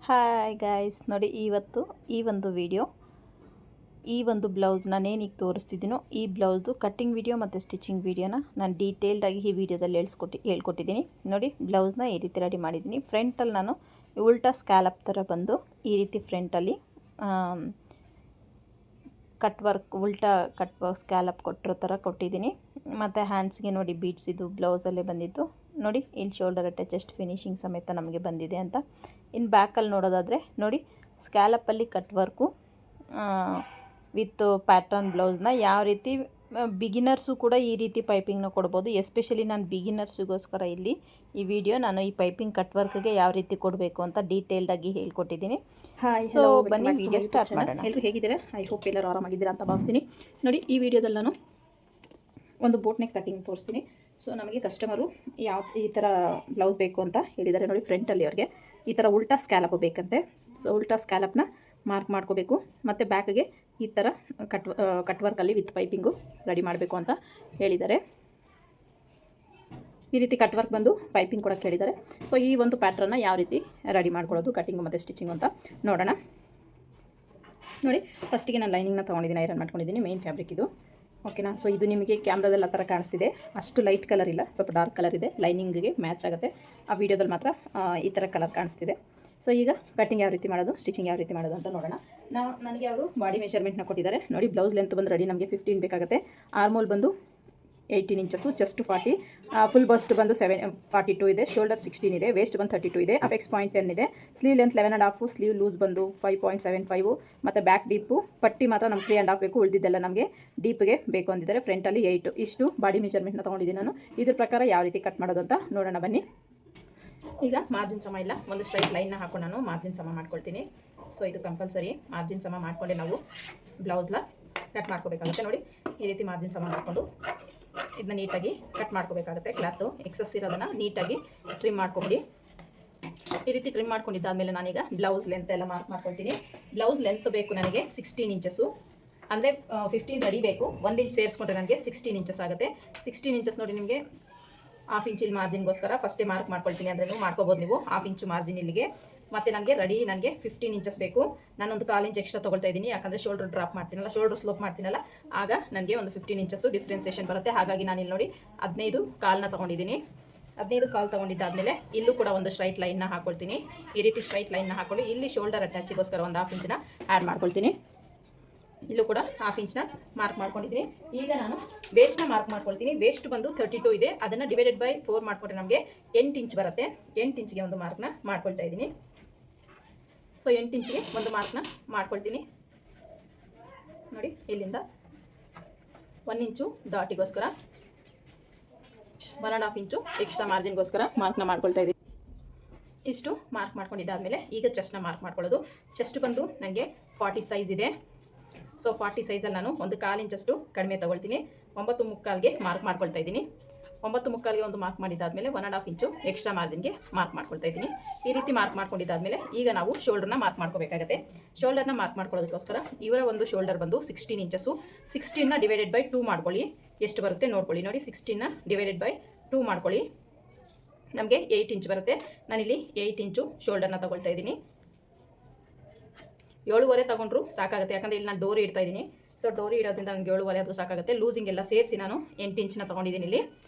Hi guys, ನೋಡಿ ಇವತ್ತು ಈ ಒಂದು ವಿಡಿಯೋ, ಈ ಒಂದು ಬ್ಲೌಸ್ ನಾನೇನಿಗೆ ತೋರಿಸ್ತಿದ್ದೀನೋ ಈ ಬ್ಲೌಸ್ದು ಕಟ್ಟಿಂಗ್ ವಿಡಿಯೋ ಮತ್ತು ಸ್ಟಿಚಿಂಗ್ ವಿಡಿಯೋನ ನಾನು ಡೀಟೇಲ್ಡಾಗಿ ಈ ವಿಡಿಯೋದಲ್ಲಿ ಹೇಳ್ಕೊಟ್ಟಿದ್ದೀನಿ. ನೋಡಿ, ಬ್ಲೌಸ್ನ ಈ ರೀತಿ ರೆಡಿ ಮಾಡಿದ್ದೀನಿ. ಫ್ರಂಟಲ್ಲಿ ನಾನು ಉಲ್ಟಾ ಸ್ಕ್ಯಾಲಪ್ ಥರ ಬಂದು ಈ ರೀತಿ ಫ್ರಂಟಲ್ಲಿ ಕಟ್ ವರ್ಕ್, ಉಲ್ಟಾ ಕಟ್ ವರ್ಕ್ ಸ್ಕ್ಯಾಲಪ್ ಕೊಟ್ಟಿರೋ ಥರ ಕೊಟ್ಟಿದ್ದೀನಿ. ಮತ್ತು ಹ್ಯಾಂಡ್ಸ್ಗೆ ನೋಡಿ ಬೀಡ್ಸ್ ಇದು ಬ್ಲೌಸಲ್ಲೇ ಬಂದಿತ್ತು. ನೋಡಿ ಇಲ್ಲಿ ಶೋಲ್ಡರ್ ಅಟ್ಯಾಚ್ ಎಷ್ಟು ಫಿನಿಶಿಂಗ್ ಸಮೇತ ನಮಗೆ ಬಂದಿದೆ ಅಂತ. ಇನ್ನು ಬ್ಯಾಕಲ್ಲಿ ನೋಡೋದಾದರೆ ನೋಡಿ, ಸ್ಕ್ಯಾಲಪ್ಪಲ್ಲಿ ಕಟ್ ವರ್ಕು ವಿತ್ ಪ್ಯಾಟರ್ನ್ ಬ್ಲೌಸ್ನ ಯಾವ ರೀತಿ ಬಿಗಿನರ್ಸು ಕೂಡ ಈ ರೀತಿ ಪೈಪಿಂಗ್ನ ಕೊಡ್ಬೋದು. ಎಸ್ಪೆಷಲಿ ನಾನು ಬಿಗಿನರ್ಸಿಗೋಸ್ಕರ ಇಲ್ಲಿ ಈ ವಿಡಿಯೋ ನಾನು ಈ ಪೈಪಿಂಗ್ ಕಟ್ ವರ್ಕ್ಗೆ ಯಾವ ರೀತಿ ಕೊಡಬೇಕು ಅಂತ ಡೀಟೇಲ್ಡಾಗಿ ಹೇಳ್ಕೊಟ್ಟಿದ್ದೀನಿ. ಸೊ ಬನ್ನಿ ವಿಡಿಯೋ ಸ್ಟಾರ್ಟ್ ಮಾಡೋಣ. ಎಲ್ಲರೂ ಹೇಗಿದ್ದೀರಾ? ಐ ಹೋಪ್ ಎಲ್ಲರೂ ಆರಾಮಾಗಿದ್ದೀರಾ ಅಂತ ಭಾವಿಸ್ತೀನಿ. ನೋಡಿ, ಈ ವಿಡಿಯೋದಲ್ಲಿ ನಾನು ಒಂದು ಬೋಟ್ ನೆಕ್ ಕಟ್ಟಿಂಗ್ ತೋರಿಸ್ತೀನಿ. ಸೊ ನಮಗೆ ಕಸ್ಟಮರು ಈ ಥರ ಬ್ಲೌಸ್ ಬೇಕು ಅಂತ ಹೇಳಿದ್ದಾರೆ. ನೋಡಿ, ಫ್ರಂಟಲ್ಲಿ ಅವ್ರಿಗೆ ಈ ಥರ ಉಲ್ಟಾ ಸ್ಕ್ಯಾಲಪ್ ಬೇಕಂತೆ. ಸೊ ಉಲ್ಟಾ ಸ್ಕ್ಯಾಲಪ್ನ ಮಾರ್ಕ್ ಮಾಡ್ಕೋಬೇಕು. ಮತ್ತು ಬ್ಯಾಕ್ಗೆ ಈ ಥರ ಕಟ್ ವರ್ಕಲ್ಲಿ ವಿತ್ ಪೈಪಿಂಗು ರೆಡಿ ಮಾಡಬೇಕು ಅಂತ ಹೇಳಿದ್ದಾರೆ. ಈ ರೀತಿ ಕಟ್ ವರ್ಕ್ ಬಂದು ಪೈಪಿಂಗ್ ಕೊಡೋಕ್ಕೆ ಹೇಳಿದ್ದಾರೆ. ಸೊ ಈ ಒಂದು ಪ್ಯಾಟ್ರನ್ನ ಯಾವ ರೀತಿ ರೆಡಿ ಮಾಡ್ಕೊಳ್ಳೋದು ಕಟ್ಟಿಂಗು ಮತ್ತು ಸ್ಟಿಚಿಂಗು ಅಂತ ನೋಡೋಣ. ನೋಡಿ, ಫಸ್ಟಿಗೆ ನಾನು ಲೈನಿಂಗ್ನ ತೊಗೊಂಡಿದ್ದೀನಿ, ಐರನ್ ಮಾಡ್ಕೊಂಡಿದ್ದೀನಿ. ಮೇನ್ ಫ್ಯಾಬ್ರಿಕ್ ಇದು, ಓಕೆನಾ. ಸೊ ಇದು ನಿಮಗೆ ಕ್ಯಾಮ್ರಾದಲ್ಲಿ ಆ ಥರ ಕಾಣಿಸ್ತಿದೆ, ಅಷ್ಟು ಲೈಟ್ ಕಲರ್ ಇಲ್ಲ, ಸ್ವಲ್ಪ ಡಾರ್ಕ್ ಕಲರ್ ಇದೆ. ಲೈನಿಂಗಿಗೆ ಮ್ಯಾಚ್ ಆಗುತ್ತೆ. ಆ ವಿಡಿಯೋದಲ್ಲಿ ಮಾತ್ರ ಈ ಥರ ಕಲರ್ ಕಾಣಿಸ್ತಿದೆ. ಸೊ ಈಗ ಕಟ್ಟಿಂಗ್ ಯಾವ ರೀತಿ ಮಾಡೋದು, ಸ್ಟಿಚಿಂಗ್ ಯಾವ ರೀತಿ ಮಾಡೋದು ಅಂತ ನೋಡೋಣ. ನನಗೆ ಅವರು ಬಾಡಿ ಮೆಜರ್ಮೆಂಟ್ನ ಕೊಟ್ಟಿದ್ದಾರೆ. ನೋಡಿ, ಬ್ಲೌಸ್ ಲೆಂತ್ ಬಂದು ರೆಡಿ ನಮಗೆ 15 ಬೇಕಾಗುತ್ತೆ. ಆರ್ಮೋಲ್ ಬಂದು 18 ಇಂಚಸ್ಸು, ಚೆಸ್ಟ್ 40, ಫುಲ್ ಬಸ್ಟ್ ಬಂದು 42 ಇದೆ, ಶೋಲ್ಡರ್ 16 ಇದೆ, ವೇಸ್ಟ್ ಬಂದು 32 ಇದೆ, ಅಫೆಕ್ಸ್ ಪಾಯಿಂಟ್ 10 ಇದೆ, ಸ್ಲೀವ್ ಲೆಂತ್ 11.5, ಸ್ಲೀವ್ ಲೂಸ್ ಬಂದು 5.75, ಮತ್ತು ಬ್ಯಾಕ್ ಡೀಪು ಪಟ್ಟಿ ಮಾತ್ರ ನಮ್ಗೆ 3.5 ಬೇಕು, ಉಳಿದಿದ್ದೆಲ್ಲ ನಮಗೆ ಡೀಪ್ಗೆ ಬೇಕು ಅಂದಿದ್ದಾರೆ. ಫ್ರಂಟಲ್ಲಿ 8. ಇಷ್ಟು ಬಾಡಿ ಮೆಜರ್ಮೆಂಟ್ನ ತೊಗೊಂಡಿದ್ದೀನಿ ನಾನು. ಇದ್ರ ಪ್ರಕಾರ ಯಾವ ರೀತಿ ಕಟ್ ಮಾಡೋದು ಅಂತ ನೋಡೋಣ ಬನ್ನಿ. ಈಗ ಮಾರ್ಜಿನ್ ಸಮ ಇಲ್ಲ, ಒಂದು ಸ್ಟ್ರೈಟ್ ಲೈನ್ನ ಹಾಕೊಂಡು ನಾನು ಮಾರ್ಜಿನ್ ಸಮ ಮಾಡ್ಕೊಳ್ತೀನಿ. ಸೊ ಇದು ಕಂಪಲ್ಸರಿ, ಮಾರ್ಜಿನ್ ಸಮ ಮಾಡಿಕೊಂಡೆ ನಾವು ಬ್ಲೌಸ್ನ ಕಟ್ ಮಾಡ್ಕೋಬೇಕಾಗುತ್ತೆ. ನೋಡಿ, ಈ ರೀತಿ ಮಾರ್ಜಿನ್ ಸಮ ಮಾಡಿಕೊಂಡು ಇದನ್ನ ನೀಟಾಗಿ ಕಟ್ ಮಾಡ್ಕೋಬೇಕಾಗುತ್ತೆ. ಕ್ಲಾತು ಎಕ್ಸಸ್ ಇರೋದನ್ನು ನೀಟಾಗಿ ಟ್ರಿಮ್ ಮಾಡ್ಕೊಬಿಡಿ. ಈ ರೀತಿ ಟ್ರಿಮ್ ಮಾಡ್ಕೊಂಡಿದ್ದಾದಮೇಲೆ ನಾನೀಗ ಬ್ಲೌಸ್ ಲೆಂತ್ ಎಲ್ಲ ಮಾರ್ಕ್ ಮಾಡ್ಕೊಳ್ತೀನಿ. ಬ್ಲೌಸ್ ಲೆಂತ್ ಬೇಕು ನನಗೆ 16 ಇಂಚಸ್ಸು, ಅಂದರೆ 15 ರೆಡಿ ಬೇಕು. 1 ಇಂಚ್ ಸೇರಿಸ್ಕೊಂಡ್ರೆ ನನಗೆ 16 ಇಂಚಸ್ ಆಗುತ್ತೆ. 16 ಇಂಚಸ್ ನೋಡಿ, ನಿಮಗೆ ಹಾಫ್ ಇಂಚ್ ಇಲ್ಲಿ ಮಾರ್ಜಿನ್ಗೋಸ್ಕರ ಫಸ್ಟೇ ಮಾರ್ಕ್ ಮಾಡ್ಕೊಳ್ತೀನಿ. ಅಂದರೆ ನೀವು ಮಾಡ್ಕೋಬೋದು ನೀವು ಹಾಫ್ ಇಂಚು ಮಾರ್ಜಿನ್ ಇಲ್ಲಿಗೆ. ಮತ್ತು ನನಗೆ 15 ಇಂಚಸ್ ಬೇಕು. ನಾನೊಂದು 1/4 ಇಂಚ್ ಎಕ್ಸ್ಟ್ರಾ ತೊಗೊಳ್ತಾ ಇದ್ದೀನಿ, ಯಾಕಂದರೆ ಶೋಲ್ಡರ್ ಡ್ರಾಪ್ ಮಾಡ್ತೀನಲ್ಲ, ಶೋಲ್ಡರ್ ಸ್ಲೋಪ್ ಮಾಡ್ತೀನಲ್ಲ, ಆಗ ನನಗೆ ಒಂದು 15 ಇಂಚಸ್ಸು ಡಿಫ್ರೆನ್ಸೇಷನ್ ಬರುತ್ತೆ. ಹಾಗಾಗಿ ನಾನಿಲ್ಲಿ ನೋಡಿ 15 ಕಾಲನ್ನ ತೊಗೊಂಡಿದ್ದೀನಿ. 15 ಕಾಲು ತೊಗೊಂಡಿದ್ದಾದಮೇಲೆ ಇಲ್ಲೂ ಕೂಡ ಒಂದು ಸ್ಟ್ರೈಟ್ ಲೈನ್ನ ಹಾಕ್ಕೊಳ್ತೀನಿ. ಈ ರೀತಿ ಸ್ಟ್ರೈಟ್ ಲೈನ್ನ ಹಾಕ್ಕೊಂಡು ಇಲ್ಲಿ ಶೋಲ್ಡರ್ ಅಟ್ಯಾಚಿಗೋಸ್ಕರ ಒಂದು ಹಾಫ್ ಇಂಚನ್ನ ಆ್ಯಡ್ ಮಾಡ್ಕೊಳ್ತೀನಿ. ಇಲ್ಲೂ ಕೂಡ ಹಾಫ್ ಇಂಚ್ನ ಮಾರ್ಕ್ ಮಾಡ್ಕೊಂಡಿದ್ದೀನಿ. ಈಗ ನಾನು ವೇಸ್ಟ್ನ ಮಾರ್ಕ್ ಮಾಡ್ಕೊಳ್ತೀನಿ. ವೇಸ್ಟ್ ಬಂದು 32 ಇದೆ, ಅದನ್ನು ಡಿವೈಡೆಡ್ ಬೈ 4 ಮಾಡಿಕೊಂಡ್ರೆ ನಮಗೆ 8 ಇಂಚ್ ಬರುತ್ತೆ. 8 ಇಂಚ್ಗೆ ಒಂದು ಮಾರ್ಕ್ನ ಮಾಡ್ಕೊಳ್ತಾ ಇದ್ದೀನಿ. ಸೊ 8 ಇಂಚಿಗೆ ಒಂದು ಮಾರ್ಕ್ನ ಮಾಡ್ಕೊಳ್ತೀನಿ. ನೋಡಿ, ಇಲ್ಲಿಂದ 1 ಇಂಚು ಡಾಟಿಗೋಸ್ಕರ, 1.5 ಇಂಚು ಎಕ್ಸ್ಟ್ರಾ ಮಾರ್ಜಿನ್ಗೋಸ್ಕರ ಮಾರ್ಕ್ನ ಮಾಡ್ಕೊಳ್ತಾ ಇದ್ದೀನಿ. ಇಷ್ಟು ಮಾರ್ಕ್ ಮಾಡ್ಕೊಂಡಿದ್ದಾದಮೇಲೆ ಈಗ ಚೆಸ್ಟ್ನ ಮಾರ್ಕ್ ಮಾಡ್ಕೊಳ್ಳೋದು. ಚೆಸ್ಟ್ ಬಂದು ನನಗೆ 40 ಸೈಜ್ ಇದೆ. ಸೊ 40 ಸೈಜಲ್ಲಿ ನಾನು ಒಂದು 1/4 ಇಂಚಷ್ಟು ಕಡಿಮೆ ತೊಗೊಳ್ತೀನಿ. 9.75ಗೆ ಮಾರ್ಕ್ ಮಾಡ್ಕೊಳ್ತಾ ಇದ್ದೀನಿ. 9.75ಗೆ ಒಂದು ಮಾರ್ಕ್ ಮಾಡಿದ್ದಾದಮೇಲೆ 1.5 ಇಂಚು ಎಕ್ಸ್ಟ್ರಾ ಮಾರ್ಜಿನ್ಗೆ ಮಾರ್ಕ್ ಮಾಡ್ಕೊಳ್ತಾ ಇದ್ದೀನಿ. ಈ ರೀತಿ ಮಾರ್ಕ್ ಮಾಡ್ಕೊಂಡಿದ್ದಾದಮೇಲೆ ಈಗ ನಾವು ಶೋಲ್ಡರ್ನ ಮಾರ್ಕ್ ಮಾಡ್ಕೋಬೇಕಾಗುತ್ತೆ. ಶೋಲ್ಡರ್ನ ಮಾರ್ಕ್ ಮಾಡ್ಕೊಳ್ಳೋದಕ್ಕೋಸ್ಕರ ಇವರ ಒಂದು ಶೋಲ್ಡರ್ ಬಂದು 16 ಇಂಚಸ್ಸು. 16ನ ಡಿವೈಡೆಡ್ ಬೈ 2 ಮಾಡ್ಕೊಳ್ಳಿ, ಎಷ್ಟು ಬರುತ್ತೆ ನೋಡ್ಕೊಳ್ಳಿ. ನೋಡಿ, 16ನ ಡಿವೈಡೆಡ್ ಬೈ 2 ಮಾಡ್ಕೊಳ್ಳಿ, ನಮಗೆ 8 ಇಂಚ್ ಬರುತ್ತೆ. ನಾನಿಲ್ಲಿ 8 ಇಂಚು ಶೋಲ್ಡರ್ನ ತೊಗೊಳ್ತಾ ಇದ್ದೀನಿ. 7.5 ತೊಗೊಂಡ್ರು ಸಾಕಾಗುತ್ತೆ, ಯಾಕಂದರೆ ಇಲ್ಲಿ ನಾನು ಡೋರಿ ಇಡ್ತಾ ಇದ್ದೀನಿ. ಸೊ ಡೋರಿ ಇಡೋದ್ರಿಂದ ನನಗೆ 7.5 ಆದರೂ ಸಾಕಾಗುತ್ತೆ. ಲೂಸಿಂಗ್ ಎಲ್ಲ ಸೇರಿಸಿ ನಾನು 8 ಇಂಚನ್ನ ತೊಗೊಂಡಿದ್ದೀನಿ ಇಲ್ಲಿ.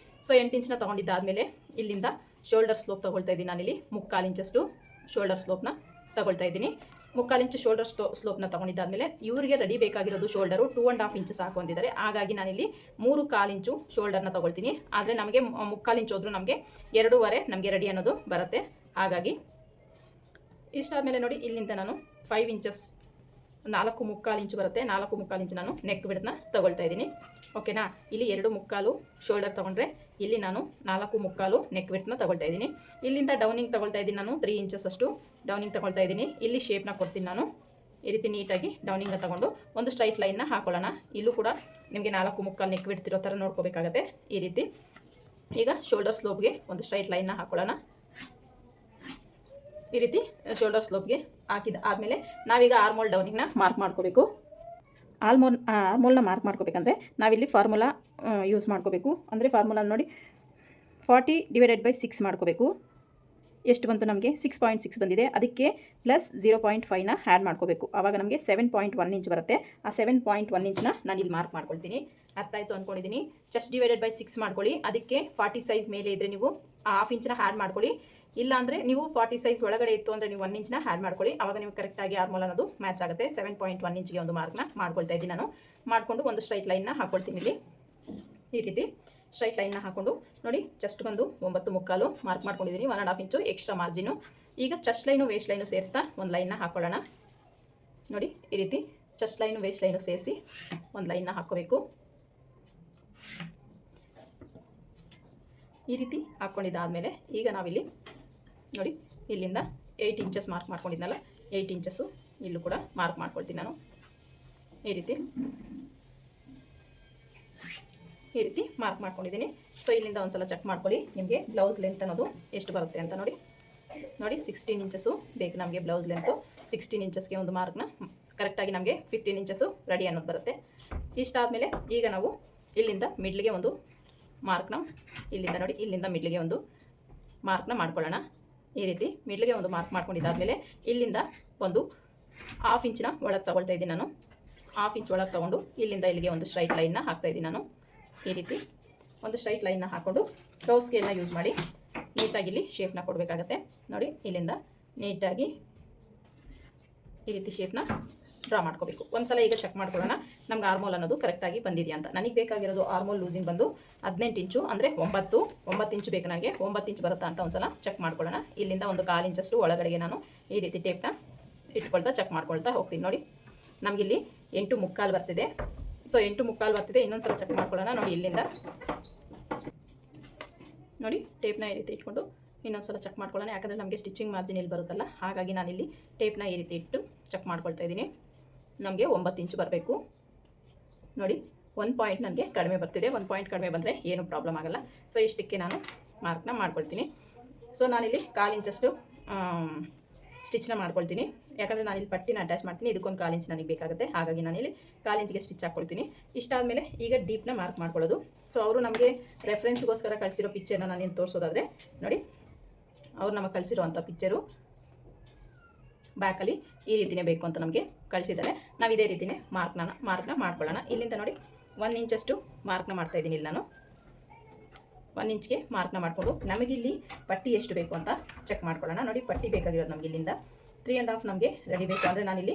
ಸೊ 8 ಇಂಚನ್ನ ತೊಗೊಂಡಿದ್ದಾದಮೇಲೆ ಇಲ್ಲಿಂದ ಶೋಲ್ಡರ್ ಸ್ಲೋಪ್ ತೊಗೊಳ್ತಾ ಇದ್ದೀನಿ. ನಾನಿಲ್ಲಿ 3/4 ಇಂಚಷ್ಟು ಶೋಲ್ಡರ್ ಸ್ಲೋಪ್ನ ತೊಗೊಳ್ತಾ ಇದ್ದೀನಿ. 3/4 ಇಂಚು ಶೋಲ್ಡರ್ ಸ್ಲೋಪ್ನ ತೊಗೊಂಡಿದ್ದಾದಮೇಲೆ ಇವರಿಗೆ ರೆಡಿ ಬೇಕಾಗಿರೋದು ಶೋಲ್ಡರು 2.5 ಇಂಚು ಸಾಕು ಅಂದಿದ್ದಾರೆ. ಹಾಗಾಗಿ ನಾನಿಲ್ಲಿ 3/4 ಇಂಚು ಶೋಲ್ಡರ್ನ ತೊಗೊಳ್ತೀನಿ. ಆದರೆ ನಮಗೆ 3/4 ಇಂಚು ಹೋದರೂ ನಮಗೆ 2.5 ನಮಗೆ ರೆಡಿ ಅನ್ನೋದು ಬರುತ್ತೆ. ಹಾಗಾಗಿ ಇಷ್ಟಾದಮೇಲೆ ನೋಡಿ, ಇಲ್ಲಿಂದ ನಾನು 5 ಇಂಚಸ್, 4.75 ಇಂಚು ಬರುತ್ತೆ. 4.75 ಇಂಚು ನಾನು ನೆಕ್ ಬಿಡ್ತನ್ನ ತೊಗೊಳ್ತಾ ಇದ್ದೀನಿ. ಓಕೆನಾ. ಇಲ್ಲಿ 2.75 ಶೋಲ್ಡರ್ ತೊಗೊಂಡ್ರೆ ಇಲ್ಲಿ ನಾನು 4.75 ನೆಕ್ ಬಿಡ್ತನ್ನ ತೊಗೊಳ್ತಾ ಇದ್ದೀನಿ. ಇಲ್ಲಿಂದ ಡೌನಿಂಗ್ ತೊಗೊಳ್ತಾ ಇದ್ದೀನಿ ನಾನು 3 ಇಂಚಸ್ ಅಷ್ಟು ಡೌನಿಂಗ್ ತೊಗೊಳ್ತಾ ಇದ್ದೀನಿ. ಇಲ್ಲಿ ಶೇಪ್ನ ಕೊಡ್ತೀನಿ ನಾನು. ಈ ರೀತಿ ನೀಟಾಗಿ ಡೌನಿಂಗ್ನ ತೊಗೊಂಡು ಒಂದು ಸ್ಟ್ರೈಟ್ ಲೈನ್ನ ಹಾಕೊಳ್ಳೋಣ. ಇಲ್ಲೂ ಕೂಡ ನಿಮಗೆ 4.75 ನೆಕ್ ಬಿಡ್ತಿರೋ ಥರ ನೋಡ್ಕೋಬೇಕಾಗತ್ತೆ. ಈ ರೀತಿ ಈಗ ಶೋಲ್ಡರ್ ಸ್ಲೋಪ್ಗೆ ಒಂದು ಸ್ಟ್ರೈಟ್ ಲೈನ್ನ ಹಾಕೊಳ್ಳೋಣ. ಈ ರೀತಿ ಶೋಲ್ಡರ್ ಸ್ಲೋಪ್ಗೆ ಹಾಕಿದ ಆದಮೇಲೆ ನಾವೀಗ ಆರ್ಮೋಲ್ ಡೌನಿಂಗ್ನ ಮಾರ್ಕ್ ಮಾಡ್ಕೋಬೇಕು. ಆರ್ಮೋಲ್ನ ಮಾರ್ಕ್ ಮಾಡ್ಕೋಬೇಕಂದ್ರೆ ನಾವಿಲ್ಲಿ ಫಾರ್ಮುಲಾ ಯೂಸ್ ಮಾಡ್ಕೋಬೇಕು. ಅಂದರೆ ಫಾರ್ಮುಲಾ ನೋಡಿ 40 ಡಿವೈಡೆಡ್ ಬೈ 6 ಮಾಡ್ಕೋಬೇಕು. ಎಷ್ಟು ಬಂತು ನಮಗೆ 6.6 ಬಂದಿದೆ. ಅದಕ್ಕೆ ಪ್ಲಸ್ 0.5ನ ಆ್ಯಡ್ ಮಾಡ್ಕೋಬೇಕು. ಆವಾಗ ನಮಗೆ 7.1 ಇಂಚ್ ಬರುತ್ತೆ. ಆ 7.1 ಇಂಚ್ನ ನಾನು ಇಲ್ಲಿ ಮಾರ್ಕ್ ಮಾಡ್ಕೊಳ್ತೀನಿ. ಅರ್ಥ ಆಯಿತು ಅಂದ್ಕೊಂಡಿದ್ದೀನಿ. ಚೆಸ್ಟ್ ಡಿವೈಡೆಡ್ ಬೈ 6 ಮಾಡ್ಕೊಳ್ಳಿ. ಅದಕ್ಕೆ 40 ಸೈಜ್ ಮೇಲೆ ಇದ್ದರೆ ನೀವು ಹಾಫ್ ಇಂಚ್ನ ಆ್ಯಡ್ ಮಾಡ್ಕೊಳ್ಳಿ. ಇಲ್ಲ ಅಂದರೆ ನೀವು 40 ಸೈಜ್ ಒಳಗಡೆ ಇತ್ತು ಅಂದರೆ ನೀವು 1 ಇಂಚ್ನ ಆ್ಯಡ್ ಮಾಡ್ಕೊಳ್ಳಿ. ಆವಾಗ ನೀವು ಕರೆಕ್ಟಾಗಿ ಆರ್ಮೋಲ್ ಅನ್ನೋದು ಮ್ಯಾಚ್ ಆಗುತ್ತೆ. 7.1 ಇಂಚ್ಗೆ ಒಂದು ಮಾರ್ಕ್ನ ಮಾಡ್ಕೊಳ್ತಾ ಇದ್ದೀನಿ ನಾನು. ಮಾಡಿಕೊಂಡು ಒಂದು ಸ್ಟ್ರೈಟ್ ಲೈನ್ನ ಹಾಕ್ಕೊಳ್ತೀನಿ ಇಲ್ಲಿ. ಈ ರೀತಿ ಸ್ಟ್ರೈಟ್ ಲೈನ್ನ ಹಾಕ್ಕೊಂಡು ನೋಡಿ, ಚೆಸ್ಟ್ ಬಂದು 9.75 ಮಾರ್ಕ್ ಮಾಡ್ಕೊಂಡಿದ್ದೀನಿ. 1.5 ಇಂಚು ಎಕ್ಸ್ಟ್ರಾ ಮಾರ್ಜಿನು. ಈಗ ಚೆಸ್ಟ್ ಲೈನು ವೇಸ್ಟ್ ಲೈನು ಸೇರಿಸ್ತಾ ಒಂದು ಲೈನ್ನ ಹಾಕ್ಕೊಳ್ಳೋಣ. ನೋಡಿ, ಈ ರೀತಿ ಚೆಸ್ಟ್ ಲೈನು ವೇಸ್ಟ್ ಲೈನು ಸೇರಿಸಿ ಒಂದು ಲೈನ್ನ ಹಾಕ್ಕೋಬೇಕು. ಈ ರೀತಿ ಹಾಕ್ಕೊಂಡಿದ್ದಾದಮೇಲೆ ಈಗ ನಾವಿಲ್ಲಿ ನೋಡಿ, ಇಲ್ಲಿಂದ 8 ಇಂಚಸ್ ಮಾರ್ಕ್ ಮಾಡ್ಕೊಂಡಿದ್ನಲ್ಲ, 8 ಇಂಚಸ್ಸು ಇಲ್ಲೂ ಕೂಡ ಮಾರ್ಕ್ ಮಾಡ್ಕೊಳ್ತೀನಿ ನಾನು. ಈ ರೀತಿ ಮಾರ್ಕ್ ಮಾಡ್ಕೊಂಡಿದ್ದೀನಿ. ಸೊ ಇಲ್ಲಿಂದ ಒಂದ್ಸಲ ಚೆಕ್ ಮಾಡ್ಕೊಳ್ಳಿ, ನಿಮಗೆ ಬ್ಲೌಸ್ ಲೆಂತ್ ಅನ್ನೋದು ಎಷ್ಟು ಬರುತ್ತೆ ಅಂತ ನೋಡಿ. 16 ಇಂಚಸ್ಸು ಬೇಕು ನಮಗೆ ಬ್ಲೌಸ್ ಲೆಂತು. 16 ಇಂಚಸ್ಗೆ ಒಂದು ಮಾರ್ಕ್ನ ಕರೆಕ್ಟಾಗಿ ನಮಗೆ 15 ಇಂಚಸ್ಸು ರೆಡಿ ಅನ್ನೋದು ಬರುತ್ತೆ. ಇಷ್ಟಾದಮೇಲೆ ಈಗ ನಾವು ಇಲ್ಲಿಂದ ಮಿಡ್ಲಿಗೆ ಒಂದು ಮಾರ್ಕ್ನ, ಇಲ್ಲಿಂದ ನೋಡಿ, ಇಲ್ಲಿಂದ ಮಿಡ್ಲಿಗೆ ಒಂದು ಮಾರ್ಕ್ನ ಮಾಡ್ಕೊಳ್ಳೋಣ. ಈ ರೀತಿ ಮಿಡ್ಲಿಗೆ ಒಂದು ಮಾರ್ಕ್ ಮಾಡ್ಕೊಂಡಿದ್ದಾದಮೇಲೆ ಇಲ್ಲಿಂದ ಒಂದು ಹಾಫ್ ಇಂಚಿನ ಒಳಗೆ ತೊಗೊಳ್ತಾ ಇದ್ದೀನಿ ನಾನು. ಹಾಫ್ ಇಂಚ್ ಒಳಗೆ ತೊಗೊಂಡು ಇಲ್ಲಿಂದ ಇಲ್ಲಿಗೆ ಒಂದು ಸ್ಟ್ರೈಟ್ ಲೈನ್ನ ಹಾಕ್ತಾಯಿದ್ದೀನಿ ನಾನು. ಈ ರೀತಿ ಒಂದು ಸ್ಟ್ರೈಟ್ ಲೈನ್ನ ಹಾಕ್ಕೊಂಡು ಕರ್ವ್ ಸ್ಕೇಲ್ನ ಯೂಸ್ ಮಾಡಿ ನೀಟಾಗಿ ಇಲ್ಲಿ ಶೇಪ್ನ ಕೊಡಬೇಕಾಗತ್ತೆ. ನೋಡಿ, ಇಲ್ಲಿಂದ ನೀಟಾಗಿ ಈ ರೀತಿ ಶೇಪ್ನ ಡ್ರಾ ಮಾಡ್ಕೋಬೇಕು. ಒಂದ್ಸಲ ಈಗ ಚೆಕ್ ಮಾಡ್ಕೊಳ್ಳೋಣ ನಮ್ಗೆ ಆರ್ಮೋಲ್ ಅನ್ನೋದು ಕರೆಕ್ಟಾಗಿ ಬಂದಿದೆಯಾ ಅಂತ. ನನಗೆ ಬೇಕಾಗಿರೋದು ಆರ್ಮೋಲ್ ಲೂಸಿಂಗ್ ಬಂದು 18 ಇಂಚು, ಅಂದರೆ 9 ಇಂಚು ಬೇಕು ನನಗೆ. 9 ಇಂಚ್ ಬರುತ್ತಾ ಅಂತ ಒಂದ್ಸಲ ಚೆಕ್ ಮಾಡ್ಕೊಳ್ಳೋಣ. ಇಲ್ಲಿಂದ ಒಂದು 1/4 ಇಂಚಷ್ಟು ಒಳಗಡೆಗೆ ನಾನು ಈ ರೀತಿ ಟೇಪ್ನ ಇಟ್ಕೊಳ್ತಾ ಚೆಕ್ ಮಾಡ್ಕೊಳ್ತಾ ಹೋಗ್ತೀನಿ. ನೋಡಿ, ನಮಗಿಲ್ಲಿ 8.75 ಬರ್ತಿದೆ. ಸೊ 8.75 ಬರ್ತಿದೆ. ಇನ್ನೊಂದು ಸಲ ಚೆಕ್ ಮಾಡ್ಕೊಳ್ಳೋಣ. ನೋಡಿ, ಇಲ್ಲಿಂದ ನೋಡಿ ಟೇಪ್ನ ಈ ರೀತಿ ಇಟ್ಕೊಂಡು ಇನ್ನೊಂದು ಸಲ ಚೆಕ್ ಮಾಡ್ಕೊಳ್ಳೋಣ. ಯಾಕಂದರೆ ನಮಗೆ ಸ್ಟಿಚಿಂಗ್ ಮಾರ್ಜಿನ್ ಇಲ್ಲಿ ಬರುತ್ತಲ್ಲ, ಹಾಗಾಗಿ ನಾನಿಲ್ಲಿ ಟೇಪ್ನ ಈ ರೀತಿ ಇಟ್ಟು ಚೆಕ್ ಮಾಡ್ಕೊಳ್ತಾ ಇದ್ದೀನಿ. ನಮಗೆ 9 ಇಂಚು ಬರಬೇಕು. ನೋಡಿ, 1 ಪಾಯಿಂಟ್ ನನಗೆ ಕಡಿಮೆ ಬರ್ತಿದೆ. 1 ಪಾಯಿಂಟ್ ಕಡಿಮೆ ಬಂದರೆ ಏನೂ ಪ್ರಾಬ್ಲಮ್ ಆಗೋಲ್ಲ. ಸೊ ಇಷ್ಟಕ್ಕೆ ನಾನು ಮಾರ್ಕ್ನ ಮಾಡ್ಕೊಳ್ತೀನಿ. ಸೊ ನಾನಿಲ್ಲಿ 1/4 ಇಂಚಷ್ಟು ಸ್ಟಿಚ್ನ ಮಾಡ್ಕೊಳ್ತೀನಿ. ಯಾಕಂದರೆ ನಾನಿಲ್ಲಿ ಪಟ್ಟಿನ ಅಟ್ಯಾಚ್ ಮಾಡ್ತೀನಿ. ಇದಕ್ಕೊಂದು 1/4 ಇಂಚ್ ನನಗೆ ಬೇಕಾಗುತ್ತೆ. ಹಾಗಾಗಿ ನಾನಿಲ್ಲಿ 1/4 ಇಂಚಿಗೆ ಸ್ಟಿಚ್ ಹಾಕ್ಕೊಳ್ತೀನಿ. ಇಷ್ಟಾದಮೇಲೆ ಈಗ ಡೀಪ್ನ ಮಾರ್ಕ್ ಮಾಡ್ಕೊಳ್ಳೋದು. ಸೊ ಅವರು ನಮಗೆ ರೆಫರೆನ್ಸ್ಗೋಸ್ಕರ ಕಳಿಸಿರೋ ಪಿಕ್ಚರ್ನ ನಾನೇನು ತೋರಿಸೋದಾದರೆ ನೋಡಿ, ಅವ್ರು ನಮಗೆ ಕಳಿಸಿರೋವಂಥ ಪಿಕ್ಚರು ಬ್ಯಾಕಲ್ಲಿ ಈ ರೀತಿಯೇ ಬೇಕು ಅಂತ ನಮಗೆ ಕಳಿಸಿದ್ದಾರೆ. ನಾವು ಇದೇ ರೀತಿಯೇ ಮಾರ್ಕ್ನ ಮಾಡ್ಕೊಳ್ಳೋಣ. ಇಲ್ಲಿಂದ ನೋಡಿ 1 ಇಂಚಷ್ಟು ಮಾರ್ಕ್ನ ಮಾಡ್ತಾಯಿದ್ದೀನಿ. ಇಲ್ಲಿ ನಾನು 1 ಇಂಚ್ಗೆ ಮಾರ್ಕ್ನ ಮಾಡಿಕೊಂಡು ನಮಗಿಲ್ಲಿ ಪಟ್ಟಿ ಎಷ್ಟು ಬೇಕು ಅಂತ ಚೆಕ್ ಮಾಡ್ಕೊಳ್ಳೋಣ. ನೋಡಿ, ಪಟ್ಟಿ ಬೇಕಾಗಿರೋದು ನಮಗೆ ಇಲ್ಲಿಂದ 3.5 ನಮಗೆ ರೆಡಿ ಬೇಕು. ಅಂದರೆ ನಾನಿಲ್ಲಿ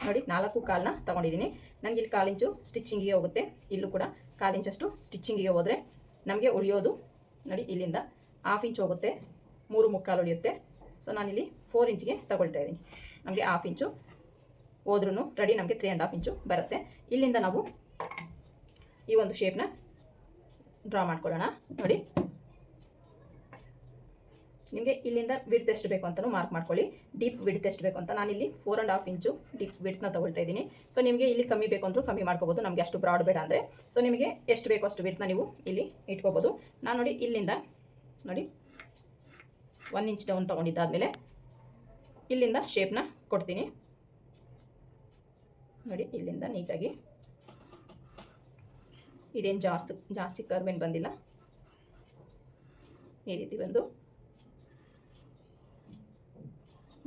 ನೋಡಿ 4.25ನ ತೊಗೊಂಡಿದ್ದೀನಿ. ನನಗೆ ಇಲ್ಲಿ 1/4 ಇಂಚು ಸ್ಟಿಚಿಂಗಿಗೆ ಹೋಗುತ್ತೆ. ಇಲ್ಲೂ ಕೂಡ 1/4 ಇಂಚಷ್ಟು ಸ್ಟಿಚಿಂಗಿಗೆ ಹೋದರೆ ನಮಗೆ ಉಳಿಯೋದು ನೋಡಿ, ಇಲ್ಲಿಂದ 1/2 ಇಂಚ್ ಹೋಗುತ್ತೆ, 3.75 ಉಳಿಯುತ್ತೆ. ಸೊ ನಾನಿಲ್ಲಿ 4 ಇಂಚಿಗೆ ತಗೊಳ್ತಾ ಇದ್ದೀನಿ. ನಮಗೆ 1/2 ಇಂಚು ಹೋದ್ರೂ ರೆಡಿ ನಮಗೆ 3.5 ಇಂಚು ಬರುತ್ತೆ. ಇಲ್ಲಿಂದ ನಾವು ಈ ಒಂದು ಶೇಪ್ನ ಡ್ರಾ ಮಾಡ್ಕೊಳ್ಳೋಣ. ನೋಡಿ, ನಿಮಗೆ ಇಲ್ಲಿಂದ ವಿಡ್ತ್ ಎಷ್ಟು ಬೇಕು ಅಂತಲೂ ಮಾರ್ಕ್ ಮಾಡ್ಕೊಳ್ಳಿ. ಡೀಪ್ ವಿಡ್ತ್ ಎಷ್ಟು ಬೇಕು ಅಂತ ನಾನಿಲ್ಲಿ 4.5 ಇಂಚು ಡೀಪ್ ವಿಡ್ತ್ನ ತೊಗೊಳ್ತಾ ಇದ್ದೀನಿ. ಸೊ ನಿಮಗೆ ಇಲ್ಲಿ ಕಮ್ಮಿ ಬೇಕು ಅಂದರೂ ಕಮ್ಮಿ ಮಾಡ್ಕೋಬೋದು. ನಮಗೆ ಅಷ್ಟು ಬ್ರಾಡ್ ಬೇಡ ಅಂದರೆ. ಸೊ ನಿಮಗೆ ಎಷ್ಟು ಬೇಕೋ ಅಷ್ಟು ವಿಡ್ತ್ನ ನೀವು ಇಲ್ಲಿ ಇಟ್ಕೋಬೋದು. ನಾನು ನೋಡಿ ಇಲ್ಲಿಂದ ನೋಡಿ 1 ಇಂಚ್ ಡೌನ್ ತೊಗೊಂಡಿದ್ದಾದಮೇಲೆ ಇಲ್ಲಿಂದ ಶೇಪ್ನ ಕೊಡ್ತೀನಿ. ನೋಡಿ, ಇಲ್ಲಿಂದ ನೀಟಾಗಿ ಇದೇನು ಜಾಸ್ತಿ ಕರ್ವೇನು ಬಂದಿಲ್ಲ. ಈ ರೀತಿ ಬಂದು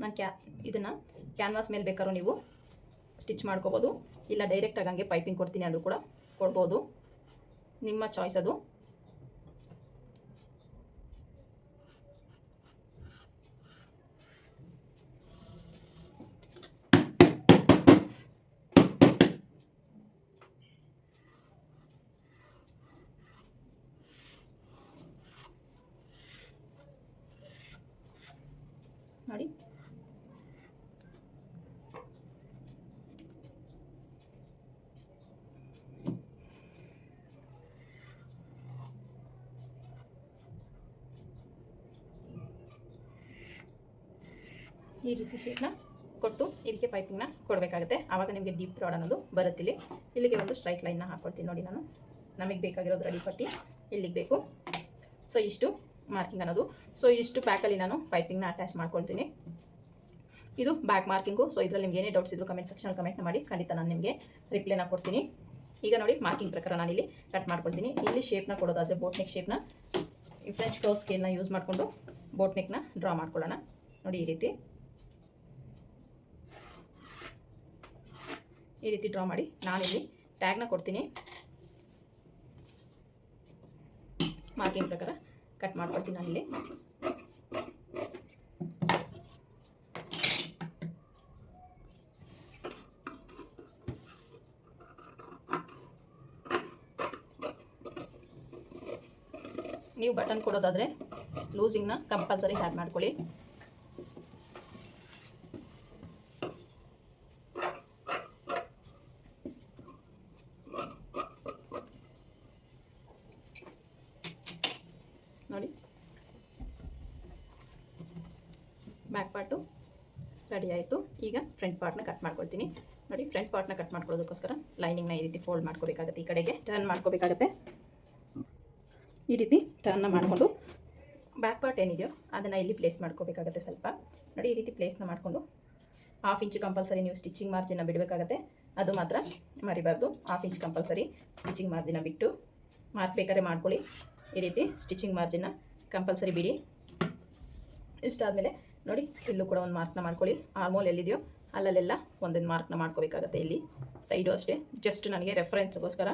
ನಾನು ಇದನ್ನು ಕ್ಯಾನ್ವಾಸ್ ಮೇಲೆ ಬೇಕಾದ್ರೂ ನೀವು ಸ್ಟಿಚ್ ಮಾಡ್ಕೋಬೋದು. ಇಲ್ಲ ಡೈರೆಕ್ಟಾಗಿ ಹಂಗೆ ಪೈಪಿಂಗ್ ಕೊಡ್ತೀನಿ ಅಂದರೂ ಕೂಡ ಕೊಡ್ಬೋದು, ನಿಮ್ಮ ಚಾಯ್ಸ್ ಅದು. ನೋಡಿ, ಈ ರೀತಿ ಶೇಪ್ನ ಕೊಟ್ಟು ಇದಕ್ಕೆ ಪೈಪಿಂಗ್ನ ಕೊಡಬೇಕಾಗುತ್ತೆ. ಆವಾಗ ನಿಮಗೆ ಡೀಪ್ ರಾಡ್ ಅನ್ನೋದು ಬರುತ್ತಿಲ್ಲಿ. ಇಲ್ಲಿಗೆ ಒಂದು ಸ್ಟ್ರೈಟ್ ಲೈನ್ನ ಹಾಕ್ಕೊಳ್ತೀನಿ. ನೋಡಿ, ನಾನು ನಮಗೆ ಬೇಕಾಗಿರೋದು ರೆಡಿ ಪಟ್ಟಿ ಇಲ್ಲಿಗೆ ಬೇಕು. ಸೊ ಇಷ್ಟು ಮಾರ್ಕಿಂಗ್ ಅನ್ನೋದು. ಸೊ ಇಷ್ಟು ಬ್ಯಾಕಲ್ಲಿ ನಾನು ಪೈಪಿಂಗ್ನ ಅಟ್ಯಾಚ್ ಮಾಡ್ಕೊಳ್ತೀನಿ. ಇದು ಬ್ಯಾಕ್ ಮಾರ್ಕಿಂಗು. ಸೊ ಇದರಲ್ಲಿ ನಿಮ್ಗೆ ಏನೇ ಡೌಟ್ಸ್ ಇದ್ದರೂ ಕಮೆಂಟ್ ಸೆಕ್ಷನಲ್ಲಿ ಕಮೆಂಟ್ನ ಮಾಡಿ, ಖಂಡಿತ ನಾನು ನಿಮಗೆ ರಿಪ್ಲೈನ ಕೊಡ್ತೀನಿ. ಈಗ ನೋಡಿ, ಮಾರ್ಕಿಂಗ್ ಪ್ರಕಾರ ನಾನಿಲ್ಲಿ ಕಟ್ ಮಾಡ್ಕೊಳ್ತೀನಿ. ಇಲ್ಲಿ ಶೇಪ್ನ ಕೊಡೋದಾದರೆ ಬೋಟ್ ನೆಕ್ ಶೇಪ್ನ ಫ್ರೆಂಚ್ ಕರ್ವ್ ಸ್ಕೇಲ್ನ ಯೂಸ್ ಮಾಡಿಕೊಂಡು ಬೋಟ್ ನೆಕ್ನ ಡ್ರಾ ಮಾಡ್ಕೊಳ್ಳೋಣ. ನೋಡಿ ಈ ರೀತಿ ಡ್ರಾ ಮಾಡಿ ನಾನಿಲ್ಲಿ ಟ್ಯಾಗ್ನ ಕೊಡ್ತೀನಿ. ಮಾರ್ಕಿಂಗ್ ಪ್ರಕಾರ ಕಟ್ ಮಾಡ್ಕೊಳ್ತೀನಿ ನಾನಿಲ್ಲಿ. ನೀವು ಬಟನ್ ಕೊಡೋದಾದರೆ ಲೂಸಿಂಗ್ನ ಕಂಪಲ್ಸರಿ ಆ್ಯಡ್ ಮಾಡ್ಕೊಳ್ಳಿ. ನೋಡಿ ಬ್ಯಾಕ್ ಪಾರ್ಟು ರೆಡಿ ಆಯಿತು. ಈಗ ಫ್ರಂಟ್ ಪಾರ್ಟ್ನ ಕಟ್ ಮಾಡ್ಕೊಳ್ತೀನಿ. ನೋಡಿ ಫ್ರಂಟ್ ಪಾರ್ಟ್ನ ಕಟ್ ಮಾಡ್ಕೊಳ್ಳೋದಕ್ಕೋಸ್ಕರ ಲೈನಿಂಗ್ನ ಈ ರೀತಿ ಫೋಲ್ಡ್ ಮಾಡ್ಕೋಬೇಕಾಗುತ್ತೆ, ಈ ಕಡೆಗೆ ಟರ್ನ್ ಮಾಡ್ಕೋಬೇಕಾಗತ್ತೆ. ಈ ರೀತಿ ಟರ್ನ್ನ ಮಾಡಿಕೊಂಡು ಬ್ಯಾಕ್ ಪಾರ್ಟ್ ಏನಿದೆಯೋ ಅದನ್ನು ಇಲ್ಲಿ ಪ್ಲೇಸ್ ಮಾಡ್ಕೋಬೇಕಾಗತ್ತೆ ಸ್ವಲ್ಪ. ನೋಡಿ ಈ ರೀತಿ ಪ್ಲೇಸ್ನ ಮಾಡಿಕೊಂಡು 1/2 ಇಂಚ್ ಕಂಪಲ್ಸರಿ ನೀವು ಸ್ಟಿಚಿಂಗ್ ಮಾರ್ಜಿನ ಬಿಡಬೇಕಾಗತ್ತೆ, ಅದು ಮಾತ್ರ ಮರಿಬಾರ್ದು. 1/2 ಇಂಚ್ ಕಂಪಲ್ಸರಿ ಸ್ಟಿಚಿಂಗ್ ಮಾರ್ಜಿನ ಬಿಟ್ಟು ಮಾರ್ಕ್ ಬೇಕಾದ್ರೆ ಮಾಡ್ಕೊಳ್ಳಿ. ಈ ರೀತಿ ಸ್ಟಿಚಿಂಗ್ ಮಾರ್ಜಿನ ಕಂಪಲ್ಸರಿ ಬಿಡಿ. ಇಷ್ಟಾದಮೇಲೆ ನೋಡಿ ಇಲ್ಲೂ ಕೂಡ ಒಂದು ಮಾರ್ಕ್ನ ಮಾಡ್ಕೊಳ್ಳಿ. ಆರ್ಮೋಲ್ ಎಲ್ಲಿದೆಯೋ ಅಲ್ಲಲ್ಲೆಲ್ಲ ಒಂದೊಂದು ಮಾರ್ಕ್ನ ಮಾಡ್ಕೋಬೇಕಾಗತ್ತೆ. ಇಲ್ಲಿ ಸೈಡು ಅಷ್ಟೇ, ಜಸ್ಟ್ ನನಗೆ ರೆಫರೆನ್ಸ್ಗೋಸ್ಕರ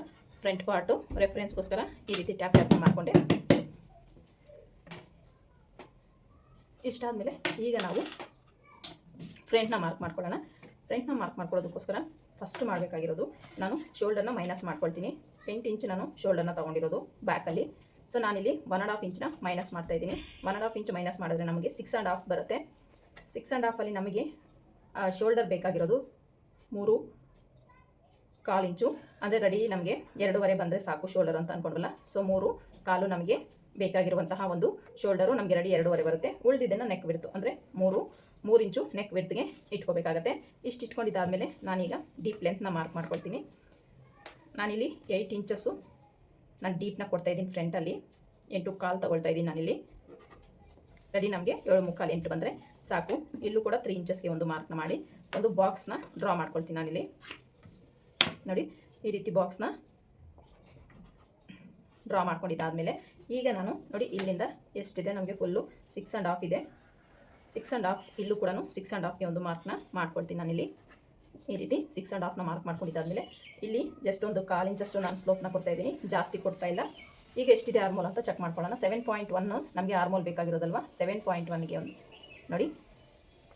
ಫ್ರಂಟ್ ಪಾರ್ಟು ರೆಫರೆನ್ಸ್ಗೋಸ್ಕರ ಈ ರೀತಿ ಟ್ಯಾಪ್ನ ಮಾಡಿಕೊಂಡೆ. ಇಷ್ಟಾದಮೇಲೆ ಈಗ ನಾವು ಫ್ರಂಟ್ನ ಮಾರ್ಕ್ ಮಾಡ್ಕೊಳ್ಳೋಣ. ಫ್ರಂಟ್ನ ಮಾರ್ಕ್ ಮಾಡ್ಕೊಳ್ಳೋದಕ್ಕೋಸ್ಕರ ಫಸ್ಟ್ ಮಾಡಬೇಕಾಗಿರೋದು ನಾನು ಶೋಲ್ಡರ್ನ ಮೈನಸ್ ಮಾಡ್ಕೊಳ್ತೀನಿ. 8 ಇಂಚ್ ನಾನು ಶೋಲ್ಡರ್ನ ತೊಗೊಂಡಿರೋದು ಬ್ಯಾಕಲ್ಲಿ. ಸೊ ನಾನಿಲ್ಲಿ 1.5 ಇಂಚ್ನ ಮೈನಸ್ ಮಾಡ್ತಾಯಿದ್ದೀನಿ. 1.5 ಇಂಚ್ ಮೈನಸ್ ಮಾಡಿದ್ರೆ ನಮಗೆ 6.5 ಬರುತ್ತೆ. 6.5 ನಮಗೆ ಶೋಲ್ಡರ್ ಬೇಕಾಗಿರೋದು 3.25 ಇಂಚು, ಅಂದರೆ ರೆಡಿ ನಮಗೆ 2.5 ಬಂದರೆ ಸಾಕು ಶೋಲ್ಡರ್ ಅಂತ ಅಂದ್ಕೊಂಡ್ವಲ್ಲ. ಸೊ 3.25 ನಮಗೆ ಬೇಕಾಗಿರುವಂತಹ ಒಂದು ಶೋಲ್ಡರು ನಮಗೆ ರೆಡಿ 2.5 ಬರುತ್ತೆ. ಉಳಿದಿದ್ದನ್ನು ನೆಕ್ ಬಿಡ್ತು ಅಂದರೆ 3 ಇಂಚು ನೆಕ್ ಬಿಡ್ತಿಗೆ ಇಟ್ಕೋಬೇಕಾಗತ್ತೆ. ಇಷ್ಟು ಇಟ್ಕೊಂಡಿದ್ದಾದಮೇಲೆ ನಾನೀಗ ಡೀಪ್ ಲೆಂತ್ನ ಮಾರ್ಕ್ ಮಾಡ್ಕೊಳ್ತೀನಿ. ನಾನಿಲ್ಲಿ 8 ಇಂಚಸ್ಸು ನಾನು ಡೀಪ್ನ ಕೊಡ್ತಾಯಿದ್ದೀನಿ. ಫ್ರಂಟಲ್ಲಿ 8.25 ತೊಗೊಳ್ತಾ ಇದ್ದೀನಿ ನಾನಿಲ್ಲಿ. ರೆಡಿ ನಮಗೆ 7.25 8 ಬಂದರೆ ಸಾಕು. ಇಲ್ಲೂ ಕೂಡ 3 ಇಂಚಸ್ಗೆ ಒಂದು ಮಾರ್ಕ್ನ ಮಾಡಿ ಒಂದು ಬಾಕ್ಸ್ನ ಡ್ರಾ ಮಾಡ್ಕೊಳ್ತೀನಿ ನಾನಿಲ್ಲಿ. ನೋಡಿ ಈ ರೀತಿ ಬಾಕ್ಸ್ನ ಡ್ರಾ ಮಾಡ್ಕೊಂಡಿದ್ದಾದಮೇಲೆ ಈಗ ನಾನು ನೋಡಿ ಇಲ್ಲಿಂದ ಎಷ್ಟಿದೆ ನಮಗೆ ಫುಲ್ಲು 6.5 ಇದೆ. 6.5 ಇಲ್ಲೂ ಕೂಡ 6.5ಗೆ ಒಂದು ಮಾರ್ಕ್ನ ಮಾಡ್ಕೊಳ್ತೀನಿ ನಾನಿಲ್ಲಿ. ಈ ರೀತಿ 6.5ನ ಮಾರ್ಕ್ ಮಾಡ್ಕೊಂಡಿದ್ದಾದಮೇಲೆ ಇಲ್ಲಿ ಜಸ್ಟ್ ಒಂದು 1/4 ಇಂಚಷ್ಟು ನಾನು ಸ್ಲೋಪ್ನ ಕೊಡ್ತಾಯಿದ್ದೀನಿ, ಜಾಸ್ತಿ ಕೊಡ್ತಾ ಇಲ್ಲ. ಈಗ ಎಷ್ಟಿದೆ ಆರ್ಮೋಲ್ ಅಂತ ಚೆಕ್ ಮಾಡ್ಕೊಳ್ಳೋಣ. 7.1 ನಮಗೆ ಆರ್ಮೋಲ್ ಬೇಕಾಗಿರೋದಲ್ವ. 7.1ಗೆ ಒಂದು ನೋಡಿ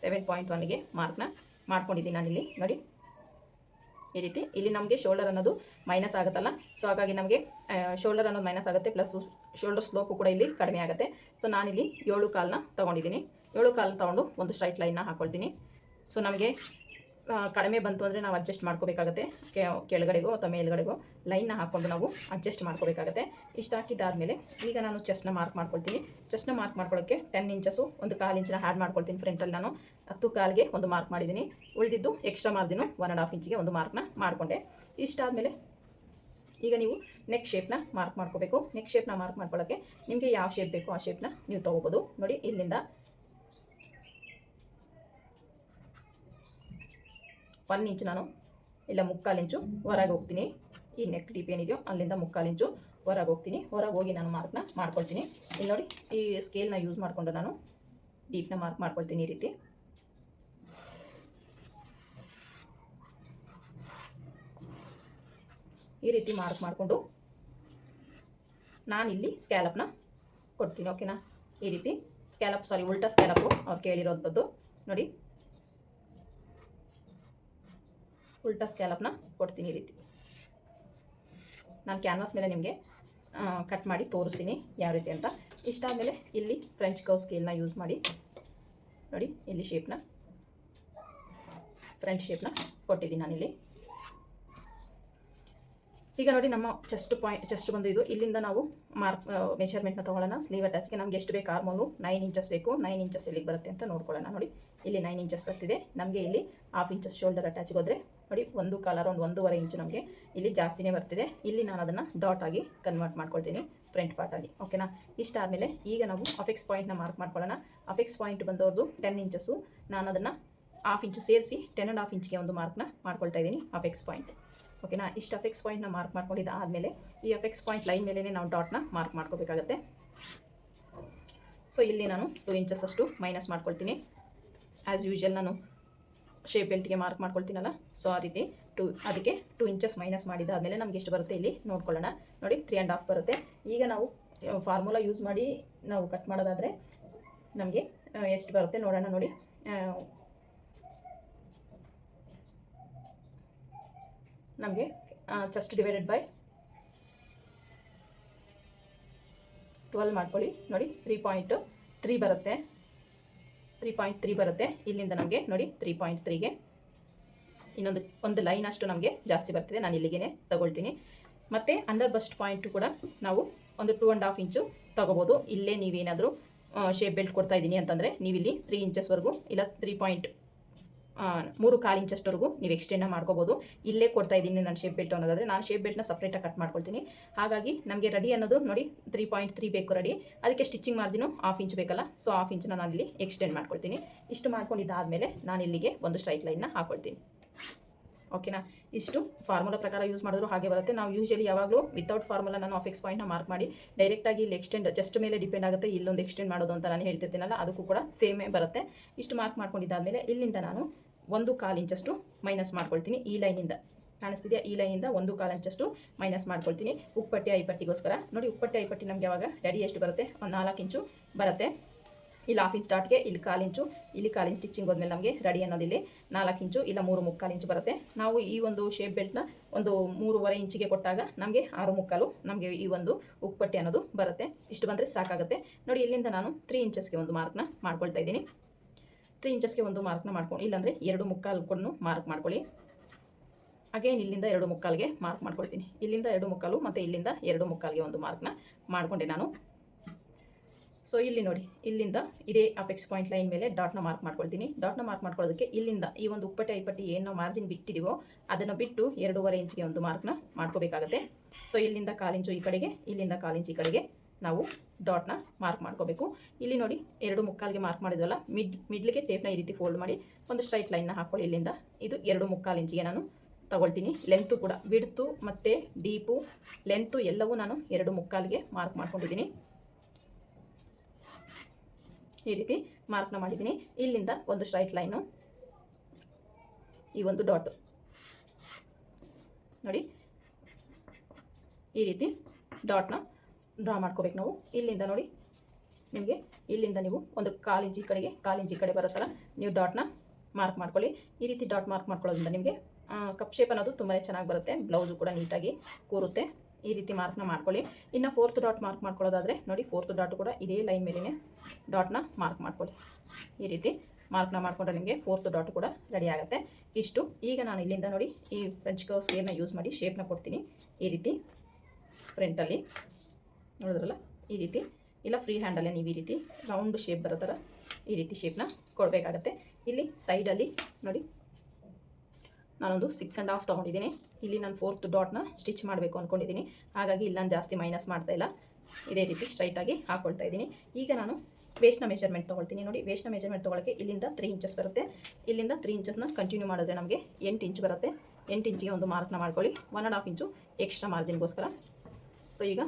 7.1ಗೆ ಮಾರ್ಕ್ನ ಮಾಡ್ಕೊಂಡಿದ್ದೀನಿ ನಾನಿಲ್ಲಿ. ನೋಡಿ ಈ ರೀತಿ ಇಲ್ಲಿ ನಮಗೆ ಶೋಲ್ಡರ್ ಅನ್ನೋದು ಮೈನಸ್ ಆಗುತ್ತಲ್ಲ, ಸೊ ಹಾಗಾಗಿ ನಮಗೆ ಶೋಲ್ಡರ್ ಅನ್ನೋದು ಮೈನಸ್ ಆಗುತ್ತೆ, ಪ್ಲಸ್ ಶೋಲ್ಡರ್ ಸ್ಲೋಪು ಕೂಡ ಇಲ್ಲಿ ಕಡಿಮೆ ಆಗುತ್ತೆ. ಸೊ ನಾನಿಲ್ಲಿ 7.25ನ ತೊಗೊಂಡಿದ್ದೀನಿ. 7.25 ತೊಗೊಂಡು ಒಂದು ಸ್ಟ್ರೈಟ್ ಲೈನ್ನ ಹಾಕ್ಕೊಳ್ತೀನಿ. ಸೊ ನಮಗೆ ಕಡಿಮೆ ಬಂತು ಅಂದರೆ ನಾವು ಅಡ್ಜಸ್ಟ್ ಮಾಡ್ಕೋಬೇಕಾಗತ್ತೆ. ಕೆಳಗಡೆಗೋ ಅಥವಾ ಮೇಲ್ಗಡೆಗೋ ಲೈನ್ನ ಹಾಕ್ಕೊಂಡು ನಾವು ಅಡ್ಜಸ್ಟ್ ಮಾಡ್ಕೋಬೇಕಾಗತ್ತೆ. ಇಷ್ಟು ಹಾಕಿದ್ದಾದಮೇಲೆ ಈಗ ನಾನು ಚೆಸ್ಟ್ನ ಮಾರ್ಕ್ ಮಾಡ್ಕೊಳ್ತೀನಿ. ಚೆಸ್ಟ್ನ ಮಾರ್ಕ್ ಮಾಡ್ಕೊಳ್ಳೋಕ್ಕೆ 10 ಇಂಚಸ್ಸು ಒಂದು 1/4 ಇಂಚನ್ನ ಆ್ಯಡ್ ಮಾಡ್ಕೊಳ್ತೀನಿ. ಫ್ರಂಟಲ್ಲಿ ನಾನು 10.25ಗೆ ಒಂದು ಮಾರ್ಕ್ ಮಾಡಿದ್ದೀನಿ. ಉಳಿದಿದ್ದು ಎಕ್ಸ್ಟ್ರಾ ಮಾರ್ಜಿನು 1.5 ಇಂಚಿಗೆ ಒಂದು ಮಾರ್ಕ್ನ ಮಾಡಿಕೊಂಡೆ. ಇಷ್ಟಾದಮೇಲೆ ಈಗ ನೀವು ನೆಕ್ ಶೇಪ್ನ ಮಾರ್ಕ್ ಮಾಡ್ಕೋಬೇಕು. ನೆಕ್ ಶೇಪ್ನ ಮಾರ್ಕ್ ಮಾಡ್ಕೊಳ್ಳೋಕ್ಕೆ ನಿಮಗೆ ಯಾವ ಶೇಪ್ ಬೇಕೋ ಆ ಶೇಪ್ನ ನೀವು ತೊಗೋಬೋದು. ನೋಡಿ ಇಲ್ಲಿಂದ 1 ಇಂಚ್ ನಾನು ಇಲ್ಲ 3/4 ಇಂಚು ಹೊರಗೆ ಹೋಗ್ತೀನಿ. ಈ ನೆಕ್ ಡೀಪ್ ಏನಿದೆಯೋ ಅಲ್ಲಿಂದ 3/4 ಇಂಚು ಹೊರಗೆ ಹೋಗ್ತೀನಿ. ಹೊರಗೆ ಹೋಗಿ ನಾನು ಮಾರ್ಕ್ನ ಮಾಡ್ಕೊಳ್ತೀನಿ. ಇಲ್ಲಿ ನೋಡಿ ಈ ಸ್ಕೇಲ್ನ ಯೂಸ್ ಮಾಡಿಕೊಂಡು ನಾನು ಡೀಪ್ನ ಮಾರ್ಕ್ ಮಾಡ್ಕೊಳ್ತೀನಿ. ಈ ರೀತಿ ಮಾರ್ಕ್ ಮಾಡಿಕೊಂಡು ನಾನಿಲ್ಲಿ ಸ್ಕ್ಯಾಲಪ್ನ ಕೊಡ್ತೀನಿ. ಓಕೆನಾ? ಈ ರೀತಿ ಉಲ್ಟಾ ಸ್ಕ್ಯಾಲಪ್ಪು ಅವ್ರು ಕೇಳಿರೋಂಥದ್ದು. ನೋಡಿ ಉಲ್ಟಾ ಸ್ಕ್ಯಾಲಪ್ನ ಕೊಡ್ತೀನಿ. ಈ ರೀತಿ ನಾನು ಕ್ಯಾನ್ವಾಸ್ ಮೇಲೆ ನಿಮಗೆ ಕಟ್ ಮಾಡಿ ತೋರಿಸ್ತೀನಿ ಯಾವ ರೀತಿ ಅಂತ. ಇಷ್ಟಾದಮೇಲೆ ಇಲ್ಲಿ ಫ್ರೆಂಚ್ ಕರ್ವ್ ಸ್ಕೇಲ್ನ ಯೂಸ್ ಮಾಡಿ ನೋಡಿ ಇಲ್ಲಿ ಫ್ರಂಟ್ ಶೇಪ್ನ ಕೊಟ್ಟಿದ್ದೀನಿ ನಾನಿಲ್ಲಿ. ಈಗ ನೋಡಿ ನಮ್ಮ ಚೆಸ್ಟ್ ಬಂದು ಇದು. ಇಲ್ಲಿಂದ ನಾವು ಮೆಷರ್ಮೆಂಟ್ನ ತೊಗೊಳ್ಳೋಣ. ಸ್ಲೀವ್ ಅಟ್ಯಾಚ್ಗೆ ನಮಗೆ ಎಷ್ಟು ಬೇಕು ಆರ್ಮೋಲು 9 ಇಂಚಸ್ ಬೇಕು. 9 ಇಂಚಸ್ ಎಲ್ಲಿಗೆ ಬರುತ್ತೆ ಅಂತ ನೋಡ್ಕೊಳ್ಳೋಣ. ನೋಡಿ ಇಲ್ಲಿ 9 ಇಂಚಸ್ ಬರ್ತಿದೆ ನಮಗೆ. ಇಲ್ಲಿ 1/2 ಇಂಚಸ್ ಶೋಲ್ಡರ್ ಅಟ್ಯಾಚ್ಗೆ ಹೋದರೆ ನೋಡಿ 1 ಅರೌಂಡ್ 1.5 ಇಂಚು ನಮಗೆ ಇಲ್ಲಿ ಜಾಸ್ತಿನೇ ಬರ್ತಿದೆ. ಇಲ್ಲಿ ನಾನು ಅದನ್ನು ಡಾಟ್ ಆಗಿ ಕನ್ವರ್ಟ್ ಮಾಡ್ಕೊಳ್ತೀನಿ ಫ್ರಂಟ್ ಪಾರ್ಟಲ್ಲಿ. ಓಕೆನಾ? ಇಷ್ಟಾದಮೇಲೆ ಈಗ ನಾವು ಅಫೆಕ್ಸ್ ಪಾಯಿಂಟ್ನ ಮಾರ್ಕ್ ಮಾಡ್ಕೊಳ್ಳೋಣ. ಅಫೆಕ್ಸ್ ಪಾಯಿಂಟ್ ಬಂದವ್ರದ್ದು 10 ಇಂಚಸ್ಸು. ನಾನು ಅದನ್ನು 1/2 ಇಂಚು ಸೇರಿಸಿ 10.5 ಇಂಚ್ಗೆ ಒಂದು ಮಾರ್ಕ್ನ ಮಾಡ್ಕೊಳ್ತಾ ಇದ್ದೀನಿ ಅಫೆಕ್ಸ್ ಪಾಯಿಂಟ್. ಓಕೆನಾ? ಇಷ್ಟು ಅಫೆಕ್ಸ್ ಪಾಯಿಂಟ್ನ ಮಾರ್ಕ್ ಮಾಡ್ಕೊಂಡಿದ್ದ ಆದಮೇಲೆ ಈ ಅಫೆಕ್ಸ್ ಪಾಯಿಂಟ್ ಲೈನ್ ಮೇಲೇ ನಾವು ಡಾಟ್ನ ಮಾರ್ಕ್ ಮಾಡ್ಕೋಬೇಕಾಗತ್ತೆ. ಸೊ ಇಲ್ಲಿ ನಾನು 2 ಇಂಚಸ್ ಅಷ್ಟು ಮೈನಸ್ ಮಾಡ್ಕೊಳ್ತೀನಿ. ಆ್ಯಸ್ ಯೂಶುವಲ್ ನಾನು ಶೇಪ್ ಬೆಲ್ಟ್ಗೆ ಮಾರ್ಕ್ ಮಾಡ್ಕೊಳ್ತೀನಲ್ಲ, ಸೊ ಆ ರೀತಿ ಅದಕ್ಕೆ 2 ಇಂಚಸ್ ಮೈನಸ್ ಮಾಡಿದಾದಮೇಲೆ ನಮಗೆ ಎಷ್ಟು ಬರುತ್ತೆ ಇಲ್ಲಿ ನೋಡ್ಕೊಳ್ಳೋಣ. ನೋಡಿ 3.5 ಬರುತ್ತೆ. ಈಗ ನಾವು ಫಾರ್ಮುಲಾ ಯೂಸ್ ಮಾಡಿ ನಾವು ಕಟ್ ಮಾಡೋದಾದರೆ ನಮಗೆ ಎಷ್ಟು ಬರುತ್ತೆ ನೋಡೋಣ. ನೋಡಿ ನಮಗೆ ಚೆಸ್ಟ್ ಡಿವೈಡೆಡ್ ಬೈ 12 ಮಾಡ್ಕೊಳ್ಳಿ. ನೋಡಿ 3.3 ಬರುತ್ತೆ. 3.3 ಬರುತ್ತೆ. ಇಲ್ಲಿಂದ ನಮಗೆ ನೋಡಿ 3.3ಗೆ ಒಂದು ಲೈನ್ ಅಷ್ಟು ನಮಗೆ ಜಾಸ್ತಿ ಬರ್ತಿದೆ. ನಾನು ಇಲ್ಲಿಗೆ ತಗೊಳ್ತೀನಿ. ಮತ್ತು ಅಂಡರ್ ಬಸ್ಟ್ ಪಾಯಿಂಟು ಕೂಡ ನಾವು ಒಂದು 2.5 ಇಂಚು ತಗೋಬೋದು. ಇಲ್ಲೇ ನೀವೇನಾದರೂ ಶೇಪ್ ಬೆಲ್ಟ್ ಕೊಡ್ತಾ ಇದ್ದೀನಿ ಅಂತಂದರೆ ನೀವಿಲ್ಲಿ 3 ಇಂಚಸ್ವರೆಗೂ ಇಲ್ಲ 3.4 ಇಂಚಷ್ಟವರೆಗೂ ನೀವು ಎಕ್ಸ್ಟೆಂಡ್ ಮಾಡ್ಕೋಬೋದು. ಇಲ್ಲೇ ಕೊಡ್ತಾ ಇದ್ದೀನಿ ನಾನು ಶೇಪ್ ಬೆಲ್ಟ್ ಅನ್ನೋದಾದರೆ ನಾನು ಶೇಪ್ ಬೆಲ್ಟ್ನ ಸಪ್ರೇಟಾಗಿ ಕಟ್ ಮಾಡ್ಕೊಳ್ತೀನಿ. ಹಾಗಾಗಿ ನಮಗೆ ರೆಡಿ ಅನ್ನೋದು ನೋಡಿ 3.3 ಬೇಕು ರೆಡಿ. ಅದಕ್ಕೆ ಸ್ಟಿಚಿಂಗ್ ಮಾರ್ಜಿನು 1/2 ಇಂಚ್ ಬೇಕಲ್ಲ, ಸೊ 1/2 ಇಂಚನ್ನ ನಾನು ಇಲ್ಲಿ ಎಕ್ಸ್ಟೆಂಡ್ ಮಾಡ್ಕೊಳ್ತೀನಿ. ಇಷ್ಟು ಮಾಡ್ಕೊಂಡಿದ್ದಾದಮೇಲೆ ನಾನು ಇಲ್ಲಿಗೆ ಒಂದು ಸ್ಟ್ರೈಟ್ ಲೈನ್ನ ಹಾಕ್ಕೊಳ್ತೀನಿ. ಓಕೆನಾ? ಇಷ್ಟು ಫಾರ್ಮುಲಾ ಪ್ರಕಾರ ಯೂಸ್ ಮಾಡಿದ್ರು ಹಾಗೆ ಬರುತ್ತೆ. ನಾವು ಯೂಶಲಿ ಯಾವಾಗಲೂ ವಿತೌಟ್ ಫಾರ್ಮುಲಾ ನಾನು ಆಫ್ ಎಕ್ಸ್ ಪಾಯಿಂಟ್ನ ಮಾರ್ಕ್ ಮಾಡಿ ಡೈರೆಕ್ಟಾಗಿ ಇಲ್ಲಿ ಎಕ್ಸ್ಟೆಂಡ್ ಚೆಸ್ಟ್ ಮೇಲೆ ಡಿಪೆಂಡ್ ಆಗುತ್ತೆ. ಇಲ್ಲೊಂದು ಎಕ್ಸ್ಟೆಂಡ್ ಮಾಡೋದು ಅಂತ ನಾನು ಹೇಳ್ತಿರ್ತೀನಲ್ಲ, ಅದಕ್ಕೂ ಕೂಡ ಸೇಮೇ ಬರುತ್ತೆ. ಇಷ್ಟು ಮಾರ್ಕ್ ಮಾಡ್ಕೊಂಡಿದ್ದಾದಮೇಲೆ ಇಲ್ಲಿಂದ ನಾನು 1/4 ಇಂಚಷ್ಟು ಮೈನಸ್ ಮಾಡ್ಕೊಳ್ತೀನಿ. ಈ ಲೈನಿಂದ ಕಾಣಿಸ್ತಿದೆಯಾ? ಈ ಲೈನಿಂದ 1/4 ಇಂಚಷ್ಟು ಮೈನಸ್ ಮಾಡ್ಕೊಳ್ತೀನಿ. ಉಪ್ಪಟ್ಟಿ ಐಪಟ್ಟಿಗೋಸ್ಕರ. ನೋಡಿ ಉಪ್ಪಟ್ಟಿ ಐಪಟ್ಟಿ ನಮಗೆ ಯಾವಾಗ ರೆಡಿ ಎಷ್ಟು ಬರುತ್ತೆ? ಒಂದು 4 ಇಂಚು ಬರುತ್ತೆ. ಇಲ್ಲಿ 1/2 ಇಂಚ್ ಡಾಟ್ಗೆ ಇಲ್ಲಿ 1/4 ಇಂಚು, ಇಲ್ಲಿ 1/4 ಇಂಚ್ ಸ್ಟಿಚಿಂಗ್ ಹೋದ್ಮೇಲೆ ನಮಗೆ ರೆಡಿ ಅನ್ನೋದಿಲ್ಲಿ 4 ಇಂಚು ಇಲ್ಲ 3/4 ಇಂಚು ಬರುತ್ತೆ. ನಾವು ಈ ಒಂದು ಶೇಪ್ ಬೆಲ್ಟ್ನ ಒಂದು 3.5 ಇಂಚಿಗೆ ಕೊಟ್ಟಾಗ ನಮಗೆ 6/4 ನಮಗೆ ಈ ಒಂದು ಉಪ್ಪಟ್ಟಿ ಅನ್ನೋದು ಬರುತ್ತೆ. ಇಷ್ಟು ಬಂದರೆ ಸಾಕಾಗುತ್ತೆ. ನೋಡಿ ಇಲ್ಲಿಂದ ನಾನು 3 ಇಂಚಸ್ಗೆ ಒಂದು ಮಾರ್ಕ್ನ ಮಾಡ್ಕೊಳ್ತಾ ಇದ್ದೀನಿ. 3 ಇಂಚಸ್ಗೆ ಒಂದು ಮಾರ್ಕ್ನ ಮಾಡ್ಕೊಂಡು, ಇಲ್ಲಾಂದರೆ 2/4 ಕೂಡ ಮಾರ್ಕ್ ಮಾಡ್ಕೊಳ್ಳಿ. ಅಗೇನ್ ಇಲ್ಲಿಂದ 2/4ಗೆ ಮಾರ್ಕ್ ಮಾಡ್ಕೊಳ್ತೀನಿ. ಇಲ್ಲಿಂದ 2/4 ಮತ್ತು ಇಲ್ಲಿಂದ 2/4ಗೆ ಒಂದು ಮಾರ್ಕ್ನ ಮಾಡಿಕೊಂಡೆ ನಾನು. ಸೊ ಇಲ್ಲಿ ನೋಡಿ, ಇಲ್ಲಿಂದ ಇದೇ ಅಪೆಕ್ಸ್ ಪಾಯಿಂಟ್ ಲೈನ್ ಮೇಲೆ ಡಾಟ್ನ ಮಾರ್ಕ್ ಮಾಡ್ಕೊಳ್ತೀನಿ. ಡಾಟ್ನ ಮಾರ್ಕ್ ಮಾಡ್ಕೊಳ್ಳೋದಕ್ಕೆ ಇಲ್ಲಿಂದ ಈ ಒಂದು ಉಪ್ಪಟ್ಟಿ ಐಪಟ್ಟಿ ಏನು ನಾವು ಮಾರ್ಜಿನ್ ಬಿಟ್ಟಿದ್ದೀವೋ ಅದನ್ನು ಬಿಟ್ಟು 2.5 ಇಂಚಿಗೆ ಒಂದು ಮಾರ್ಕ್ನ ಮಾಡ್ಕೋಬೇಕಾಗುತ್ತೆ. ಸೊ ಇಲ್ಲಿಂದ 1/4 ಇಂಚು ಈ ಕಡೆಗೆ, ಇಲ್ಲಿಂದ 1/4 ಇಂಚು ಈ ಕಡೆಗೆ ನಾವು ಡಾಟ್ನ ಮಾರ್ಕ್ ಮಾಡ್ಕೋಬೇಕು. ಇಲ್ಲಿ ನೋಡಿ 2/4ಗೆ ಮಾರ್ಕ್ ಮಾಡಿದ್ವಲ್ಲ, ಮಿಡ್ಲಿಗೆ ಟೇಪ್ನ ಈ ರೀತಿ ಫೋಲ್ಡ್ ಮಾಡಿ ಒಂದು ಸ್ಟ್ರೈಟ್ ಲೈನ್ನ ಹಾಕ್ಕೊಳ್ಳಿ. ಇಲ್ಲಿಂದ ಇದು 2/4 ಇಂಚಿಗೆ ನಾನು ತಗೊಳ್ತೀನಿ. ಲೆಂತು ಕೂಡ ವಿಡ್ತು ಮತ್ತು ಡೀಪು ಲೆಂತು ಎಲ್ಲವೂ ನಾನು 2/4ಗೆ ಮಾರ್ಕ್ ಮಾಡ್ಕೊಂಡಿದ್ದೀನಿ. ಈ ರೀತಿ ಮಾರ್ಕ್ನ ಮಾಡಿದ್ದೀನಿ. ಇಲ್ಲಿಂದ ಒಂದು ಸ್ಟ್ರೈಟ್ ಲೈನು, ಈ ಒಂದು ಡಾಟು ನೋಡಿ ಈ ರೀತಿ ಡಾಟ್ನ ಡ್ರಾ ಮಾಡ್ಕೋಬೇಕು ನಾವು. ಇಲ್ಲಿಂದ ನೋಡಿ ನಿಮಗೆ ಇಲ್ಲಿಂದ ನೀವು ಒಂದು 1/4 ಇಂಚ್ ಈ ಕಡೆಗೆ 1/4 ಇಂಚ್ ಈ ಕಡೆ ಬರುತ್ತಲ್ಲ, ನೀವು ಡಾಟ್ನ ಮಾರ್ಕ್ ಮಾಡ್ಕೊಳ್ಳಿ. ಈ ರೀತಿ ಡಾಟ್ ಮಾರ್ಕ್ ಮಾಡ್ಕೊಳ್ಳೋದ್ರಿಂದ ನಿಮಗೆ ಕಪ್ ಶೇಪ್ ಅನ್ನೋದು ತುಂಬಾ ಚೆನ್ನಾಗಿ ಬರುತ್ತೆ. ಬ್ಲೌಸು ಕೂಡ ನೀಟಾಗಿ ಕೂರುತ್ತೆ. ಈ ರೀತಿ ಮಾರ್ಕ್ನ ಮಾಡ್ಕೊಳ್ಳಿ. ಇನ್ನು 4th ಡಾಟ್ ಮಾರ್ಕ್ ಮಾಡ್ಕೊಳ್ಳೋದಾದರೆ ನೋಡಿ 4th ಡಾಟ್ ಕೂಡ ಇದೇ ಲೈನ್ ಮೇಲೇ ಡಾಟ್ನ ಮಾರ್ಕ್ ಮಾಡ್ಕೊಳ್ಳಿ. ಈ ರೀತಿ ಮಾರ್ಕ್ನ ಮಾಡಿಕೊಂಡ್ರೆ ನಿಮಗೆ 4th ಡಾಟ್ ಕೂಡ ರೆಡಿ ಆಗುತ್ತೆ. ಇಷ್ಟು. ಈಗ ನಾನು ಇಲ್ಲಿಂದ ನೋಡಿ ಈ ಫ್ರೆಂಚ್ ಕರ್ವ್ ಸ್ಕೇಲ್ನ ಯೂಸ್ ಮಾಡಿ ಶೇಪ್ನ ಕೊಡ್ತೀನಿ. ಈ ರೀತಿ ಫ್ರಂಟಲ್ಲಿ ನೋಡಿದ್ರಲ್ಲ, ಈ ರೀತಿ ಇಲ್ಲ ಫ್ರೀ ಹ್ಯಾಂಡಲ್ಲೇ ನೀವು ಈ ರೀತಿ ರೌಂಡ್ ಶೇಪ್ ಬರೋ ಥರ ಈ ರೀತಿ ಶೇಪ್ನ ಕೊಡಬೇಕಾಗತ್ತೆ. ಇಲ್ಲಿ ಸೈಡಲ್ಲಿ ನೋಡಿ ನಾನೊಂದು 6.5 ತೊಗೊಂಡಿದ್ದೀನಿ. ಇಲ್ಲಿ ನಾನು 4th ಡಾಟ್ನ ಸ್ಟಿಚ್ ಮಾಡಬೇಕು ಅಂದ್ಕೊಂಡಿದ್ದೀನಿ. ಹಾಗಾಗಿ ಇಲ್ಲಿ ನಾನು ಜಾಸ್ತಿ ಮೈನಸ್ ಮಾಡ್ತಾ ಇಲ್ಲ, ಇದೇ ರೀತಿ ಸ್ಟ್ರೈಟಾಗಿ ಹಾಕ್ಕೊಳ್ತಾ ಇದ್ದೀನಿ. ಈಗ ನಾನು ವೇಸ್ಟ್ನ ಮೆಜರ್ಮೆಂಟ್ ತೊಗೊಳ್ತೀನಿ. ನೋಡಿ ವೇಸ್ಟ್ನ ಮೆಜರ್ಮೆಂಟ್ ತೊಗೊಳಕ್ಕೆ ಇಲ್ಲಿಂದ 3 ಇಂಚಸ್ ಬರುತ್ತೆ. ಇಲ್ಲಿಂದ 3 ಇಂಚಸ್ನ ಕಂಟಿನ್ಯೂ ಮಾಡಿದ್ರೆ ನಮಗೆ 8 ಇಂಚ್ ಬರುತ್ತೆ. 8 ಇಂಚಿಗೆ ಒಂದು ಮಾರ್ಕ್ನ ಮಾಡ್ಕೊಳ್ಳಿ. 1.5 ಇಂಚು ಎಕ್ಸ್ಟ್ರಾ ಮಾರ್ಜಿನ್ಗೋಸ್ಕರ. ಸೊ ಈಗ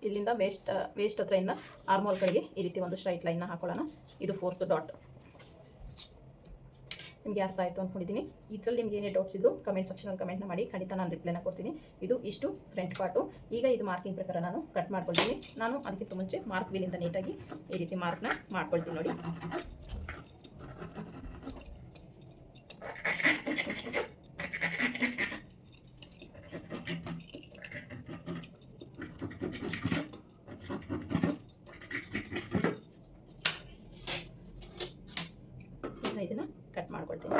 ಇಲ್ಲಿಂದ ವೇಸ್ಟ್ ಹತ್ರದಿಂದ ಆರ್ಮೋಲ್ ಕಡೆಗೆ ಈ ರೀತಿ ಒಂದು ಸ್ಟ್ರೈಟ್ ಲೈನ್ನ ಹಾಕೊಳ್ಳೋಣ. ಇದು 4th ಡಾಟ್. ನಿಮಗೆ ಅರ್ಥ ಆಯಿತು ಅಂದ್ಕೊಂಡಿದ್ದೀನಿ. ಇದರಲ್ಲಿ ನಿಮ್ಗೆ ಏನೇ ಡೌಟ್ಸ್ ಇದ್ದರೂ ಕಮೆಂಟ್ ಸೆಕ್ಷನಲ್ಲಿ ಕಮೆಂಟ್ನ ಮಾಡಿ, ಖಂಡಿತ ನಾನು ರಿಪ್ಲೈನ ಕೊಡ್ತೀನಿ. ಇದು ಇಷ್ಟು ಫ್ರಂಟ್ ಪಾರ್ಟು. ಈಗ ಇದು ಮಾರ್ಕಿಂಗ್ ಪ್ರಕಾರ ನಾನು ಕಟ್ ಮಾಡ್ಕೊಳ್ತೀನಿ. ನಾನು ಅದಕ್ಕಿಂತ ಮುಂಚೆ ಮಾರ್ಕ್ ವೀಲಿಂದ ನೀಟಾಗಿ ಈ ರೀತಿ ಮಾರ್ಕ್ನ ಮಾಡ್ಕೊಳ್ತೀನಿ. ನೋಡಿ ಇದನ್ನು ಕಟ್ ಮಾಡ್ಕೊಳ್ತೀನಿ.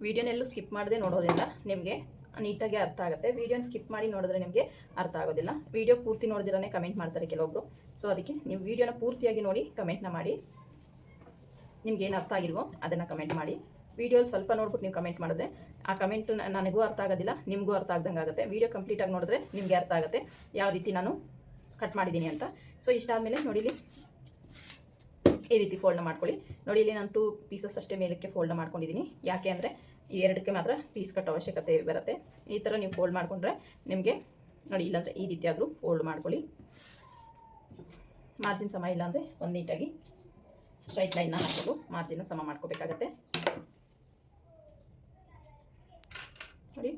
ವಿಡಿಯೋನೆಲ್ಲೂ ಸ್ಕಿಪ್ ಮಾಡದೆ ನೋಡೋದ್ರಿಂದ ನಿಮಗೆ ನೀಟಾಗಿ ಅರ್ಥ ಆಗುತ್ತೆ. ವಿಡಿಯೋನ ಸ್ಕಿಪ್ ಮಾಡಿ ನೋಡಿದ್ರೆ ನಿಮಗೆ ಅರ್ಥ ಆಗೋದಿಲ್ಲ. ವಿಡಿಯೋ ಪೂರ್ತಿ ನೋಡಿದಿರೇ ಕಮೆಂಟ್ ಮಾಡ್ತಾರೆ ಕೆಲವೊಬ್ಬರು. ಸೊ ಅದಕ್ಕೆ ನೀವು ವಿಡಿಯೋನ ಪೂರ್ತಿಯಾಗಿ ನೋಡಿ ಕಮೆಂಟ್ನ ಮಾಡಿ. ನಿಮ್ಗೆ ಏನು ಅರ್ಥ ಆಗಿಲ್ವೋ ಅದನ್ನು ಕಮೆಂಟ್ ಮಾಡಿ. ವಿಡಿಯೋ ಸ್ವಲ್ಪ ನೋಡ್ಬಿಟ್ಟು ನೀವು ಕಮೆಂಟ್ ಮಾಡಿದ್ರೆ ಆ ಕಮೆಂಟ್ ನನಗೂ ಅರ್ಥ ಆಗೋದಿಲ್ಲ, ನಿಮಗೂ ಅರ್ಥ ಆಗ್ದಂಗೆ ಆಗುತ್ತೆ. ವಿಡಿಯೋ ಕಂಪ್ಲೀಟಾಗಿ ನೋಡಿದ್ರೆ ನಿಮಗೆ ಅರ್ಥ ಆಗುತ್ತೆ ಯಾವ ರೀತಿ ನಾನು ಕಟ್ ಮಾಡಿದ್ದೀನಿ ಅಂತ. ಸೊ ಇಷ್ಟಾದಮೇಲೆ ನೋಡಿ ಇಲ್ಲಿ ಈ ರೀತಿ ಫೋಲ್ಡ್ ಮಾಡ್ಕೊಳ್ಳಿ. ನೋಡಿ ಇಲ್ಲಿ ನಾನು 2 ಪೀಸಸ್ ಅಷ್ಟೇ ಮೇಲಕ್ಕೆ ಫೋಲ್ಡ್ ಮಾಡ್ಕೊಂಡಿದ್ದೀನಿ. ಯಾಕೆ ಅಂದರೆ ಈ 2ಕ್ಕೆ ಮಾತ್ರ ಪೀಸ್ ಕಟ್ ಅವಶ್ಯಕತೆ ಬರುತ್ತೆ. ಈ ಥರ ನೀವು ಫೋಲ್ಡ್ ಮಾಡಿಕೊಂಡ್ರೆ ನಿಮಗೆ ನೋಡಿ, ಇಲ್ಲಾಂದರೆ ಈ ರೀತಿ ಆದರೂ ಫೋಲ್ಡ್ ಮಾಡ್ಕೊಳ್ಳಿ. ಮಾರ್ಜಿನ್ ಸಮ ಇಲ್ಲಾಂದರೆ ಒಂದು ನೀಟಾಗಿ ಸ್ಟ್ರೈಟ್ ಲೈನ್ನ ಹಾಕೋದು ಮಾರ್ಜಿನ್ನ ಸಮ ಮಾಡ್ಕೋಬೇಕಾಗತ್ತೆ. ನೋಡಿ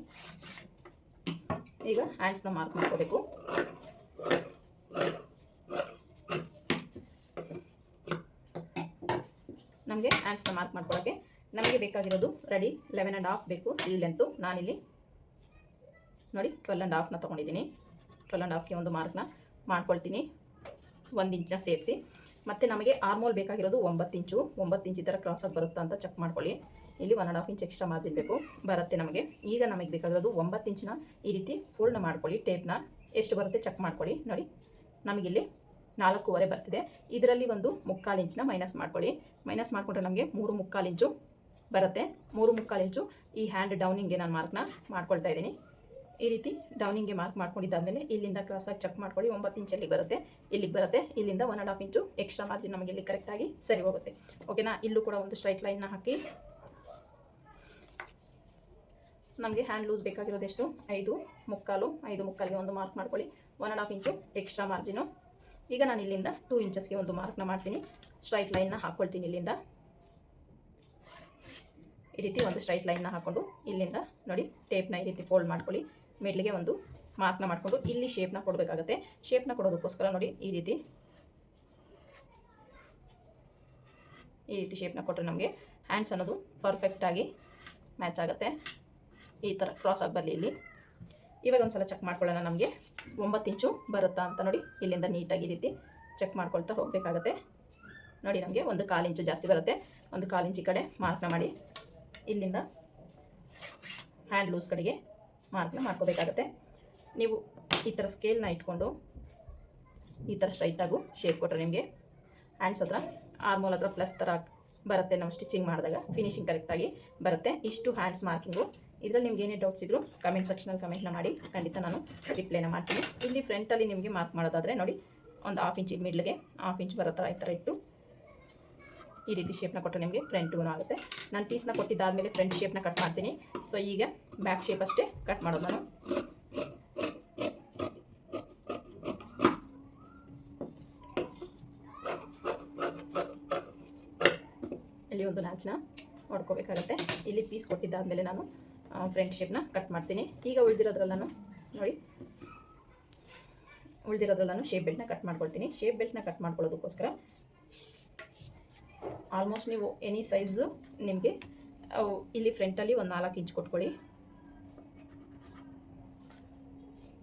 ಈಗ ಹ್ಯಾಂಡ್ಸ್ನ ಮಾರ್ಕ್ ಮಾಡ್ಕೋಬೇಕು. ನಮಗೆ ಹ್ಯಾಂಡ್ಸ್ನ ಮಾರ್ಕ್ ಮಾಡ್ಕೊಳ್ಳೋಕ್ಕೆ ನಮಗೆ ಬೇಕಾಗಿರೋದು ರೆಡಿ 11.5 ಬೇಕು ಸ್ಲೀವ್ ಲೆಂತು. ನಾನಿಲ್ಲಿ ನೋಡಿ 12.5ನ ತೊಗೊಂಡಿದ್ದೀನಿ. 12.5ಗೆ ಒಂದು ಮಾರ್ಕ್ನ ಮಾಡ್ಕೊಳ್ತೀನಿ, 1 ಇಂಚನ್ನ ಸೇರಿಸಿ. ಮತ್ತು ನಮಗೆ ಆರ್ಮೋಲ್ ಬೇಕಾಗಿರೋದು 9 ಇಂಚು. 9 ಇಂಚ್ ಈ ಥರ ಕ್ರಾಸಾಗಿ ಬರುತ್ತಾ ಅಂತ ಚೆಕ್ ಮಾಡ್ಕೊಳ್ಳಿ. ಇಲ್ಲಿ 1.5 ಇಂಚ್ ಎಕ್ಸ್ಟ್ರಾ ಮಾರ್ಜಿನ್ ಬೇಕು ಬರುತ್ತೆ ನಮಗೆ. ಈಗ ನಮಗೆ ಬೇಕಾಗಿರೋದು 9 ಇಂಚನ್ನ ಈ ರೀತಿ ಫೋಲ್ಡ್ ಮಾಡ್ಕೊಳ್ಳಿ. ಟೇಪ್ನ ಎಷ್ಟು ಬರುತ್ತೆ ಚೆಕ್ ಮಾಡ್ಕೊಳ್ಳಿ. ನೋಡಿ ನಮಗಿಲ್ಲಿ 4.25 ಬರ್ತಿದೆ. ಇದರಲ್ಲಿ ಒಂದು 3/4 ಇಂಚನ್ನ ಮೈನಸ್ ಮಾಡ್ಕೊಳ್ಳಿ. ಮೈನಸ್ ಮಾಡಿಕೊಂಡ್ರೆ ನಮಗೆ 3/4 ಇಂಚು ಬರುತ್ತೆ. 3/4 ಇಂಚು ಈ ಹ್ಯಾಂಡ್ ಡೌನಿಂಗ್ಗೆ ನಾನು ಮಾರ್ಕ್ನ ಮಾಡ್ಕೊಳ್ತಾ ಇದ್ದೀನಿ. ಈ ರೀತಿ ಡೌನಿಂಗ್ಗೆ ಮಾರ್ಕ್ ಮಾಡ್ಕೊಂಡಿದ್ದಾದಮೇಲೆ ಇಲ್ಲಿಂದ ಕ್ರಾಸಾಗಿ ಚೆಕ್ ಮಾಡ್ಕೊಳ್ಳಿ. 9 ಇಂಚಲ್ಲಿ ಬರುತ್ತೆ, ಇಲ್ಲಿಗೆ ಬರುತ್ತೆ. ಇಲ್ಲಿಂದ 1.5 ಇಂಚು ಎಕ್ಸ್ಟ್ರಾ ಮಾರ್ಜಿನ್ ನಮಗೆ ಇಲ್ಲಿ ಕರೆಕ್ಟಾಗಿ ಸರಿ ಹೋಗುತ್ತೆ. ಓಕೆನಾ? ಇಲ್ಲೂ ಕೂಡ ಒಂದು ಸ್ಟ್ರೈಟ್ ಲೈನ್ನ ಹಾಕಿ ನಮಗೆ ಹ್ಯಾಂಡ್ ಲೂಸ್ ಬೇಕಾಗಿರೋದು ಎಷ್ಟು 5/3 ಒಂದು ಮಾರ್ಕ್ ಮಾಡ್ಕೊಳ್ಳಿ. 1.5 ಇಂಚು ಎಕ್ಸ್ಟ್ರಾ ಮಾರ್ಜಿನು. ಈಗ ನಾನು ಇಲ್ಲಿಂದ 2 ಇಂಚಸ್ಗೆ ಒಂದು ಮಾರ್ಕ್ನ ಮಾಡ್ತೀನಿ. ಸ್ಟ್ರೈಟ್ ಲೈನ್ನ ಹಾಕ್ಕೊಳ್ತೀನಿ. ಇಲ್ಲಿಂದ ಈ ರೀತಿ ಒಂದು ಸ್ಟ್ರೈಟ್ ಲೈನ್ನ ಹಾಕ್ಕೊಂಡು ಇಲ್ಲಿಂದ ನೋಡಿ ಟೇಪ್ನ ಈ ರೀತಿ ಫೋಲ್ಡ್ ಮಾಡ್ಕೊಳ್ಳಿ. ಮಿಡ್ಲಿಗೆ ಒಂದು ಮಾರ್ಕ್ನ ಮಾಡಿಕೊಂಡು ಇಲ್ಲಿ ಶೇಪ್ನ ಕೊಡಬೇಕಾಗತ್ತೆ. ಶೇಪ್ನ ಕೊಡೋದಕ್ಕೋಸ್ಕರ ನೋಡಿ ಈ ರೀತಿ ಶೇಪ್ನ ಕೊಟ್ಟರೆ ನಮಗೆ ಹ್ಯಾಂಡ್ಸ್ ಅನ್ನೋದು ಪರ್ಫೆಕ್ಟಾಗಿ ಮ್ಯಾಚ್ ಆಗುತ್ತೆ. ಈ ಥರ ಕ್ರಾಸ್ ಆಗಿ ಬರಲಿ. ಇಲ್ಲಿ ಇವಾಗ ಒಂದು ಸಲ ಚೆಕ್ ಮಾಡ್ಕೊಳ್ಳೋಣ ನಮಗೆ 9 ಇಂಚು ಬರುತ್ತಾ ಅಂತ. ನೋಡಿ ಇಲ್ಲಿಂದ ನೀಟಾಗಿ ಈ ರೀತಿ ಚೆಕ್ ಮಾಡ್ಕೊಳ್ತಾ ಹೋಗಬೇಕಾಗತ್ತೆ. ನೋಡಿ ನಮಗೆ 1/4 ಇಂಚು ಜಾಸ್ತಿ ಬರುತ್ತೆ. 1/4 ಇಂಚ್ ಈ ಕಡೆ ಮಾರ್ಕ್ನ ಮಾಡಿ ಇಲ್ಲಿಂದ ಹ್ಯಾಂಡ್ ಲೂಸ್ ಕಡೆಗೆ ಮಾರ್ಕ್ನ ಮಾಡ್ಕೋಬೇಕಾಗತ್ತೆ. ನೀವು ಈ ಥರ ಸ್ಕೇಲ್ನ ಇಟ್ಕೊಂಡು ಈ ಥರ ಸ್ಟ್ರೈಟಾಗೂ ಶೇಪ್ ಕೊಟ್ಟರೆ ನಿಮಗೆ ಹ್ಯಾಂಡ್ಸ್ ಹತ್ರ ಆರ್ಮೋಲ್ ಹತ್ರ ಪ್ಲಸ್ ಥರ ಬರುತ್ತೆ. ನಾವು ಸ್ಟಿಚಿಂಗ್ ಮಾಡಿದಾಗ ಫಿನಿಶಿಂಗ್ ಕರೆಕ್ಟಾಗಿ ಬರುತ್ತೆ. ಇಷ್ಟು ಹ್ಯಾಂಡ್ಸ್ ಮಾರ್ಕಿಂಗು. ಇದರಲ್ಲಿ ನಿಮ್ಗೆ ಏನೇ ಡೌಟ್ಸ್ ಇದ್ದರೂ ಕಮೆಂಟ್ ಸೆಕ್ಷನಲ್ಲಿ ಕಮೆಂಟ್ನ ಮಾಡಿ, ಖಂಡಿತ ನಾನು ರಿಪ್ಲೈನ ಮಾಡ್ತೀನಿ. ಇಲ್ಲಿ ಫ್ರಂಟಲ್ಲಿ ನಿಮಗೆ ಮಾರ್ಕ್ ಮಾಡೋದಾದರೆ ನೋಡಿ ಒಂದು 1/2 ಇಂಚ್ ಮಿಡ್ಲಿಗೆ 1/2 ಇಂಚ್ ಬರೋ ಥರ ಈ ಥರ ಇಟ್ಟು ಈ ರೀತಿ ಶೇಪ್ನ ಕೊಟ್ಟರೆ ನಿಮಗೆ ಫ್ರಂಟೂ ಆಗುತ್ತೆ. ನಾನು ಪೀಸ್ನ ಕೊಟ್ಟಿದ್ದಾದಮೇಲೆ ಫ್ರಂಟ್ ಶೇಪ್ನ ಕಟ್ ಮಾಡ್ತೀನಿ. ಸೊ ಈಗ ಬ್ಯಾಕ್ ಶೇಪ್ ಅಷ್ಟೇ ಕಟ್ ಮಾಡೋದು ನಾನು. ಇಲ್ಲಿ ಒಂದು ನ್ಯಾಚ್ನ ಹೊಡ್ಕೋಬೇಕಾಗತ್ತೆ. ಇಲ್ಲಿ ಪೀಸ್ ಕೊಟ್ಟಿದ್ದಾದಮೇಲೆ ನಾನು ಫ್ರಂಟ್ ಶೇಪ್ನ ಕಟ್ ಮಾಡ್ತೀನಿ. ಈಗ ಉಳಿದಿರೋದ್ರಲ್ಲೂ ನೋಡಿ ಶೇಪ್ ಬೆಲ್ಟ್ನ ಕಟ್ ಮಾಡ್ಕೊಳ್ತೀನಿ. ಶೇಪ್ ಬೆಲ್ಟ್ನ ಕಟ್ ಮಾಡ್ಕೊಳ್ಳೋದಕ್ಕೋಸ್ಕರ ಆಲ್ಮೋಸ್ಟ್ ನೀವು ಎನಿ ಸೈಜು ನಿಮಗೆ ಇಲ್ಲಿ ಫ್ರಂಟಲ್ಲಿ ಒಂದು 4 ಇಂಚ್ ಕೊಟ್ಕೊಳ್ಳಿ.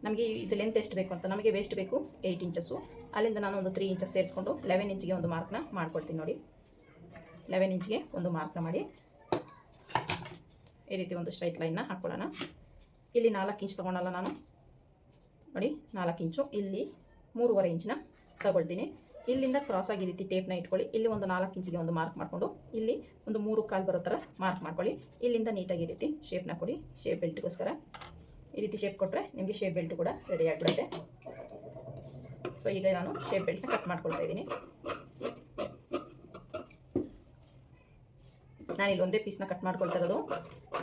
ನಮಗೆ ಇದು ಲೆಂತ್ ಎಷ್ಟು ಬೇಕು ಅಂತ, ನಮಗೆ ವೇಸ್ಟ್ ಬೇಕು 8 ಇಂಚಸ್ಸು. ಅಲ್ಲಿಂದ ನಾನು ಒಂದು 3 ಇಂಚಸ್ ಸೇರಿಸ್ಕೊಂಡು 11 ಇಂಚ್ಗೆ ಒಂದು ಮಾರ್ಕ್ನ ಮಾಡ್ಕೊಳ್ತೀನಿ. ನೋಡಿ 11 ಇಂಚ್ಗೆ ಒಂದು ಮಾರ್ಕ್ನ ಮಾಡಿ ಈ ರೀತಿ ಒಂದು ಸ್ಟ್ರೈಟ್ ಲೈನ್ನ ಹಾಕ್ಕೊಳ್ಳೋಣ. ಇಲ್ಲಿ 4 ಇಂಚ್ ತೊಗೊಳಲ್ಲ ನಾನು. ನೋಡಿ 4 ಇಂಚು, ಇಲ್ಲಿ 3.5 ಇಂಚನ್ನ ತಗೊಳ್ತೀನಿ. ಇಲ್ಲಿಂದ ಕ್ರಾಸಾಗಿ ಈ ರೀತಿ ಟೇಪ್ನ ಇಟ್ಕೊಳ್ಳಿ. ಇಲ್ಲಿ ಒಂದು 4 ಇಂಚಿಗೆ ಒಂದು ಮಾರ್ಕ್ ಮಾಡಿಕೊಂಡು ಇಲ್ಲಿ ಒಂದು 3/4 ಬರೋ ಥರ ಮಾರ್ಕ್ ಮಾಡ್ಕೊಳ್ಳಿ. ಇಲ್ಲಿಂದ ನೀಟಾಗಿ ಈ ರೀತಿ ಶೇಪ್ನ ಕೊಡಿ. ಶೇಪ್ ಬೆಲ್ಟ್ಗೋಸ್ಕರ ಈ ರೀತಿ ಶೇಪ್ ಕೊಟ್ಟರೆ ನಿಮಗೆ ಶೇಪ್ ಬೆಲ್ಟ್ ಕೂಡ ರೆಡಿ ಆಗಿಬಿಡುತ್ತೆ. ಸೊ ಈಗ ನಾನು ಶೇಪ್ ಬೆಲ್ಟ್ನ ಕಟ್ ಮಾಡ್ಕೊಳ್ತಾ ಇದ್ದೀನಿ. ನಾನಿಲ್ಲಿ ಒಂದೇ ಪೀಸ್ನ ಕಟ್ ಮಾಡ್ಕೊಳ್ತಾ ಇರೋದು.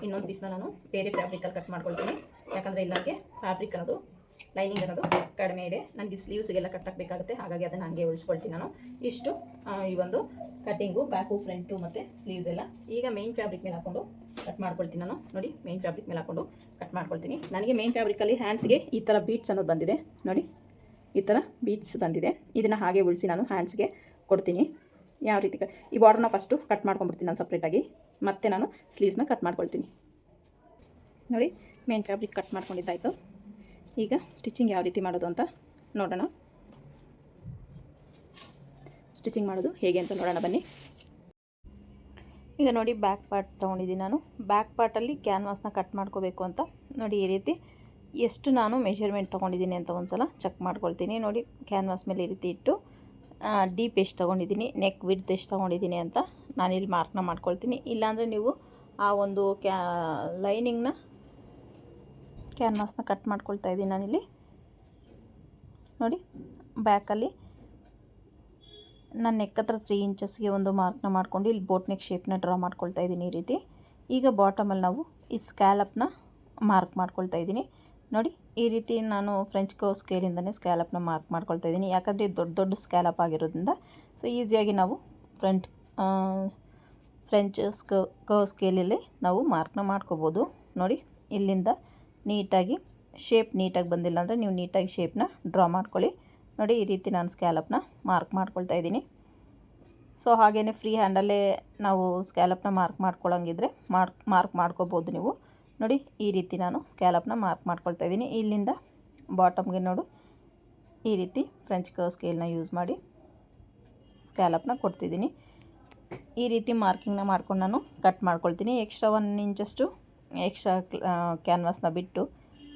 ಇನ್ನೊಂದು ಪೀಸ್ನ ನಾನು ಬೇರೆ ಫ್ಯಾಬ್ರಿಕಲ್ಲಿ ಕಟ್ ಮಾಡ್ಕೊಳ್ತೀನಿ. ಯಾಕಂದರೆ ಇಲ್ಲ ನನಗೆ ಫ್ಯಾಬ್ರಿಕ್ ಅನ್ನೋದು ಲೈನಿಂಗ್ ಅನ್ನೋದು ಕಡಿಮೆ ಇದೆ. ನನಗೆ ಸ್ಲೀವ್ಸ್ಗೆಲ್ಲ ಕಟ್ ಹಾಕಬೇಕಾಗುತ್ತೆ. ಹಾಗಾಗಿ ಅದನ್ನು ಹಂಗೆ ಉಳಿಸ್ಕೊಳ್ತೀನಿ ನಾನು. ಇಷ್ಟು ಈ ಒಂದು ಕಟ್ಟಿಂಗು ಬ್ಯಾಕು ಫ್ರಂಟು ಮತ್ತು ಸ್ಲೀವ್ಸ್ ಎಲ್ಲ. ಈಗ ಮೇನ್ ಫ್ಯಾಬ್ರಿಕ್ ಮೇಲೆ ಹಾಕ್ಕೊಂಡು ಕಟ್ ಮಾಡ್ಕೊಳ್ತೀನಿ ನಾನು. ನೋಡಿ ಮೇನ್ ಫ್ಯಾಬ್ರಿಕ್ ಮೇಲೆ ಹಾಕ್ಕೊಂಡು ಕಟ್ ಮಾಡ್ಕೊಳ್ತೀನಿ. ನನಗೆ ಮೇನ್ ಫ್ಯಾಬ್ರಿಕಲ್ಲಿ ಹ್ಯಾಂಡ್ಸ್ಗೆ ಈ ಥರ ಬೀಟ್ಸ್ ಅನ್ನೋದು ಬಂದಿದೆ. ನೋಡಿ ಈ ಥರ ಬೀಟ್ಸ್ ಬಂದಿದೆ. ಇದನ್ನು ಹಾಗೆ ಉಳಿಸಿ ನಾನು ಹ್ಯಾಂಡ್ಸ್ಗೆ ಕೊಡ್ತೀನಿ. ಯಾವ ರೀತಿ ಈ ಬಾರ್ಡ್ರನ್ನ ಫಸ್ಟು ಕಟ್ ಮಾಡ್ಕೊಂಡ್ಬಿಡ್ತೀನಿ ನಾನು ಸಪ್ರೇಟಾಗಿ. ಮತ್ತೆ ನಾನು ಸ್ಲೀವ್ಸ್ನ ಕಟ್ ಮಾಡ್ಕೊಳ್ತೀನಿ. ನೋಡಿ ಮೇನ್ ಫ್ಯಾಬ್ರಿಕ್ ಕಟ್ ಮಾಡ್ಕೊಂಡಿದ್ದಾಯಿತು. ಈಗ ಸ್ಟಿಚಿಂಗ್ ಯಾವ ರೀತಿ ಮಾಡೋದು ಅಂತ ನೋಡೋಣ. ಸ್ಟಿಚಿಂಗ್ ಮಾಡೋದು ಹೇಗೆ ಅಂತ ನೋಡೋಣ ಬನ್ನಿ. ಈಗ ನೋಡಿ ಬ್ಯಾಕ್ ಪಾರ್ಟ್ ತೊಗೊಂಡಿದ್ದೀನಿ ನಾನು. ಬ್ಯಾಕ್ ಪಾರ್ಟಲ್ಲಿ ಕ್ಯಾನ್ವಾಸ್ನ ಕಟ್ ಮಾಡ್ಕೋಬೇಕು ಅಂತ ನೋಡಿ ಈ ರೀತಿ ಎಷ್ಟು ನಾನು ಮೆಷರ್ಮೆಂಟ್ ತೊಗೊಂಡಿದ್ದೀನಿ ಅಂತ ಒಂದು ಸಲ ಚೆಕ್ ಮಾಡ್ಕೊಳ್ತೀನಿ. ನೋಡಿ ಕ್ಯಾನ್ವಾಸ್ ಮೇಲೆ ಈ ರೀತಿ ಇಟ್ಟು ಡೀಪ್ ಎಷ್ಟು ತೊಗೊಂಡಿದ್ದೀನಿ, ನೆಕ್ ವಿಡ್ತ್ ಎಷ್ಟು ತೊಗೊಂಡಿದ್ದೀನಿ ಅಂತ ನಾನಿಲ್ಲಿ ಮಾರ್ಕ್ನ ಮಾಡ್ಕೊಳ್ತೀನಿ. ಇಲ್ಲಾಂದರೆ ನೀವು ಆ ಒಂದು ಲೈನಿಂಗ್ನ ಕ್ಯಾನ್ವಾಸ್ನ ಕಟ್ ಮಾಡ್ಕೊಳ್ತಾ ಇದ್ದೀನಿ ನಾನಿಲ್ಲಿ. ನೋಡಿ ಬ್ಯಾಕಲ್ಲಿ ನಾನು ನೆಕ್ ಹತ್ರ 3 ಇಂಚಸ್ಗೆ ಒಂದು ಮಾರ್ಕ್ನ ಮಾಡ್ಕೊಂಡು ಇಲ್ಲಿ ಬೋಟ್ ನೆಕ್ ಶೇಪ್ನ ಡ್ರಾ ಮಾಡ್ಕೊಳ್ತಾ ಇದ್ದೀನಿ ಈ ರೀತಿ. ಈಗ ಬಾಟಮಲ್ಲಿ ನಾವು ಈ ಸ್ಕ್ಯಾಲಪ್ನ ಮಾರ್ಕ್ ಮಾಡ್ಕೊಳ್ತಾ ಇದ್ದೀನಿ. ನೋಡಿ ಈ ರೀತಿ ನಾನು ಫ್ರೆಂಚ್ ಕರ್ವ್ ಸ್ಕೇಲಿಂದನೇ ಸ್ಕ್ಯಾಲಪ್ನ ಮಾರ್ಕ್ ಮಾಡ್ಕೊಳ್ತಾ ಇದ್ದೀನಿ. ಯಾಕಂದರೆ ದೊಡ್ಡ ದೊಡ್ಡ ಸ್ಕ್ಯಾಲಪ್ ಆಗಿರೋದ್ರಿಂದ ಸೊ ಈಸಿಯಾಗಿ ನಾವು ಫ್ರೆಂಚ್ ಕರ್ವ್ ಸ್ಕೇಲಲ್ಲಿ ನಾವು ಮಾರ್ಕ್ನ ಮಾಡ್ಕೋಬೋದು. ನೋಡಿ ಇಲ್ಲಿಂದ ನೀಟಾಗಿ ಶೇಪ್ ನೀಟಾಗಿ ಬಂದಿಲ್ಲ ಅಂದರೆ ನೀವು ನೀಟಾಗಿ ಶೇಪ್ನ ಡ್ರಾ ಮಾಡ್ಕೊಳ್ಳಿ. ನೋಡಿ ಈ ರೀತಿ ನಾನು ಸ್ಕ್ಯಾಲಪ್ನ ಮಾರ್ಕ್ ಮಾಡ್ಕೊಳ್ತಾ ಇದ್ದೀನಿ. ಸೊ ಹಾಗೆಯೇ ಫ್ರೀ ಹ್ಯಾಂಡಲ್ಲೇ ನಾವು ಸ್ಕ್ಯಾಲಪ್ನ ಮಾರ್ಕ್ ಮಾಡ್ಕೊಳ್ಳೋಂಗಿದ್ರೆ ಮಾರ್ಕ್ ಮಾಡ್ಕೋಬೋದು ನೀವು. ನೋಡಿ ಈ ರೀತಿ ನಾನು ಸ್ಕ್ಯಾಲಪ್ನ ಮಾರ್ಕ್ ಮಾಡ್ಕೊಳ್ತಾ ಇದ್ದೀನಿ. ಇಲ್ಲಿಂದ ಬಾಟಮ್ಗೆ ನೋಡು ಈ ರೀತಿ ಫ್ರೆಂಚ್ ಕರ್ವ್ ಸ್ಕೇಲ್ನ ಯೂಸ್ ಮಾಡಿ ಸ್ಕ್ಯಾಲಪ್ನ ಕೊಡ್ತಿದ್ದೀನಿ. ಈ ರೀತಿ ಮಾರ್ಕಿಂಗ್ನ ಮಾಡ್ಕೊಂಡು ನಾನು ಕಟ್ ಮಾಡ್ಕೊಳ್ತೀನಿ. ಎಕ್ಸ್ಟ್ರಾ 1 ಇಂಚಷ್ಟು ಎಕ್ಸ್ಟ್ರಾ ಕ್ಯಾನ್ವಾಸ್ನ ಬಿಟ್ಟು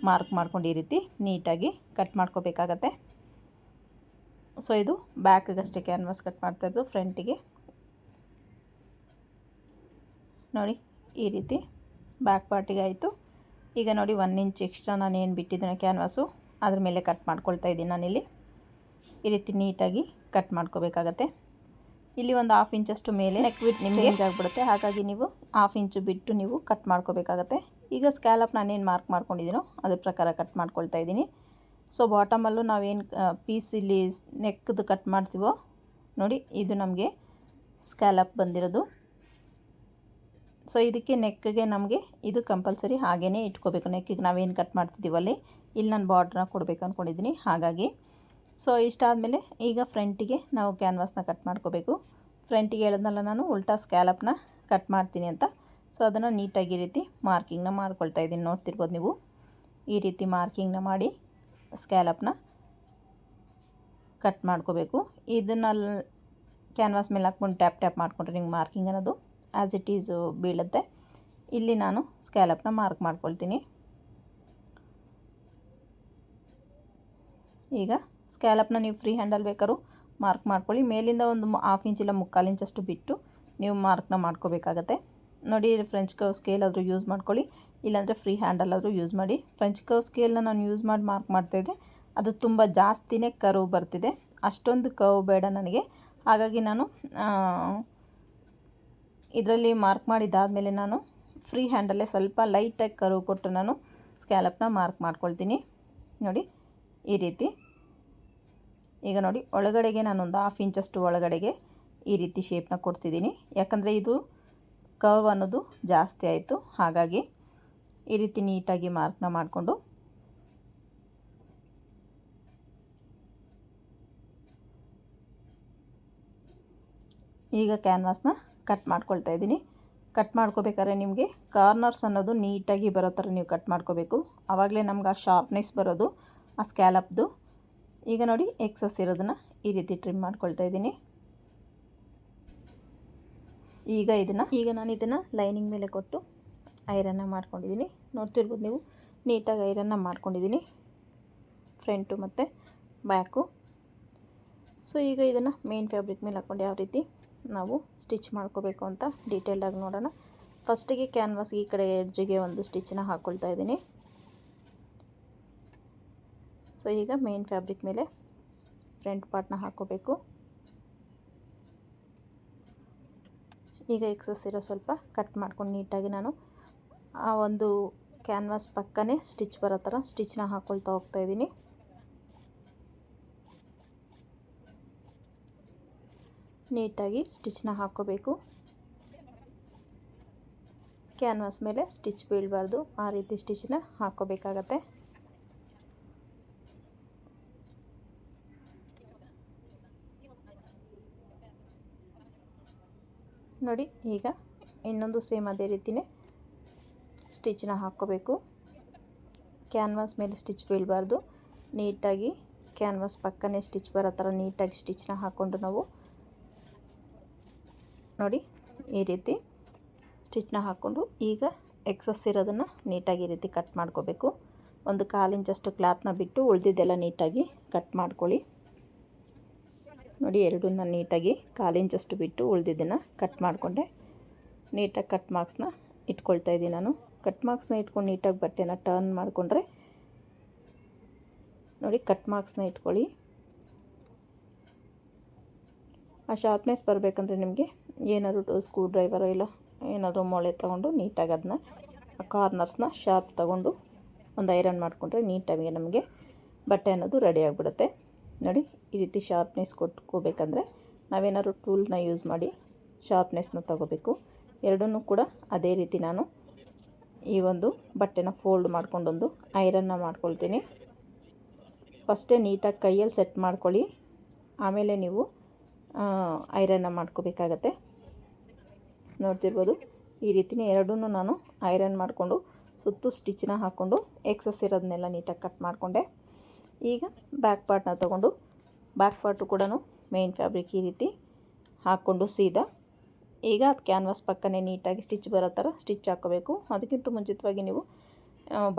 ಮಾರ್ಕ್ ಮಾಡ್ಕೊಂಡು ಈ ರೀತಿ ನೀಟಾಗಿ ಕಟ್ ಮಾಡ್ಕೋಬೇಕಾಗತ್ತೆ. ಸೊ ಇದು ಬ್ಯಾಕ್ಗಷ್ಟೇ ಕ್ಯಾನ್ವಾಸ್ ಕಟ್ ಮಾಡ್ತಾ ಇರೋದು, ಫ್ರಂಟಿಗೆ ನೋಡಿ ಈ ರೀತಿ ಬ್ಯಾಕ್ ಪಾರ್ಟಿಗೆ ಆಯಿತು. ಈಗ ನೋಡಿ 1 ಇಂಚ್ ಎಕ್ಸ್ಟ್ರಾ ನಾನು ಏನು ಬಿಟ್ಟಿದ್ದೇನೆ ಕ್ಯಾನ್ವಾಸು ಅದ್ರ ಮೇಲೆ ಕಟ್ ಮಾಡ್ಕೊಳ್ತಾ ಇದ್ದೀನಿ ನಾನಿಲ್ಲಿ. ಈ ರೀತಿ ನೀಟಾಗಿ ಕಟ್ ಮಾಡ್ಕೋಬೇಕಾಗತ್ತೆ. ಇಲ್ಲಿ ಒಂದು 1/2 ಇಂಚಷ್ಟು ಮೇಲೆ ನೆಕ್ ವಿಡ್ತ್ ನಿಮಗೆ ಚೇಂಜ್ ಆಗಿಬಿಡುತ್ತೆ. ಹಾಗಾಗಿ ನೀವು 1/2 ಇಂಚು ಬಿಟ್ಟು ನೀವು ಕಟ್ ಮಾಡ್ಕೋಬೇಕಾಗತ್ತೆ. ಈಗ ಸ್ಕ್ಯಾಲಪ್ ನಾನೇನು ಮಾರ್ಕ್ ಮಾಡ್ಕೊಂಡಿದ್ದೀನೋ ಅದ್ರ ಪ್ರಕಾರ ಕಟ್ ಮಾಡ್ಕೊಳ್ತಾ ಇದ್ದೀನಿ. ಸೊ ಬಾಟಮಲ್ಲೂ ನಾವೇನು ಪೀಸ್ ಇಲ್ಲಿ ನೆಕ್ದು ಕಟ್ ಮಾಡ್ತೀವೋ ನೋಡಿ ಇದು ನಮಗೆ ಸ್ಕ್ಯಾಲಪ್ ಬಂದಿರೋದು. ಸೊ ಇದಕ್ಕೆ ನೆಕ್ಗೆ ನಮಗೆ ಇದು ಕಂಪಲ್ಸರಿ ಹಾಗೇ ಇಟ್ಕೋಬೇಕು. ನೆಕ್ಕಿಗೆ ನಾವೇನು ಕಟ್ ಮಾಡ್ತಿದ್ದೀವಲ್ಲಿ ಇಲ್ಲಿ ನಾನು ಬಾರ್ಡ್ರನ್ನ ಕೊಡಬೇಕು ಅಂದ್ಕೊಂಡಿದ್ದೀನಿ. ಹಾಗಾಗಿ ಸೊ ಇಷ್ಟಾದಮೇಲೆ ಈಗ ಫ್ರಂಟಿಗೆ ನಾವು ಕ್ಯಾನ್ವಾಸ್ನ ಕಟ್ ಮಾಡ್ಕೋಬೇಕು. ಫ್ರಂಟಿಗೆ ಹೇಳಿದ್ನಲ್ಲ ನಾನು ಉಲ್ಟಾ ಸ್ಕ್ಯಾಲಪ್ನ ಕಟ್ ಮಾಡ್ತೀನಿ ಅಂತ. ಸೊ ಅದನ್ನು ನೀಟಾಗಿ ಈ ರೀತಿ ಮಾರ್ಕಿಂಗ್ನ ಮಾಡ್ಕೊಳ್ತಾ ಇದ್ದೀನಿ. ನೋಡ್ತಿರ್ಬೋದು ನೀವು ಈ ರೀತಿ ಮಾರ್ಕಿಂಗ್ನ ಮಾಡಿ ಸ್ಕ್ಯಾಲಪ್ನ ಕಟ್ ಮಾಡ್ಕೋಬೇಕು. ಇದನ್ನು ಕ್ಯಾನ್ವಾಸ್ ಮೇಲೆ ಹಾಕ್ಕೊಂಡು ಟ್ಯಾಪ್ ಮಾಡಿಕೊಂಡ್ರೆ ನಿಮ್ಗೆ ಮಾರ್ಕಿಂಗ್ ಅನ್ನೋದು ಆ್ಯಸ್ ಇಟ್ ಈಸ್ ಬೀಳುತ್ತೆ. ಇಲ್ಲಿ ನಾನು ಸ್ಕ್ಯಾಲಪ್ನ ಮಾರ್ಕ್ ಮಾಡ್ಕೊಳ್ತೀನಿ. ಈಗ ಸ್ಕ್ಯಾಲಪ್ನ ನೀವು ಫ್ರೀ ಹ್ಯಾಂಡಲ್ಲಿ ಬೇಕಾದ್ರೂ ಮಾರ್ಕ್ ಮಾಡ್ಕೊಳ್ಳಿ. ಮೇಲಿಂದ ಒಂದು 1/2 ಇಂಚ್ ಇಲ್ಲ 3/4 ಇಂಚಷ್ಟು ಬಿಟ್ಟು ನೀವು ಮಾರ್ಕ್ನ ಮಾಡ್ಕೋಬೇಕಾಗತ್ತೆ. ನೋಡಿ ಫ್ರೆಂಚ್ ಕರ್ವ್ ಸ್ಕೇಲ್ ಆದರೂ ಯೂಸ್ ಮಾಡ್ಕೊಳ್ಳಿ, ಇಲ್ಲಾಂದರೆ ಫ್ರೀ ಹ್ಯಾಂಡಲ್ಲಾದರೂ ಯೂಸ್ ಮಾಡಿ. ಫ್ರೆಂಚ್ ಕರ್ವ್ ಸ್ಕೇಲ್ನ ನಾನು ಯೂಸ್ ಮಾಡಿ ಮಾರ್ಕ್ ಮಾಡ್ತಾಯಿದ್ದೆ, ಅದು ತುಂಬ ಜಾಸ್ತಿನೇ ಕರ್ವ್ ಬರ್ತಿದೆ, ಅಷ್ಟೊಂದು ಕರ್ವ್ ಬೇಡ ನನಗೆ. ಹಾಗಾಗಿ ನಾನು ಇದರಲ್ಲಿ ಮಾರ್ಕ್ ಮಾಡಿದ್ದಾದಮೇಲೆ ನಾನು ಫ್ರೀ ಹ್ಯಾಂಡಲ್ಲೇ ಸ್ವಲ್ಪ ಲೈಟಾಗಿ ಕರ್ವ್ ಕೊಟ್ಟು ನಾನು ಸ್ಕ್ಯಾಲಪ್ನ ಮಾರ್ಕ್ ಮಾಡ್ಕೊಳ್ತೀನಿ. ನೋಡಿ ಈ ರೀತಿ. ಈಗ ನೋಡಿ ಒಳಗಡೆಗೆ ನಾನೊಂದು 1/2 ಇಂಚಷ್ಟು ಒಳಗಡೆಗೆ ಈ ರೀತಿ ಶೇಪ್ನ ಕೊಡ್ತಿದ್ದೀನಿ. ಯಾಕಂದರೆ ಇದು ಕರ್ವ್ ಅನ್ನೋದು ಜಾಸ್ತಿ ಆಯಿತು. ಹಾಗಾಗಿ ಈ ರೀತಿ ನೀಟಾಗಿ ಮಾರ್ಕ್ನ ಮಾಡಿಕೊಂಡು ಈಗ ಕ್ಯಾನ್ವಾಸ್ನ ಕಟ್ ಮಾಡ್ಕೊಳ್ತಾ ಇದ್ದೀನಿ. ಕಟ್ ಮಾಡ್ಕೋಬೇಕಾದ್ರೆ ನಿಮಗೆ ಕಾರ್ನರ್ಸ್ ಅನ್ನೋದು ನೀಟಾಗಿ ಬರೋ ಥರ ನೀವು ಕಟ್ ಮಾಡ್ಕೋಬೇಕು. ಆವಾಗಲೇ ನಮ್ಗೆ ಆ ಶಾರ್ಪ್ನೆಸ್ ಬರೋದು ಆ ಸ್ಕ್ಯಾಲಪ್ದು. ಈಗ ನೋಡಿ ಎಕ್ಸಸ್ ಇರೋದನ್ನು ಈ ರೀತಿ ಟ್ರಿಮ್ ಮಾಡ್ಕೊಳ್ತಾ ಇದ್ದೀನಿ. ಈಗ ನಾನು ಇದನ್ನು ಲೈನಿಂಗ್ ಮೇಲೆ ಕೊಟ್ಟು ಐರನ್ನ ಮಾಡ್ಕೊಂಡಿದ್ದೀನಿ. ನೋಡ್ತಿರ್ಬೋದು ನೀವು ನೀಟಾಗಿ ಐರನ್ನ ಮಾಡ್ಕೊಂಡಿದ್ದೀನಿ ಫ್ರಂಟು ಮತ್ತು ಬ್ಯಾಕು. ಸೊ ಈಗ ಇದನ್ನು ಮೇನ್ ಫ್ಯಾಬ್ರಿಕ್ ಮೇಲೆ ಹಾಕ್ಕೊಂಡು ಯಾವ ರೀತಿ ನಾವು ಸ್ಟಿಚ್ ಮಾಡ್ಕೋಬೇಕು ಅಂತ ಡೀಟೇಲ್ಡಾಗಿ ನೋಡೋಣ. ಫಸ್ಟಿಗೆ ಕ್ಯಾನ್ವಾಸ್ಗೆ ಈ ಕಡೆ ಎಡ್ಜಿಗೆ ಒಂದು ಸ್ಟಿಚ್ಚನ್ನ ಹಾಕ್ಕೊಳ್ತಾ ಇದ್ದೀನಿ. ಸೊ ಈಗ ಮೇನ್ ಫ್ಯಾಬ್ರಿಕ್ ಮೇಲೆ ಫ್ರಂಟ್ ಪಾರ್ಟ್ನ ಹಾಕ್ಕೋಬೇಕು. ಈಗ ಎಕ್ಸಸ್ ಇರೋ ಸ್ವಲ್ಪ ಕಟ್ ಮಾಡ್ಕೊಂಡು ನೀಟಾಗಿ ನಾನು ಆ ಒಂದು ಕ್ಯಾನ್ವಾಸ್ ಪಕ್ಕನೇ ಸ್ಟಿಚ್ ಬರೋ ಥರ ಸ್ಟಿಚ್ನ ಹಾಕ್ಕೊಳ್ತಾ ಹೋಗ್ತಾಯಿದ್ದೀನಿ. ನೀಟಾಗಿ ಸ್ಟಿಚ್ನ ಹಾಕ್ಕೋಬೇಕು. ಕ್ಯಾನ್ವಾಸ್ ಮೇಲೆ ಸ್ಟಿಚ್ ಬೀಳಬಾರ್ದು, ಆ ರೀತಿ ಸ್ಟಿಚ್ನ ಹಾಕ್ಕೋಬೇಕಾಗತ್ತೆ. ನೋಡಿ ಈಗ ಇನ್ನೊಂದು ಸೇಮ್ ಅದೇ ರೀತಿಯೇ ಸ್ಟಿಚ್ನ ಹಾಕ್ಕೋಬೇಕು. ಕ್ಯಾನ್ವಾಸ್ ಮೇಲೆ ಸ್ಟಿಚ್ ಬೀಳಬಾರ್ದು, ನೀಟಾಗಿ ಕ್ಯಾನ್ವಾಸ್ ಪಕ್ಕನೇ ಸ್ಟಿಚ್ ಬರೋ ಥರ ನೀಟಾಗಿ ಸ್ಟಿಚ್ನ ಹಾಕ್ಕೊಂಡು ನಾವು ನೋಡಿ ಈ ರೀತಿ ಸ್ಟಿಚ್ನ ಹಾಕ್ಕೊಂಡು ಈಗ ಎಕ್ಸಸ್ ಇರೋದನ್ನು ನೀಟಾಗಿ ಈ ರೀತಿ ಕಟ್ ಮಾಡ್ಕೋಬೇಕು. ಒಂದು 1/4 ಇಂಚಷ್ಟು ಕ್ಲಾತ್ನ ಬಿಟ್ಟು ಉಳಿದಿದ್ದೆಲ್ಲ ನೀಟಾಗಿ ಕಟ್ ಮಾಡ್ಕೊಳ್ಳಿ. ನೋಡಿ ಎರಡನ್ನ ನೀಟಾಗಿ 1/4 ಇಂಚಷ್ಟು ಬಿಟ್ಟು ಉಳಿದಿದ್ದನ್ನು ಕಟ್ ಮಾಡಿಕೊಂಡೆ. ನೀಟಾಗಿ ಕಟ್ ಮಾರ್ಕ್ಸ್ನ ಇಟ್ಕೊಳ್ತಾ ಇದ್ದೀನಿ ನಾನು. ಕಟ್ ಮಾರ್ಕ್ಸ್ನ ಇಟ್ಕೊಂಡು ನೀಟಾಗಿ ಬಟ್ಟೆನ ಟರ್ನ್ ಮಾಡಿಕೊಂಡ್ರೆ ನೋಡಿ ಕಟ್ ಮಾರ್ಕ್ಸ್ನ ಇಟ್ಕೊಳ್ಳಿ. ಆ ಶಾರ್ಪ್ನೆಸ್ ಬರಬೇಕಂದ್ರೆ ನಿಮಗೆ ಏನಾದರೂ ಸ್ಕ್ರೂ ಡ್ರೈವರೋ ಇಲ್ಲ ಏನಾದರೂ ಮೊಳೆ ತೊಗೊಂಡು ನೀಟಾಗಿ ಅದನ್ನ ಕಾರ್ನರ್ಸ್ನ ಶಾರ್ಪ್ ತೊಗೊಂಡು ಒಂದು ಐರನ್ ಮಾಡಿಕೊಂಡ್ರೆ ನೀಟಾಗಿ ನಮಗೆ ಬಟ್ಟೆ ಅನ್ನೋದು ರೆಡಿ ಆಗಿಬಿಡುತ್ತೆ. ನೋಡಿ ಈ ರೀತಿ ಶಾರ್ಪ್ನೆಸ್ ಕೊಟ್ಕೋಬೇಕಂದ್ರೆ ನಾವೇನಾದ್ರು ಟೂಲ್ನ ಯೂಸ್ ಮಾಡಿ ಶಾರ್ಪ್ನೆಸ್ನ ತಗೋಬೇಕು. ಎರಡನ್ನೂ ಕೂಡ ಅದೇ ರೀತಿ ನಾನು ಈ ಒಂದು ಬಟ್ಟೆನ ಫೋಲ್ಡ್ ಮಾಡ್ಕೊಂಡೊಂದು ಐರನ್ನ ಮಾಡ್ಕೊಳ್ತೀನಿ. ಫಸ್ಟೇ ನೀಟಾಗಿ ಕೈಯಲ್ಲಿ ಸೆಟ್ ಮಾಡ್ಕೊಳ್ಳಿ, ಆಮೇಲೆ ನೀವು ಐರನ್ನ ಮಾಡ್ಕೋಬೇಕಾಗತ್ತೆ. ನೋಡ್ತಿರ್ಬೋದು ಈ ರೀತಿಯೇ ಎರಡನ್ನೂ ನಾನು ಐರನ್ ಮಾಡಿಕೊಂಡು ಸುತ್ತು ಸ್ಟಿಚ್ನ ಹಾಕ್ಕೊಂಡು ಎಕ್ಸಸ್ ಇರೋದನ್ನೆಲ್ಲ ನೀಟಾಗಿ ಕಟ್ ಮಾಡಿಕೊಂಡೆ. ಈಗ ಬ್ಯಾಕ್ ಪಾರ್ಟ್ನ ತೊಗೊಂಡು ಬ್ಯಾಕ್ ಪಾರ್ಟು ಕೂಡ ಮೇನ್ ಫ್ಯಾಬ್ರಿಕ್ ಈ ರೀತಿ ಹಾಕ್ಕೊಂಡು ಸೀದಾ ಈಗ ಅದು ಕ್ಯಾನ್ವಾಸ್ ಪಕ್ಕನೇ ನೀಟಾಗಿ ಸ್ಟಿಚ್ ಬರೋ ಥರ ಸ್ಟಿಚ್ ಹಾಕ್ಕೋಬೇಕು. ಅದಕ್ಕಿಂತ ಮುಂಚಿತವಾಗಿ ನೀವು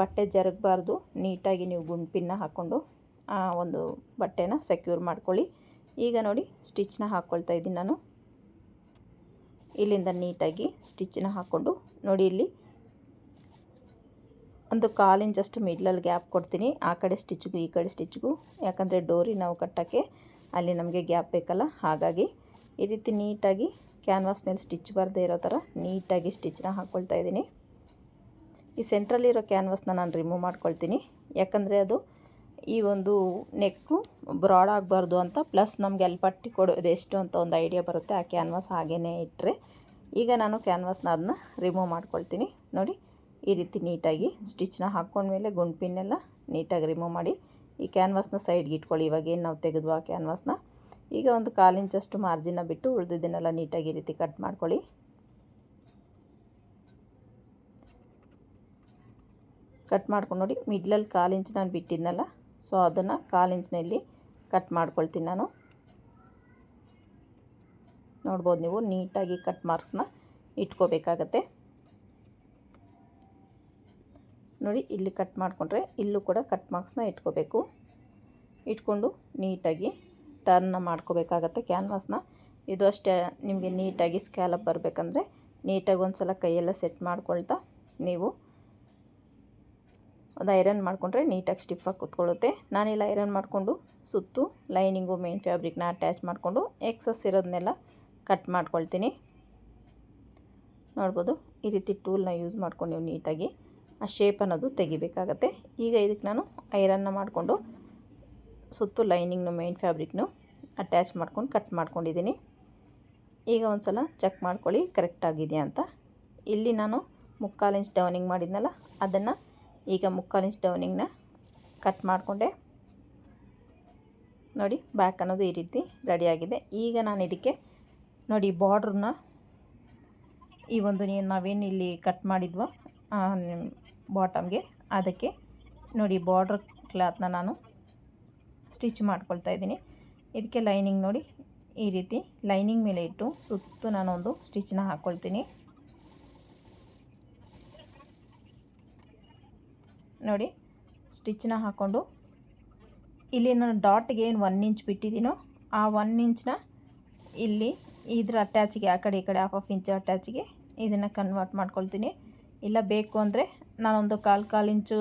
ಬಟ್ಟೆ ಜರುಗಬಾರ್ದು, ನೀಟಾಗಿ ನೀವು ಗುಂಪಿನ ಹಾಕ್ಕೊಂಡು ಆ ಒಂದು ಬಟ್ಟೆನ ಸೆಕ್ಯೂರ್ ಮಾಡ್ಕೊಳ್ಳಿ. ಈಗ ನೋಡಿ ಸ್ಟಿಚ್ನ ಹಾಕ್ಕೊಳ್ತಾ ಇದ್ದೀನಿ ನಾನು. ಇಲ್ಲಿಂದ ನೀಟಾಗಿ ಸ್ಟಿಚ್ನ ಹಾಕ್ಕೊಂಡು ನೋಡಿ ಇಲ್ಲಿ ಒಂದು 1/4 ಇಂಚಷ್ಟು ಮಿಡ್ಲಲ್ಲಿ ಗ್ಯಾಪ್ ಕೊಡ್ತೀನಿ, ಆ ಕಡೆ ಸ್ಟಿಚ್ಗೂ ಈ ಕಡೆ ಸ್ಟಿಚ್ಗೂ. ಯಾಕಂದರೆ ಡೋರಿ ನಾವು ಕಟ್ಟೋಕ್ಕೆ ಅಲ್ಲಿ ನಮಗೆ ಗ್ಯಾಪ್ ಬೇಕಲ್ಲ, ಹಾಗಾಗಿ ಈ ರೀತಿ ನೀಟಾಗಿ ಕ್ಯಾನ್ವಾಸ್ ಮೇಲೆ ಸ್ಟಿಚ್ ಬರದೇ ಇರೋ ಥರ ನೀಟಾಗಿ ಸ್ಟಿಚ್ನ ಹಾಕ್ಕೊಳ್ತಾ ಇದ್ದೀನಿ. ಈ ಸೆಂಟ್ರಲ್ಲಿರೋ ಕ್ಯಾನ್ವಾಸ್ನ ನಾನು ರಿಮೂವ್ ಮಾಡ್ಕೊಳ್ತೀನಿ, ಯಾಕಂದರೆ ಅದು ಈ ಒಂದು ನೆಕ್ಕು ಬ್ರಾಡ್ ಆಗಬಾರ್ದು ಅಂತ, ಪ್ಲಸ್ ನಮಗೆ ಅಲ್ಲಿ ಪಟ್ಟಿ ಕೊಡೋದು ಎಷ್ಟು ಅಂತ ಒಂದು ಐಡಿಯಾ ಬರುತ್ತೆ ಆ ಕ್ಯಾನ್ವಾಸ್ ಹಾಗೇ ಇಟ್ಟರೆ. ಈಗ ನಾನು ಕ್ಯಾನ್ವಾಸ್ನ ಅದನ್ನ ರಿಮೂವ್ ಮಾಡ್ಕೊಳ್ತೀನಿ. ನೋಡಿ ಈ ರೀತಿ ನೀಟಾಗಿ ಸ್ಟಿಚ್ನ ಹಾಕ್ಕೊಂಡ್ಮೇಲೆ ಗುಂಪಿನೆಲ್ಲ ನೀಟಾಗಿ ರಿಮೂವ್ ಮಾಡಿ ಈ ಕ್ಯಾನ್ವಾಸ್ನ ಸೈಡ್ಗೆ ಇಟ್ಕೊಳ್ಳಿ. ಇವಾಗೇನು ನಾವು ತೆಗೆದ್ವು ಆ ಕ್ಯಾನ್ವಾಸ್ನ ಈಗ ಒಂದು 1/4 ಇಂಚಷ್ಟು ಮಾರ್ಜಿನ್ನ ಬಿಟ್ಟು ಉಳಿದಿದ್ದನ್ನೆಲ್ಲ ನೀಟಾಗಿ ಈ ರೀತಿ ಕಟ್ ಮಾಡ್ಕೊಳ್ಳಿ. ಕಟ್ ಮಾಡ್ಕೊಂಡು ನೋಡಿ ಮಿಡ್ಲಲ್ಲಿ 1/4 ಇಂಚ್ ನಾನು ಬಿಟ್ಟಿದ್ನಲ್ಲ, ಸೊ ಅದನ್ನು 1/4 ಇಂಚ್ನಲ್ಲಿ ಕಟ್ ಮಾಡ್ಕೊಳ್ತೀನಿ ನಾನು. ನೋಡ್ಬೋದು ನೀವು ನೀಟಾಗಿ ಕಟ್ ಮಾರ್ಕ್ಸ್ನ ಇಟ್ಕೋಬೇಕಾಗತ್ತೆ. ನೋಡಿ ಇಲ್ಲಿ ಕಟ್ ಮಾಡಿಕೊಂಡ್ರೆ ಇಲ್ಲೂ ಕೂಡ ಕಟ್ ಮಾರ್ಕ್ಸ್ನ ಇಟ್ಕೋಬೇಕು. ಇಟ್ಕೊಂಡು ನೀಟಾಗಿ ಟರ್ನ್ನ ಮಾಡ್ಕೋಬೇಕಾಗತ್ತೆ ಕ್ಯಾನ್ವಾಸ್ನ. ಇದು ಅಷ್ಟೇ, ನಿಮಗೆ ನೀಟಾಗಿ ಸ್ಕ್ಯಾಲಪ್ ಬರಬೇಕಂದ್ರೆ ನೀಟಾಗಿ ಒಂದು ಸಲ ಕೈಯೆಲ್ಲ ಸೆಟ್ ಮಾಡ್ಕೊಳ್ತಾ ನೀವು ಅದು ಐರನ್ ಮಾಡಿಕೊಂಡ್ರೆ ನೀಟಾಗಿ ಸ್ಟಿಫಾಗಿ ಕೂತ್ಕೊಳ್ಳುತ್ತೆ. ನಾನಿಲ್ಲಿ ಐರನ್ ಮಾಡಿಕೊಂಡು ಸುತ್ತು ಲೈನಿಂಗು ಮೇನ್ ಫ್ಯಾಬ್ರಿಕ್ನ ಅಟ್ಯಾಚ್ ಮಾಡಿಕೊಂಡು ಎಕ್ಸಸ್ ಇರೋದನ್ನೆಲ್ಲ ಕಟ್ ಮಾಡ್ಕೊಳ್ತೀನಿ. ನೋಡ್ಬೋದು ಈ ರೀತಿ ಟೂಲ್ನ ಯೂಸ್ ಮಾಡ್ಕೊಂಡು ನೀವು ನೀಟಾಗಿ ಆ ಶೇಪ್ ಅನ್ನೋದು ತೆಗಿಬೇಕಾಗತ್ತೆ. ಈಗ ಇದಕ್ಕೆ ನಾನು ಐರನ್ನ ಮಾಡಿಕೊಂಡು ಸುತ್ತು ಲೈನಿಂಗ್ನು ಮೇನ್ ಫ್ಯಾಬ್ರಿಕ್ನು ಅಟ್ಯಾಚ್ ಮಾಡ್ಕೊಂಡು ಕಟ್ ಮಾಡ್ಕೊಂಡಿದ್ದೀನಿ. ಈಗ ಒಂದು ಸಲ ಚೆಕ್ ಮಾಡ್ಕೊಳ್ಳಿ ಕರೆಕ್ಟಾಗಿದೆಯಾ ಅಂತ. ಇಲ್ಲಿ ನಾನು 3/4 ಇಂಚ್ ಡೌನಿಂಗ್ ಮಾಡಿದ್ನಲ್ಲ, ಅದನ್ನು ಈಗ 3/4 ಇಂಚ್ ಡೌನಿಂಗ್ನ ಕಟ್ ಮಾಡಿಕೊಂಡೆ. ನೋಡಿ ಬ್ಯಾಕ್ ಅನ್ನೋದು ಈ ರೀತಿ ರೆಡಿಯಾಗಿದೆ. ಈಗ ನಾನು ಇದಕ್ಕೆ ನೋಡಿ ಬಾರ್ಡ್ರನ್ನ ಈ ಒಂದು ನಾವೇನು ಇಲ್ಲಿ ಕಟ್ ಮಾಡಿದ್ವೋ ಬಾಟಮ್ಗೆ ಅದಕ್ಕೆ ನೋಡಿ ಬಾರ್ಡ್ರ್ ಕ್ಲಾತ್ನ ನಾನು ಸ್ಟಿಚ್ ಮಾಡ್ಕೊಳ್ತಾ ಇದ್ದೀನಿ. ಇದಕ್ಕೆ ಲೈನಿಂಗ್ ನೋಡಿ ಈ ರೀತಿ ಲೈನಿಂಗ್ ಮೇಲೆ ಇಟ್ಟು ಸುತ್ತು ನಾನೊಂದು ಸ್ಟಿಚ್ನ ಹಾಕ್ಕೊಳ್ತೀನಿ. ನೋಡಿ ಸ್ಟಿಚ್ನ ಹಾಕ್ಕೊಂಡು ಇಲ್ಲಿ ನಾನು ಡಾಟ್ಗೆ ಏನು 1 ಇಂಚ್ ಬಿಟ್ಟಿದ್ದೀನೋ ಆ 1 ಇಂಚ್ನ ಇಲ್ಲಿ ಇದ್ರ ಅಟ್ಯಾಚಿಗೆ ಆ ಕಡೆ ಈ ಕಡೆ 1/2 ಇಂಚ್ ಅಟ್ಯಾಚಿಗೆ ಇದನ್ನು ಕನ್ವರ್ಟ್ ಮಾಡ್ಕೊಳ್ತೀನಿ. ಇಲ್ಲ ಬೇಕು ಅಂದರೆ ನಾನೊಂದು 1/4 ಇಂಚು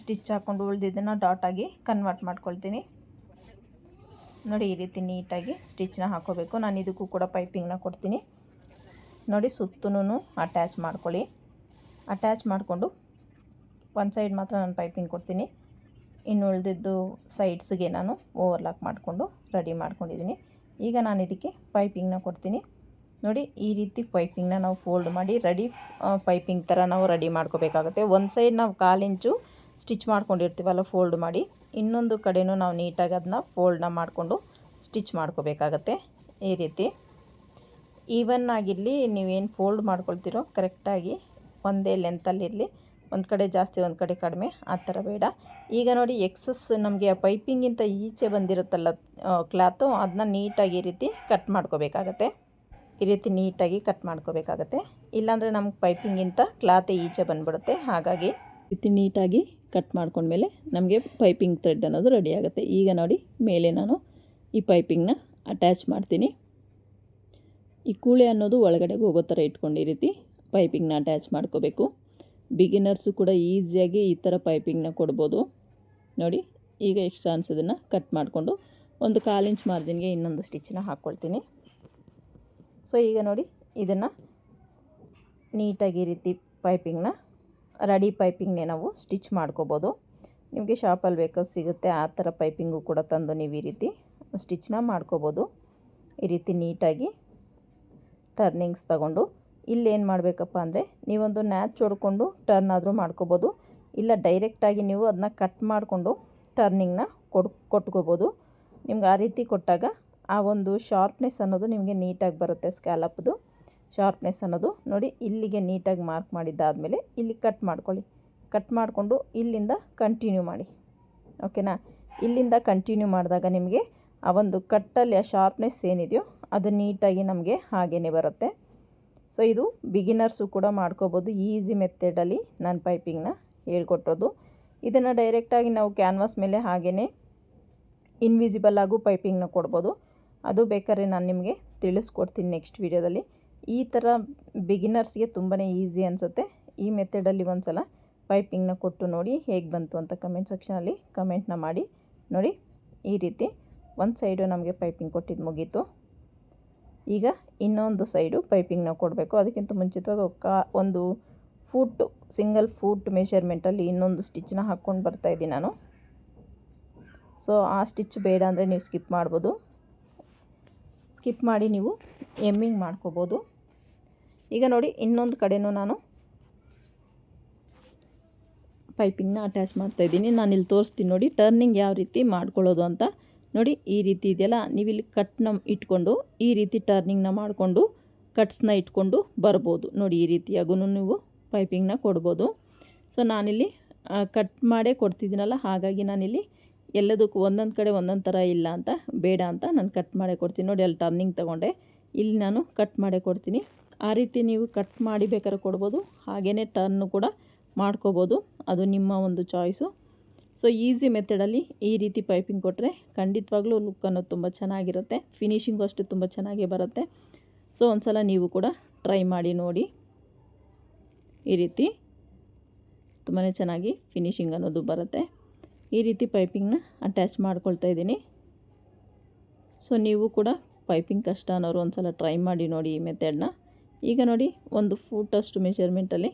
ಸ್ಟಿಚ್ ಹಾಕ್ಕೊಂಡು ಉಳಿದಿದ್ದನ್ನು ಡಾಟಾಗಿ ಕನ್ವರ್ಟ್ ಮಾಡ್ಕೊಳ್ತೀನಿ. ನೋಡಿ ಈ ರೀತಿ ನೀಟಾಗಿ ಸ್ಟಿಚ್ನ ಹಾಕ್ಕೋಬೇಕು. ನಾನು ಇದಕ್ಕೂ ಕೂಡ ಪೈಪಿಂಗ್ನ ಕೊಡ್ತೀನಿ. ನೋಡಿ ಸುತ್ತೂ ಅಟ್ಯಾಚ್ ಮಾಡ್ಕೊಳ್ಳಿ. ಅಟ್ಯಾಚ್ ಮಾಡಿಕೊಂಡು ಒಂದು ಸೈಡ್ ಮಾತ್ರ ನಾನು ಪೈಪಿಂಗ್ ಕೊಡ್ತೀನಿ, ಇನ್ನು ಉಳಿದಿದ್ದು ಸೈಡ್ಸ್ಗೆ ನಾನು ಓವರ್ಲಾಕ್ ಮಾಡಿಕೊಂಡು ರೆಡಿ ಮಾಡ್ಕೊಂಡಿದ್ದೀನಿ. ಈಗ ನಾನು ಇದಕ್ಕೆ ಪೈಪಿಂಗ್ನ ಕೊಡ್ತೀನಿ. ನೋಡಿ ಈ ರೀತಿ ಪೈಪಿಂಗ್ನ ನಾವು ಫೋಲ್ಡ್ ಮಾಡಿ ರೆಡಿ ಪೈಪಿಂಗ್ ಥರ ನಾವು ರೆಡಿ ಮಾಡ್ಕೋಬೇಕಾಗುತ್ತೆ. ಒಂದು ಸೈಡ್ ನಾವು 1/4 ಇಂಚು ಸ್ಟಿಚ್ ಮಾಡ್ಕೊಂಡಿರ್ತೀವಲ್ಲ ಫೋಲ್ಡ್ ಮಾಡಿ, ಇನ್ನೊಂದು ಕಡೆಯೂ ನಾವು ನೀಟಾಗಿ ಅದನ್ನ ಫೋಲ್ಡ್ನ ಮಾಡಿಕೊಂಡು ಸ್ಟಿಚ್ ಮಾಡ್ಕೋಬೇಕಾಗತ್ತೆ. ಈ ರೀತಿ ಈವನ್ ಆಗಿರಲಿ, ನೀವೇನು ಫೋಲ್ಡ್ ಮಾಡ್ಕೊಳ್ತೀರೋ ಕರೆಕ್ಟಾಗಿ ಒಂದೇ ಲೆಂತಲ್ಲಿರಲಿ, ಒಂದು ಕಡೆ ಜಾಸ್ತಿ ಒಂದು ಕಡೆ ಕಡಿಮೆ ಆ ಥರ ಬೇಡ. ಈಗ ನೋಡಿ ಎಕ್ಸಸ್ ನಮಗೆ ಆ ಪೈಪಿಂಗಿಂತ ಈಚೆ ಬಂದಿರುತ್ತಲ್ಲ ಕ್ಲಾತು, ಅದನ್ನ ನೀಟಾಗಿ ಈ ರೀತಿ ಕಟ್ ಮಾಡ್ಕೋಬೇಕಾಗತ್ತೆ. ಈ ರೀತಿ ನೀಟಾಗಿ ಕಟ್ ಮಾಡ್ಕೋಬೇಕಾಗತ್ತೆ, ಇಲ್ಲಾಂದರೆ ನಮ್ಗೆ ಪೈಪಿಂಗಿಂತ ಕ್ಲಾತೆ ಈಚೆ ಬಂದುಬಿಡುತ್ತೆ. ಹಾಗಾಗಿ ಈ ರೀತಿ ನೀಟಾಗಿ ಕಟ್ ಮಾಡ್ಕೊಂಡ್ಮೇಲೆ ನಮಗೆ ಪೈಪಿಂಗ್ ಥ್ರೆಡ್ ಅನ್ನೋದು ರೆಡಿ ಆಗುತ್ತೆ. ಈಗ ನೋಡಿ ಮೇಲೆ ನಾನು ಈ ಪೈಪಿಂಗ್ನ ಅಟ್ಯಾಚ್ ಮಾಡ್ತೀನಿ. ಈ ಕೂಳೆ ಅನ್ನೋದು ಒಳಗಡೆಗೆ ಹೋಗೋ ಥರ ಇಟ್ಕೊಂಡು ಈ ರೀತಿ ಪೈಪಿಂಗ್ನ ಅಟ್ಯಾಚ್ ಮಾಡ್ಕೋಬೇಕು. ಬಿಗಿನರ್ಸು ಕೂಡ ಈಸಿಯಾಗಿ ಈ ಥರ ಪೈಪಿಂಗ್ನ ಕೊಡ್ಬೋದು. ನೋಡಿ, ಈಗ ಎಕ್ಸ್ಟ್ರಾ ಅನ್ಸೋದನ್ನು ಕಟ್ ಮಾಡಿಕೊಂಡು ಒಂದು 1/4 ಇಂಚ್ ಮಾರ್ಜಿನ್ಗೆ ಇನ್ನೊಂದು ಸ್ಟಿಚ್ಚನ್ನ ಹಾಕ್ಕೊಳ್ತೀನಿ. ಸೊ ಈಗ ನೋಡಿ, ಇದನ್ನು ನೀಟಾಗಿ ಈ ರೀತಿ ಪೈಪಿಂಗ್ನ ರೆಡಿ ಪೈಪಿಂಗ್ನೇ ನಾವು ಸ್ಟಿಚ್ ಮಾಡ್ಕೋಬೋದು. ನಿಮಗೆ ಶಾಪಲ್ಲಿ ಬೇಕಾದ್ರೆ ಸಿಗುತ್ತೆ, ಆ ಥರ ಪೈಪಿಂಗು ಕೂಡ ತಂದು ನೀವು ಈ ರೀತಿ ಸ್ಟಿಚ್ನ ಮಾಡ್ಕೋಬೋದು. ಈ ರೀತಿ ನೀಟಾಗಿ ಟರ್ನಿಂಗ್ಸ್ ತಗೊಂಡು ಇಲ್ಲೇನು ಮಾಡಬೇಕಪ್ಪ ಅಂದರೆ, ನೀವೊಂದು ನ್ಯಾಚ್ ಹೊಡ್ಕೊಂಡು ಟರ್ನ್ ಆದರೂ ಮಾಡ್ಕೋಬೋದು, ಇಲ್ಲ ಡೈರೆಕ್ಟಾಗಿ ನೀವು ಅದನ್ನ ಕಟ್ ಮಾಡಿಕೊಂಡು ಟರ್ನಿಂಗ್ನ ಕೊಟ್ಕೋಬೋದು. ನಿಮ್ಗೆ ಆ ರೀತಿ ಕೊಟ್ಟಾಗ ಆ ಒಂದು ಶಾರ್ಪ್ನೆಸ್ ಅನ್ನೋದು ನಿಮಗೆ ನೀಟಾಗಿ ಬರುತ್ತೆ. ಸ್ಕ್ಯಾಲಪ್ದು ಶಾರ್ಪ್ನೆಸ್ ಅನ್ನೋದು ನೋಡಿ, ಇಲ್ಲಿಗೆ ನೀಟಾಗಿ ಮಾರ್ಕ್ ಮಾಡಿದ್ದಾದಮೇಲೆ ಇಲ್ಲಿ ಕಟ್ ಮಾಡ್ಕೊಳ್ಳಿ. ಕಟ್ ಮಾಡಿಕೊಂಡು ಇಲ್ಲಿಂದ ಕಂಟಿನ್ಯೂ ಮಾಡಿ. ಓಕೆನಾ? ಇಲ್ಲಿಂದ ಕಂಟಿನ್ಯೂ ಮಾಡಿದಾಗ ನಿಮಗೆ ಆ ಒಂದು ಕಟ್ಟಲ್ಲಿ ಆ ಶಾರ್ಪ್ನೆಸ್ ಏನಿದೆಯೋ ಅದು ನೀಟಾಗಿ ನಮಗೆ ಹಾಗೇ ಬರುತ್ತೆ. ಸೊ ಇದು ಬಿಗಿನರ್ಸು ಕೂಡ ಮಾಡ್ಕೋಬೋದು. ಈಸಿ ಮೆಥಡಲ್ಲಿ ನಾನು ಪೈಪಿಂಗ್ನ ಹೇಳ್ಕೊಟ್ಟಿರೋದು. ಇದನ್ನು ಡೈರೆಕ್ಟಾಗಿ ನಾವು ಕ್ಯಾನ್ವಾಸ್ ಮೇಲೆ ಹಾಗೇ ಇನ್ವಿಸಿಬಲ್ ಆಗು ಪೈಪಿಂಗ್ನ ಕೊಡ್ಬೋದು. ಅದು ಬೇಕಾದ್ರೆ ನಾನು ನಿಮಗೆ ತಿಳಿಸ್ಕೊಡ್ತೀನಿ ನೆಕ್ಸ್ಟ್ ವೀಡಿಯೋದಲ್ಲಿ. ಈ ಥರ ಬಿಗಿನರ್ಸ್ಗೆ ತುಂಬಾ ಈಸಿ ಅನಿಸುತ್ತೆ. ಈ ಮೆಥಡಲ್ಲಿ ಒಂದು ಸಲ ಪೈಪಿಂಗ್ನ ಕೊಟ್ಟು ನೋಡಿ ಹೇಗೆ ಬಂತು ಅಂತ ಕಮೆಂಟ್ ಸೆಕ್ಷನಲ್ಲಿ ಕಮೆಂಟ್ನ ಮಾಡಿ. ನೋಡಿ, ಈ ರೀತಿ ಒಂದು ಸೈಡು ನಮಗೆ ಪೈಪಿಂಗ್ ಕೊಟ್ಟಿದ್ದು ಮುಗೀತು. ಈಗ ಇನ್ನೊಂದು ಸೈಡು ಪೈಪಿಂಗ್ನ ಕೊಡಬೇಕು. ಅದಕ್ಕಿಂತ ಮುಂಚಿತವಾಗಿ ಒಂದು ಸಿಂಗಲ್ ಫೂಟ್ ಮೆಷರ್ಮೆಂಟಲ್ಲಿ ಇನ್ನೊಂದು ಸ್ಟಿಚ್ನ ಹಾಕ್ಕೊಂಡು ಬರ್ತಾಯಿದ್ದೀನಿ ನಾನು. ಸೊ ಆ ಸ್ಟಿಚ್ ಬೇಡ ಅಂದರೆ ನೀವು ಸ್ಕಿಪ್ ಮಾಡ್ಬೋದು. ಸ್ಕಿಪ್ ಮಾಡಿ ನೀವು ಎಮ್ಮಿಂಗ್ ಮಾಡ್ಕೋಬೋದು. ಈಗ ನೋಡಿ, ಇನ್ನೊಂದು ಕಡೆನೂ ನಾನು ಪೈಪಿಂಗ್ನ ಅಟ್ಯಾಚ್ ಮಾಡ್ತಾಯಿದ್ದೀನಿ. ನಾನಿಲ್ಲಿ ತೋರಿಸ್ತೀನಿ ನೋಡಿ, ಟರ್ನಿಂಗ್ ಯಾವ ರೀತಿ ಮಾಡ್ಕೊಳ್ಳೋದು ಅಂತ. ನೋಡಿ, ಈ ರೀತಿ ಇದೆಯಲ್ಲ, ನೀವಿಲ್ಲಿ ಕಟ್ನ ಇಟ್ಕೊಂಡು ಈ ರೀತಿ ಟರ್ನಿಂಗ್ನ ಮಾಡಿಕೊಂಡು ಕಟ್ಸ್ನ ಇಟ್ಕೊಂಡು ಬರ್ಬೋದು. ನೋಡಿ, ಈ ರೀತಿಯಾಗೂ ನೀವು ಪೈಪಿಂಗ್ನ ಕೊಡ್ಬೋದು. ಸೊ ನಾನಿಲ್ಲಿ ಕಟ್ ಮಾಡೇ ಕೊಡ್ತಿದ್ದೀನಲ್ಲ, ಹಾಗಾಗಿ ನಾನಿಲ್ಲಿ ಎಲ್ಲದಕ್ಕೂ ಒಂದೊಂದು ಕಡೆ ಒಂದೊಂದು ಥರ ಇಲ್ಲ ಅಂತ ಬೇಡ ಅಂತ ನಾನು ಕಟ್ ಮಾಡೇ ಕೊಡ್ತೀನಿ. ನೋಡಿ, ಅಲ್ಲಿ ಟರ್ನಿಂಗ್ ತೊಗೊಂಡೆ, ಇಲ್ಲಿ ನಾನು ಕಟ್ ಮಾಡೇ ಕೊಡ್ತೀನಿ. ಆ ರೀತಿ ನೀವು ಕಟ್ ಮಾಡಿ ಬೇಕಾದ್ರೆ ಕೊಡ್ಬೋದು, ಹಾಗೆಯೇ ಟರ್ನು ಕೂಡ ಮಾಡ್ಕೋಬೋದು. ಅದು ನಿಮ್ಮ ಒಂದು ಚಾಯ್ಸು. ಸೊ ಈಸಿ ಮೆಥಡಲ್ಲಿ ಈ ರೀತಿ ಪೈಪಿಂಗ್ ಕೊಟ್ಟರೆ ಖಂಡಿತವಾಗ್ಲೂ ಲುಕ್ ಅನ್ನೋದು ತುಂಬ ಚೆನ್ನಾಗಿರುತ್ತೆ. ಫಿನಿಶಿಂಗು ಅಷ್ಟು ತುಂಬ ಚೆನ್ನಾಗೇ ಬರುತ್ತೆ. ಸೊ ಒಂದು ಸಲ ನೀವು ಕೂಡ ಟ್ರೈ ಮಾಡಿ ನೋಡಿ. ಈ ರೀತಿ ತುಂಬಾ ಚೆನ್ನಾಗಿ ಫಿನಿಶಿಂಗ್ ಅನ್ನೋದು ಬರುತ್ತೆ. ಈ ರೀತಿ ಪೈಪಿಂಗ್ನ ಅಟ್ಯಾಚ್ ಮಾಡ್ಕೊಳ್ತಾ ಇದ್ದೀನಿ. ಸೊ ನೀವು ಕೂಡ ಪೈಪಿಂಗ್ ಕಷ್ಟ ಅನ್ನೋರು ಒಂದು ಸಲ ಟ್ರೈ ಮಾಡಿ ನೋಡಿ ಈ ಮೆಥಡ್ನ. ಈಗ ನೋಡಿ, 1 ಫೂಟಷ್ಟು ಮೆಷರ್ಮೆಂಟಲ್ಲಿ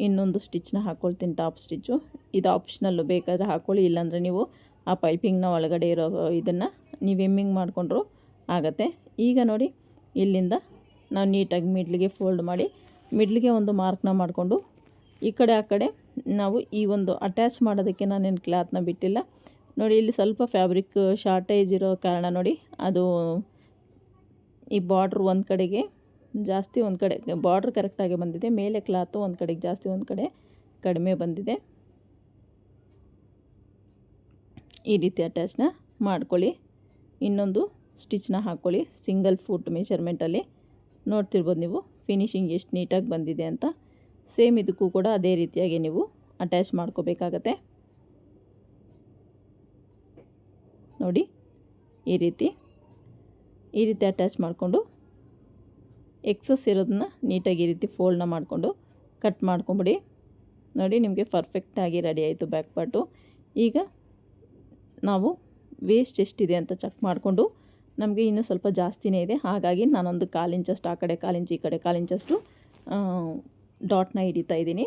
ಇನ್ನೊಂದು ಸ್ಟಿಚ್ನ ಹಾಕ್ಕೊಳ್ತೀನಿ, ಟಾಪ್ ಸ್ಟಿಚ್ಚು. ಇದು ಆಪ್ಷನಲ್ಲು, ಬೇಕಾದರೆ ಹಾಕ್ಕೊಳ್ಳಿ, ಇಲ್ಲಾಂದರೆ ನೀವು ಆ ಪೈಪಿಂಗ್ನ ಒಳಗಡೆ ಇರೋ ಇದನ್ನು ನೀವು ಎಮ್ಮಿಂಗ್ ಮಾಡಿಕೊಂಡ್ರು ಆಗುತ್ತೆ. ಈಗ ನೋಡಿ, ಇಲ್ಲಿಂದ ನಾವು ನೀಟಾಗಿ ಮಿಡ್ಲಿಗೆ ಫೋಲ್ಡ್ ಮಾಡಿ ಮಿಡ್ಲಿಗೆ ಒಂದು ಮಾರ್ಕ್ನ ಮಾಡಿಕೊಂಡು ಈ ಕಡೆ ಆ ಕಡೆ ನಾವು ಈ ಒಂದು ಅಟ್ಯಾಚ್ ಮಾಡೋದಕ್ಕೆ ನಾನೇನು ಕ್ಲಾತ್ನ ಬಿಟ್ಟಿಲ್ಲ. ನೋಡಿ, ಇಲ್ಲಿ ಸ್ವಲ್ಪ ಫ್ಯಾಬ್ರಿಕ್ ಶಾರ್ಟೇಜ್ ಇರೋ ಕಾರಣ ನೋಡಿ, ಅದು ಈ ಬಾರ್ಡ್ರ್ ಒಂದು ಕಡೆಗೆ ಜಾಸ್ತಿ, ಒಂದು ಕಡೆ ಬಾರ್ಡ್ರ್ ಕರೆಕ್ಟಾಗಿ ಬಂದಿದೆ, ಮೇಲೆ ಕ್ಲಾತು ಒಂದು ಕಡೆಗೆ ಜಾಸ್ತಿ ಒಂದು ಕಡೆ ಕಡಿಮೆ ಬಂದಿದೆ. ಈ ರೀತಿ ಅಟ್ಯಾಚ್ನ ಮಾಡ್ಕೊಳ್ಳಿ. ಇನ್ನೊಂದು ಸ್ಟಿಚ್ನ ಹಾಕ್ಕೊಳ್ಳಿ ಸಿಂಗಲ್ ಫೂಟ್ ಮೆಷರ್ಮೆಂಟಲ್ಲಿ. ನೋಡ್ತಿರ್ಬೋದು ನೀವು ಫಿನಿಶಿಂಗ್ ಎಷ್ಟು ನೀಟಾಗಿ ಬಂದಿದೆ ಅಂತ. ಸೇಮ್ ಇದಕ್ಕೂ ಕೂಡ ಅದೇ ರೀತಿಯಾಗಿ ನೀವು ಅಟ್ಯಾಚ್ ಮಾಡ್ಕೋಬೇಕಾಗತ್ತೆ. ನೋಡಿ, ಈ ರೀತಿ ಅಟ್ಯಾಚ್ ಮಾಡಿಕೊಂಡು ಎಕ್ಸಸ್ ಇರೋದನ್ನ ನೀಟಾಗಿ ಈ ರೀತಿ ಫೋಲ್ಡ್ನ ಮಾಡಿಕೊಂಡು ಕಟ್ ಮಾಡ್ಕೊಂಬಿಡಿ. ನೋಡಿ, ನಿಮಗೆ ಪರ್ಫೆಕ್ಟಾಗಿ ರೆಡಿ ಆಯಿತು ಬ್ಯಾಕ್ ಪಾರ್ಟು. ಈಗ ನಾವು ವೇಸ್ಟ್ ಎಷ್ಟಿದೆ ಅಂತ ಚೆಕ್ ಮಾಡಿಕೊಂಡು, ನಮಗೆ ಇನ್ನೂ ಸ್ವಲ್ಪ ಜಾಸ್ತಿನೇ ಇದೆ, ಹಾಗಾಗಿ ನಾನೊಂದು 1/4 ಇಂಚಷ್ಟು ಆ ಕಡೆ 1/4 ಇಂಚ್ ಈ ಕಡೆ 1/4 ಇಂಚಷ್ಟು ಡಾಟ್ನ ಹಿಡಿತಾ ಇದ್ದೀನಿ.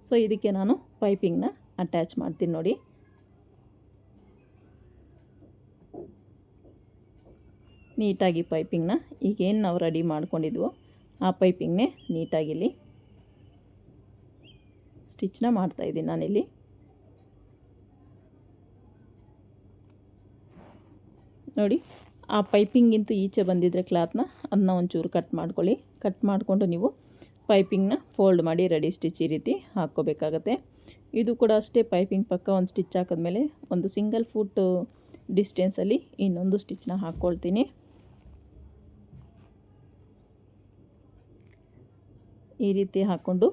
ಸೊ ಇದಕ್ಕೆ ನಾನು ಪೈಪಿಂಗ್ನ ಅಟ್ಯಾಚ್ ಮಾಡ್ತೀನಿ. ನೋಡಿ, ನೀಟಾಗಿ ಪೈಪಿಂಗ್ನ ಈಗೇನು ನಾವು ರೆಡಿ ಮಾಡ್ಕೊಂಡಿದ್ವೋ ಆ ಪೈಪಿಂಗ್ನೇ ನೀಟಾಗಿಲ್ಲಿ ಸ್ಟಿಚ್ನ ಮಾಡ್ತಾಯಿದ್ದೀನಿ ನಾನಿಲ್ಲಿ. ನೋಡಿ, ಆ ಪೈಪಿಂಗಿಂತ ಈಚೆ ಬಂದಿದ್ದರೆ ಕ್ಲಾತ್ನ ಅದನ್ನ ಒಂಚೂರು ಕಟ್ ಮಾಡ್ಕೊಳ್ಳಿ. ಕಟ್ ಮಾಡಿಕೊಂಡು ನೀವು ಪೈಪಿಂಗ್ನ ಫೋಲ್ಡ್ ಮಾಡಿ ರೆಡಿ ಸ್ಟಿಚ್ ಈ ರೀತಿ ಹಾಕ್ಕೋಬೇಕಾಗತ್ತೆ. ಇದು ಕೂಡ ಅಷ್ಟೇ, ಪೈಪಿಂಗ್ ಪಕ್ಕ ಒಂದು ಸ್ಟಿಚ್ ಹಾಕಿದ್ಮೇಲೆ ಒಂದು ಸಿಂಗಲ್ ಫೂಟ್ ಡಿಸ್ಟೆನ್ಸಲ್ಲಿ ಇನ್ನೊಂದು ಸ್ಟಿಚ್ನ ಹಾಕ್ಕೊಳ್ತೀನಿ. ಈ ರೀತಿ ಹಾಕ್ಕೊಂಡು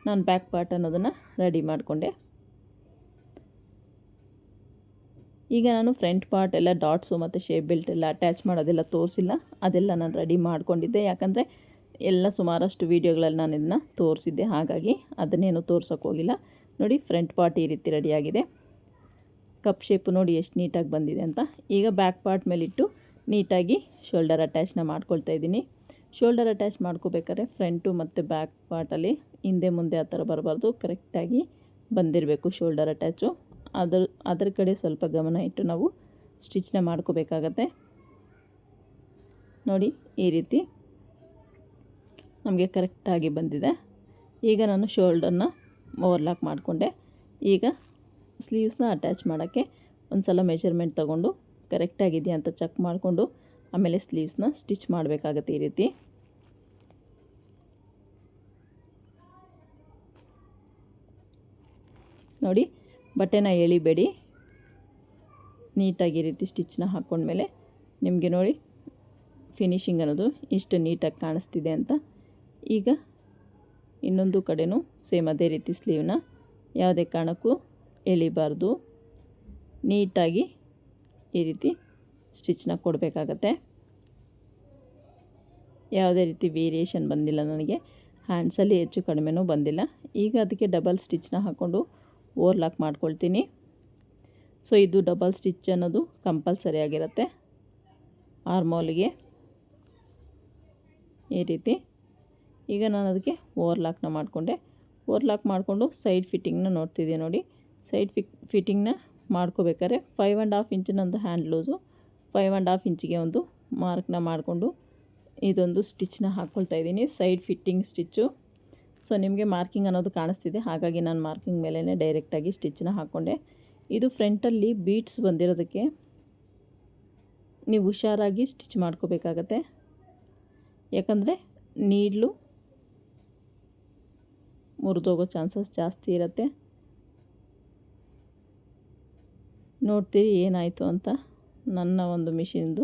ನಾನು ಬ್ಯಾಕ್ ಪಾರ್ಟ್ ಅನ್ನೋದನ್ನು ರೆಡಿ ಮಾಡಿಕೊಂಡೆ. ಈಗ ನಾನು ಫ್ರಂಟ್ ಪಾರ್ಟ್ ಎಲ್ಲ ಡಾಟ್ಸು ಮತ್ತು ಶೇಪ್ ಬೆಲ್ಟ್ ಎಲ್ಲ ಅಟ್ಯಾಚ್ ಮಾಡೋದೆಲ್ಲ ತೋರಿಸಿಲ್ಲ, ಅದೆಲ್ಲ ನಾನು ರೆಡಿ ಮಾಡ್ಕೊಂಡಿದ್ದೆ. ಯಾಕಂದರೆ ಎಲ್ಲ ಸುಮಾರಷ್ಟು ವೀಡಿಯೋಗಳಲ್ಲಿ ನಾನು ಇದನ್ನ ತೋರಿಸಿದ್ದೆ, ಹಾಗಾಗಿ ಅದನ್ನೇನು ತೋರ್ಸೋಕ್ಕೆ ಹೋಗಿಲ್ಲ. ನೋಡಿ ಫ್ರಂಟ್ ಪಾರ್ಟ್ ಈ ರೀತಿ ರೆಡಿಯಾಗಿದೆ. ಕಪ್ ಶೇಪು ನೋಡಿ ಎಷ್ಟು ನೀಟಾಗಿ ಬಂದಿದೆ ಅಂತ. ಈಗ ಬ್ಯಾಕ್ ಪಾರ್ಟ್ ಮೇಲಿಟ್ಟು ನೀಟಾಗಿ ಶೋಲ್ಡರ್ ಅಟ್ಯಾಚ್ನ ಮಾಡ್ಕೊಳ್ತಾ ಇದ್ದೀನಿ. ಶೋಲ್ಡರ್ ಅಟ್ಯಾಚ್ ಮಾಡ್ಕೋಬೇಕಾದ್ರೆ ಫ್ರಂಟು ಮತ್ತು ಬ್ಯಾಕ್ ಪಾರ್ಟಲ್ಲಿ ಹಿಂದೆ ಮುಂದೆ ಆ ಥರ ಬರಬಾರ್ದು, ಕರೆಕ್ಟಾಗಿ ಬಂದಿರಬೇಕು ಶೋಲ್ಡರ್ ಅಟ್ಯಾಚು. ಅದರ ಕಡೆ ಸ್ವಲ್ಪ ಗಮನ ಇಟ್ಟು ನಾವು ಸ್ಟಿಚ್ನ ಮಾಡ್ಕೋಬೇಕಾಗತ್ತೆ. ನೋಡಿ ಈ ರೀತಿ ನಮಗೆ ಕರೆಕ್ಟಾಗಿ ಬಂದಿದೆ. ಈಗ ನಾನು ಶೋಲ್ಡರ್ನ ಓವರ್ಲಾಕ್ ಮಾಡಿಕೊಂಡೆ. ಈಗ ಸ್ಲೀವ್ಸ್ನ ಅಟ್ಯಾಚ್ ಮಾಡೋಕ್ಕೆ ಒಂದು ಸಲ ಮೆಜರ್ಮೆಂಟ್ ತೊಗೊಂಡು ಕರೆಕ್ಟಾಗಿದೆಯಾ ಅಂತ ಚೆಕ್ ಮಾಡಿಕೊಂಡು ಆಮೇಲೆ ಸ್ಲೀವ್ಸ್ನ ಸ್ಟಿಚ್ ಮಾಡಬೇಕಾಗತ್ತೆ. ಈ ರೀತಿ ನೋಡಿ, ಬಟ್ಟೆನ ಎಳಿಬೇಡಿ, ನೀಟಾಗಿ ಈ ರೀತಿ ಸ್ಟಿಚ್ನ ಹಾಕ್ಕೊಂಡ್ಮೇಲೆ ನಿಮಗೆ ನೋಡಿ ಫಿನಿಶಿಂಗ್ ಅನ್ನೋದು ಇಷ್ಟು ನೀಟಾಗಿ ಕಾಣಿಸ್ತಿದೆ ಅಂತ. ಈಗ ಇನ್ನೊಂದು ಕಡೆನೂ ಸೇಮ್ ಅದೇ ರೀತಿ ಸ್ಲೀವ್ನ ಯಾವುದೇ ಕಾರಣಕ್ಕೂ ಎಳಿಬಾರ್ದು, ನೀಟಾಗಿ ಈ ರೀತಿ ಸ್ಟಿಚ್ನ ಕೊಡಬೇಕಾಗತ್ತೆ. ಯಾವುದೇ ರೀತಿ ವೇರಿಯೇಷನ್ ಬಂದಿಲ್ಲ ನನಗೆ, ಹ್ಯಾಂಡ್ಸಲ್ಲಿ ಹೆಚ್ಚು ಕಡಿಮೆನೂ ಬಂದಿಲ್ಲ. ಈಗ ಅದಕ್ಕೆ ಡಬಲ್ ಸ್ಟಿಚ್ನ ಹಾಕ್ಕೊಂಡು ಓವರ್ಲಾಕ್ ಮಾಡ್ಕೊಳ್ತೀನಿ. ಸೊ ಇದು ಡಬಲ್ ಸ್ಟಿಚ್ ಅನ್ನೋದು ಕಂಪಲ್ಸರಿ ಆಗಿರುತ್ತೆ ಆರ್ಮೋಲಿಗೆ, ಈ ರೀತಿ. ಈಗ ನಾನು ಅದಕ್ಕೆ ಓವರ್ಲಾಕ್ನ ಮಾಡಿಕೊಂಡೆ. ಓವರ್ಲಾಕ್ ಮಾಡಿಕೊಂಡು ಸೈಡ್ ಫಿಟ್ಟಿಂಗ್ನ ನೋಡ್ತಿದ್ದೆ ನೋಡಿ. ಸೈಡ್ ಫಿಟ್ಟಿಂಗ್ನ ಮಾಡ್ಕೋಬೇಕಾದ್ರೆ 5.5 ಇಂಚ್ ನಂದು ಹ್ಯಾಂಡ್ ಲೂಸು, 5.5 ಇಂಚಿಗೆ ಒಂದು ಮಾರ್ಕ್ನ ಮಾಡಿಕೊಂಡು ಇದೊಂದು ಸ್ಟಿಚ್ನ ಹಾಕ್ಕೊಳ್ತಾ ಇದ್ದೀನಿ, ಸೈಡ್ ಫಿಟ್ಟಿಂಗ್ ಸ್ಟಿಚ್ಚು. ಸೊ ನಿಮಗೆ ಮಾರ್ಕಿಂಗ್ ಅನ್ನೋದು ಕಾಣಿಸ್ತಿದೆ, ಹಾಗಾಗಿ ನಾನು ಮಾರ್ಕಿಂಗ್ ಮೇಲೇ ಡೈರೆಕ್ಟಾಗಿ ಸ್ಟಿಚ್ನ ಹಾಕ್ಕೊಂಡೆ. ಇದು ಫ್ರಂಟಲ್ಲಿ ಬೀಟ್ಸ್ ಬಂದಿರೋದಕ್ಕೆ ನೀವು ಹುಷಾರಾಗಿ ಸ್ಟಿಚ್ ಮಾಡ್ಕೋಬೇಕಾಗತ್ತೆ, ಯಾಕಂದರೆ ನೀಡ್ಲು ಮುರಿದೋಗೋ ಚಾನ್ಸಸ್ ಜಾಸ್ತಿ ಇರುತ್ತೆ. ನೋಡ್ತೀರಿ ಏನಾಯಿತು ಅಂತ, ನನ್ನ ಒಂದು ಮಿಷಿನ್ದು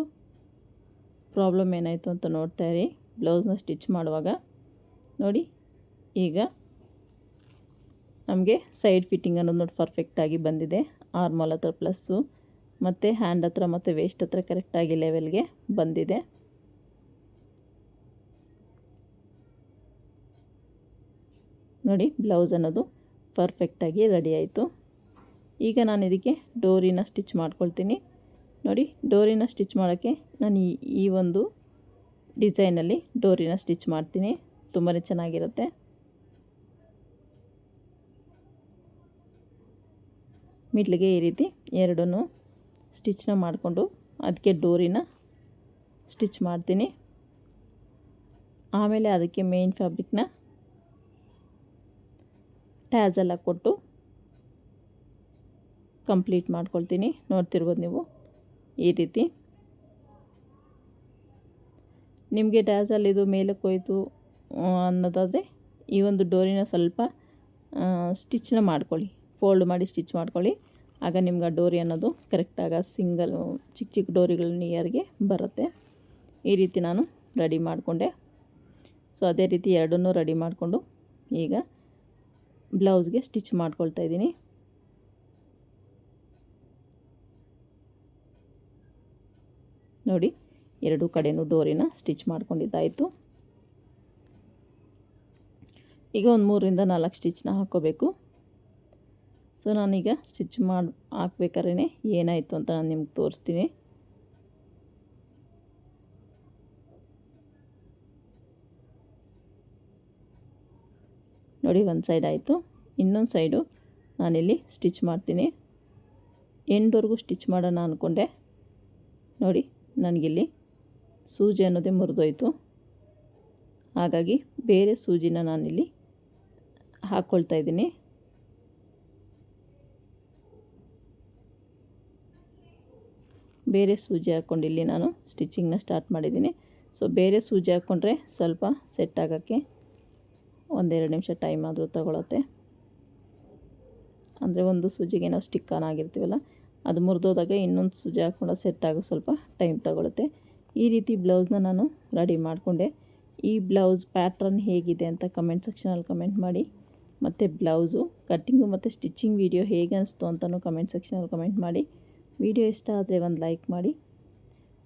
ಪ್ರಾಬ್ಲಮ್ ಏನಾಯಿತು ಅಂತ ನೋಡ್ತಾ ಇರಿ ಬ್ಲೌಸ್ನ ಸ್ಟಿಚ್ ಮಾಡುವಾಗ. ನೋಡಿ ಈಗ ನಮಗೆ ಸೈಡ್ ಫಿಟ್ಟಿಂಗ್ ಅನ್ನೋದು ನೋಡಿ ಪರ್ಫೆಕ್ಟಾಗಿ ಬಂದಿದೆ. ಆರ್ಮೋಲ್ ಹತ್ರ ಪ್ಲಸ್ಸು ಮತ್ತು ಹ್ಯಾಂಡ್ ಹತ್ರ ಮತ್ತು ವೇಸ್ಟ್ ಹತ್ರ ಕರೆಕ್ಟಾಗಿ ಲೆವೆಲ್ಗೆ ಬಂದಿದೆ. ನೋಡಿ ಬ್ಲೌಸ್ ಅನ್ನೋದು ಪರ್ಫೆಕ್ಟಾಗಿ ರೆಡಿ ಆಯಿತು. ಈಗ ನಾನು ಇದಕ್ಕೆ ಡೋರಿನ ಸ್ಟಿಚ್ ಮಾಡ್ಕೊಳ್ತೀನಿ. ನೋಡಿ ಡೋರಿನ ಸ್ಟಿಚ್ ಮಾಡೋಕ್ಕೆ ನಾನು ಈ ಒಂದು ಡಿಸೈನಲ್ಲಿ ಡೋರಿನ ಸ್ಟಿಚ್ ಮಾಡ್ತೀನಿ, ತುಂಬಾ ಚೆನ್ನಾಗಿರುತ್ತೆ. ಮಿಡ್ಲಿಗೆ ಈ ರೀತಿ ಎರಡನ್ನೂ ಸ್ಟಿಚ್ನ ಮಾಡಿಕೊಂಡು ಅದಕ್ಕೆ ಡೋರಿನ ಸ್ಟಿಚ್ ಮಾಡ್ತೀನಿ. ಆಮೇಲೆ ಅದಕ್ಕೆ ಮೇನ್ ಫ್ಯಾಬ್ರಿಕ್ನ ಟ್ಯಾಸೆಲ್ಲ ಕೊಟ್ಟು ಕಂಪ್ಲೀಟ್ ಮಾಡ್ಕೊಳ್ತೀನಿ. ನೋಡ್ತಿರ್ಬೋದು ನೀವು ಈ ರೀತಿ. ನಿಮಗೆ ಟ್ಯಾಸಲ್ ಇದು ಮೇಲಕ್ಕೆ ಹೋಯ್ತು ಅನ್ನೋದಾದರೆ ಈ ಒಂದು ಡೋರಿನ ಸ್ವಲ್ಪ ಸ್ಟಿಚ್ನ ಮಾಡ್ಕೊಳ್ಳಿ, ಫೋಲ್ಡ್ ಮಾಡಿ ಸ್ಟಿಚ್ ಮಾಡ್ಕೊಳ್ಳಿ. ಆಗ ನಿಮ್ಗೆ ಆ ಡೋರಿ ಅನ್ನೋದು ಕರೆಕ್ಟಾಗಿ ಸಿಂಗಲ್ ಚಿಕ್ಕ ಚಿಕ್ಕ ಡೋರಿಗಳು ನಿಯರ್ಗೆ ಬರುತ್ತೆ. ಈ ರೀತಿ ನಾನು ರೆಡಿ ಮಾಡಿಕೊಂಡೆ. ಸೊ ಅದೇ ರೀತಿ ಎರಡನ್ನೂ ರೆಡಿ ಮಾಡಿಕೊಂಡು ಈಗ ಬ್ಲೌಸ್ಗೆ ಸ್ಟಿಚ್ ಮಾಡ್ಕೊಳ್ತಾ ಇದ್ದೀನಿ. ನೋಡಿ ಎರಡೂ ಕಡೆಯೂ ಡೋರಿನ ಸ್ಟಿಚ್ ಮಾಡ್ಕೊಂಡಿದ್ದಾಯಿತು. ಈಗ ಒಂದು 3ರಿಂದ 4 ಸ್ಟಿಚ್ನ ಹಾಕ್ಕೋಬೇಕು. ಸೊ ನಾನೀಗ ಸ್ಟಿಚ್ ಹಾಕ್ಬೇಕಾದ್ರೆ ಏನಾಯಿತು ಅಂತ ನಾನು ನಿಮ್ಗೆ ತೋರಿಸ್ತೀನಿ. ನೋಡಿ ಒಂದು ಸೈಡ್ ಆಯಿತು, ಇನ್ನೊಂದು ಸೈಡು ನಾನಿಲ್ಲಿ ಸ್ಟಿಚ್ ಮಾಡ್ತೀನಿ. ಎಂಡ್ವರೆಗೂ ಸ್ಟಿಚ್ ಮಾಡೋಣ ಅಂದ್ಕೊಂಡೆ. ನೋಡಿ ನನಗಿಲ್ಲಿ ಸೂಜಿ ಅನ್ನೋದೇ ಮುರಿದೋಯ್ತು, ಹಾಗಾಗಿ ಬೇರೆ ಸೂಜಿನ ನಾನಿಲ್ಲಿ ಹಾಕ್ಕೊಳ್ತಾ ಇದ್ದೀನಿ. ಬೇರೆ ಸೂಜಿ ಹಾಕ್ಕೊಂಡು ಇಲ್ಲಿ ನಾನು ಸ್ಟಿಚಿಂಗ್ನ ಸ್ಟಾರ್ಟ್ ಮಾಡಿದ್ದೀನಿ. ಸೊ ಬೇರೆ ಸೂಜಿ ಹಾಕ್ಕೊಂಡ್ರೆ ಸ್ವಲ್ಪ ಸೆಟ್ ಆಗೋಕ್ಕೆ 1-2 ನಿಮಿಷ ಟೈಮ್ ಆದರೂ ತಗೊಳುತ್ತೆ. ಅಂದರೆ ಒಂದು ಸೂಜಿಗೆ ನಾವು ಸ್ಟಿಕ್ ಆನ್ ಆಗಿರ್ತೀವಲ್ಲ, ಅದು ಮುರಿದೋದಾಗ ಇನ್ನೊಂದು ಸೂಜಿ ಹಾಕ್ಕೊಂಡು ಸೆಟ್ ಆಗೋ ಸ್ವಲ್ಪ ಟೈಮ್ ತಗೊಳುತ್ತೆ. ಈ ರೀತಿ ಬ್ಲೌಸ್ನ ನಾನು ರೆಡಿ ಮಾಡಿಕೊಂಡೆ. ಈ ಬ್ಲೌಸ್ ಪ್ಯಾಟ್ರನ್ ಹೇಗಿದೆ ಅಂತ ಕಮೆಂಟ್ ಸೆಕ್ಷನಲ್ಲಿ ಕಮೆಂಟ್ ಮಾಡಿ. ಮತ್ತು ಬ್ಲೌಸು ಕಟ್ಟಿಂಗು ಮತ್ತು ಸ್ಟಿಚಿಂಗ್ ವಿಡಿಯೋ ಹೇಗೆ ಅನಿಸ್ತು ಅಂತಲೂ ಕಮೆಂಟ್ ಸೆಕ್ಷನಲ್ಲಿ ಕಮೆಂಟ್ ಮಾಡಿ. ವಿಡಿಯೋ ಇಷ್ಟ ಆದರೆ ಒಂದು ಲೈಕ್ ಮಾಡಿ,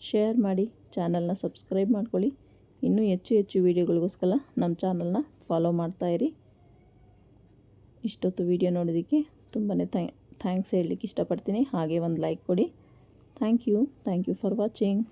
ಶೇರ್ ಮಾಡಿ, ಚಾನಲ್ನ ಸಬ್ಸ್ಕ್ರೈಬ್ ಮಾಡ್ಕೊಳ್ಳಿ. ಇನ್ನೂ ಹೆಚ್ಚು ಹೆಚ್ಚು ವೀಡಿಯೋಗಳಿಗೋಸ್ಕರ ನಮ್ಮ ಚಾನಲ್ನ ಫಾಲೋ ಮಾಡ್ತಾಯಿರಿ. ಇಷ್ಟೊತ್ತು ವೀಡಿಯೋ ನೋಡೋದಕ್ಕೆ ತುಂಬಾ ಥ್ಯಾಂಕ್ಸ್ ಹೇಳಲಿಕ್ಕೆ ಇಷ್ಟಪಡ್ತೀನಿ. ಹಾಗೆ ಒಂದು ಲೈಕ್ ಕೊಡಿ. Thank you for watching.